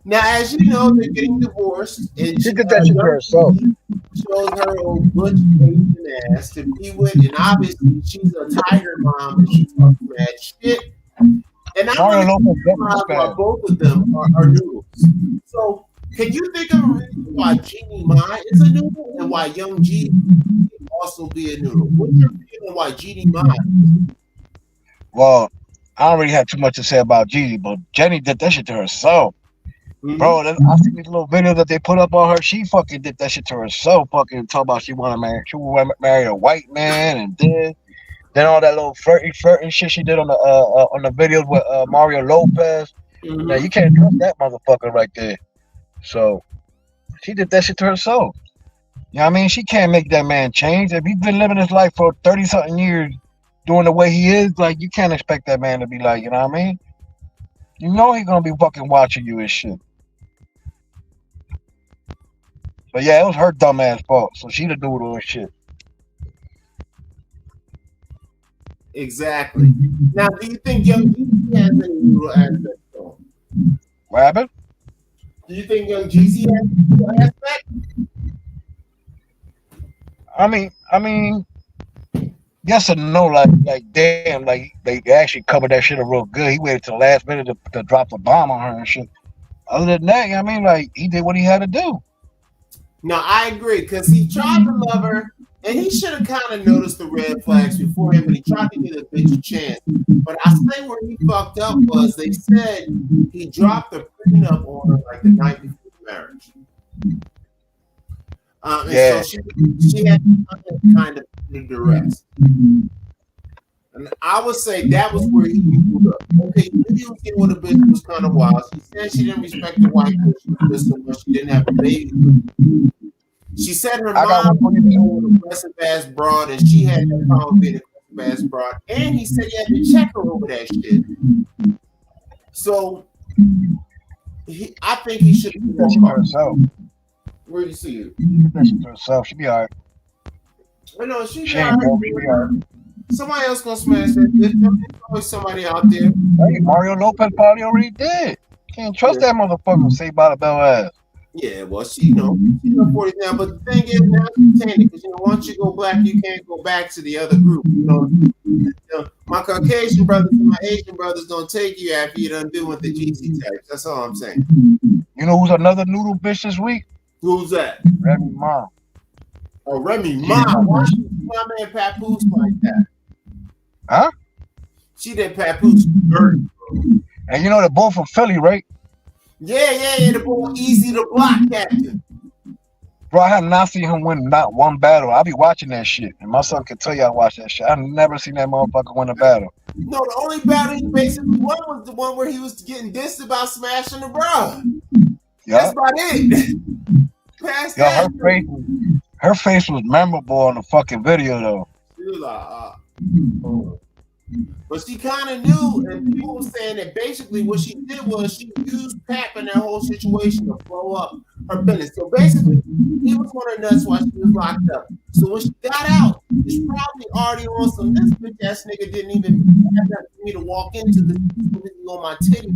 Now, as you know, they're getting divorced, and She did that shit to herself. Shows her old butch Asian ass to be with, and obviously she's a tiger mom, and she talks mad shit. And I know why both of them are noodles. So, can you think of a reason why Jeanie Mai is a noodle and why Young Jeezy can also be a noodle? What's your feeling why Jeanie Mai? Well, I don't really have too much to say about Jeezy, but Jenny did that shit to herself. Bro, I see these little videos that they put up on her. She fucking did that shit to herself. Fucking talk about she want to marry a white man, and then all that little flirting shit she did on the videos with Mario Lopez. Now you can't trust that motherfucker right there. So she did that shit to herself. You know what I mean? She can't make that man change. If he's been living his life for 30-something years, doing the way he is, like you can't expect that man to be like, you know what I mean? You know he's gonna be fucking watching you and shit. But yeah, it was her dumb ass fault. So she the noodle and shit. Exactly. Now, do you think Young Jeezy has any noodle aspect to him? What happened? Do you think Young Jeezy has any noodle aspect? I mean, yes and no. Like damn, like they actually covered that shit up real good. He waited till the last minute to drop the bomb on her and shit. Other than that, I mean, like he did what he had to do. No, I agree, because he tried to love her, and he should have kind of noticed the red flags before him, but he tried to give the bitch a chance. But I say where he fucked up was they said he dropped the prenup on her like the night before marriage. And so she had kind of the duress. And I would say that was where he moved up. Okay, you knew he was getting with a bitch was kind of wild. She said she didn't respect the wife because she didn't have a baby. She said her mom was an aggressive ass broad, and she had that problem being an aggressive ass broad. And he said he had to check her over that shit. So I think he should be more herself. Where do you see you? Herself, she be alright. I know she be alright. Somebody else gonna smash that. There's always somebody out there. Hey, Mario Lopez probably already did. Can't trust that motherfucker. Say by the bell ass. Yeah, well, she's 40 now, but the thing is, now she's saying because once you go black, you can't go back to the other group. My Caucasian brothers and my Asian brothers don't take you after you done do with the Geezy types. That's all I'm saying. You know who's another noodle bitch this week? Who's that? Remy Ma. Oh, Remy Ma. Why she my man Papoose like that? Huh? She did Papoose dirty. And you know they're both from Philly, right? Yeah, the boy Easy the Block Captain. Bro, I have not seen him win not one battle. I be watching that shit, and my son can tell you I watch that shit. I've never seen that motherfucker win a battle. No, the only battle he basically won was the one where he was getting dissed about smashing the bra. Yeah. That's about it. Past Yo, that, her face was memorable on the fucking video though. She was like, but she kind of knew, and people were saying that basically what she did was she used Pap in that whole situation to blow up her business. So basically, he was on her nuts while she was locked up. So when she got out, she's probably already on some. This bitch ass nigga didn't even have that for me to walk into this on my titty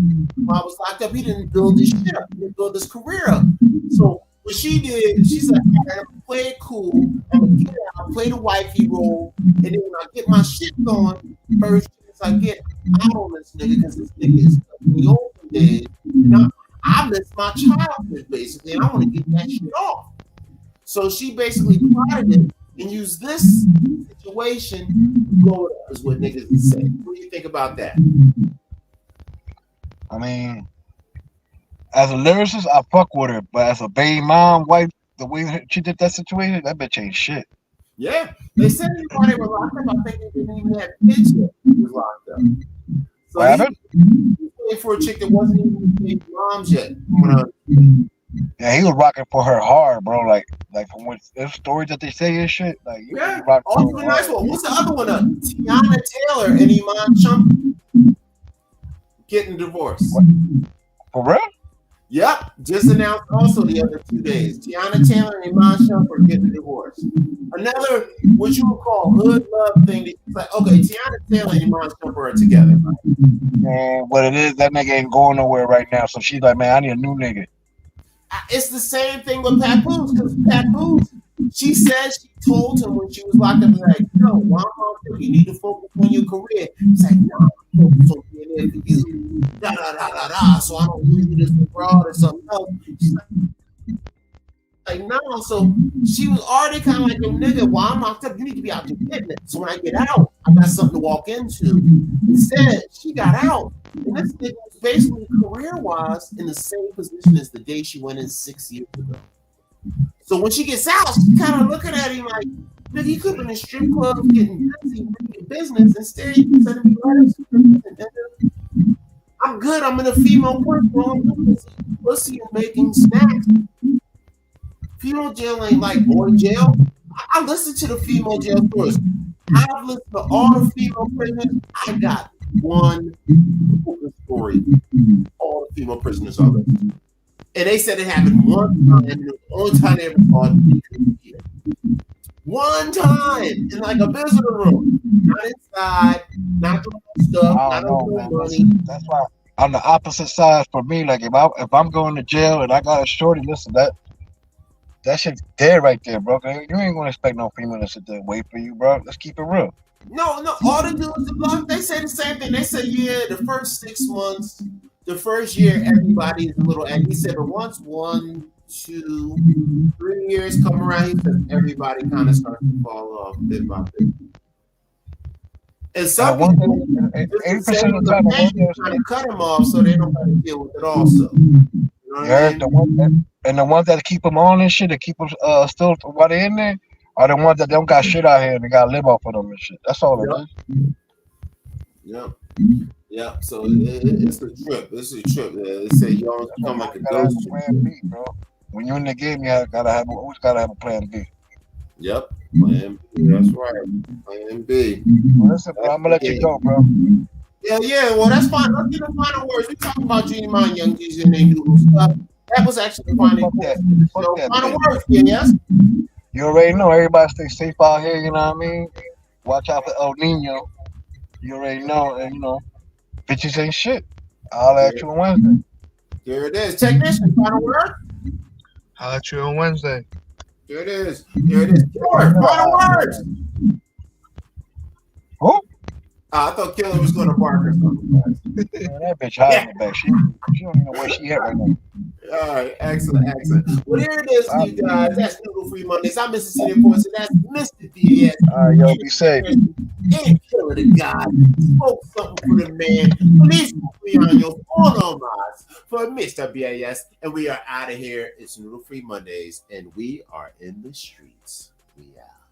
while I was locked up. He didn't build his shit up. He didn't build his career up. So what she did, she's like, all right, I'm gonna play it cool. I'm gonna get out, play the wifey role, and then when I get my shit going, first I get out on this nigga because this nigga is the old days, and I miss my childhood basically, and I want to get that shit off. So she basically plotted it and used this situation to blow it up, is what niggas would say. What do you think about that? I mean, as a lyricist, I fuck with her, but as a baby mom, wife, the way she did that situation, that bitch ain't shit. Yeah, they said while they were locked up, I think they didn't even have kids yet. He was locked up. So what happened? He was waiting for a chick that wasn't even baby moms yet. Yeah, he was rocking for her hard, bro. Like from what the stories that they say and shit. Like, yeah. Also, the nice one. What's the other one? Tiana Taylor and Iman Shumpert getting divorced. What? For real? Yep, just announced also the other 2 days. Tiana Taylor and Iman Shumpert getting divorced. Another, what you would call hood love thing. It's like, okay, Tiana Taylor and Iman Shumpert are together. Man, what it is, that nigga ain't going nowhere right now. So she's like, man, I need a new nigga. It's the same thing with Papoose, because Papoose, she said she told him when she was locked up, like, no, you need to focus on your career. He's like, no, I'm focused on being there for you. Da da da da da. So I don't lose you this abroad or something else. She's like, no. So she was already kind of like, yo, nigga, while I'm locked up, you need to be out there getting it. So when I get out, I got something to walk into. Instead, she got out. And this nigga was basically career-wise in the same position as the day she went in 6 years ago. So when she gets out, she's kind of looking at him like, nigga, you could have been in strip club getting busy with business. Instead, you sending me letters. I'm good. I'm in a female porn. All I'm doing is pussy and making snacks. Female jail ain't like boy jail. I listen to the female jail stories. I've listened to all the female prisoners. I got one story. All the female prisoners are listening. And they said it happened one time. And the only time they ever saw it. One time in like a visitor room. Not inside, not doing stuff, not doing money. That's why on the opposite side for me, like if I'm going to jail and I got a shorty, listen, that shit's dead right there, bro. You ain't gonna expect no female to sit there and wait for you, bro. Let's keep it real. No, all they do is the block. They say the same thing. They say, yeah, the first 6 months, the first year, everybody is a little. And he said, but once 1, 2, 3 years come around, he said everybody kind of starts to fall off bit by bit. And some people, 80% of the time, trying to cut them off so they don't have to deal with it also. You know yeah, the ones that keep them on and shit, that keep them still while they're in there, are the ones that don't got shit out here and they gotta live off of them and shit. That's all it is. Yep. Yeah. So it's a trip. It's a trip. They say you always become like a ghost. Plan B, bro. When you're in the game, you always gotta have a plan B. Yep. Plan B. That's right. Plan B. Well, listen, bro, I'm gonna let you go, bro. Yeah. Well, that's fine. Let's get the final words. We talking about Jeanie Mai, Young Geezy, and they noodle stuff. That was actually the final words. So, final words, yes. You already know. Everybody stay safe out here. You know what I mean? Watch out for El Nino. You already know, and you know, bitches ain't shit. I'll at you on Wednesday. There it is. Technician, final word. I'll at you on Wednesday. There it is. Killer, final words. Who? I thought Killer was going to bark or something. Man, that bitch high in the back. She don't even know where she at right now. All right, excellent. Well, here it is, you guys. That's Noodle Free Mondays. I'm Mr. City Voice, and that's Mr. D.S. All right, yo, be safe. And Killer the God. Spoke something for the man. Please be on your phone on us for Mr. BAS. And we are out of here. It's Noodle Free Mondays, and we are in the streets. We out.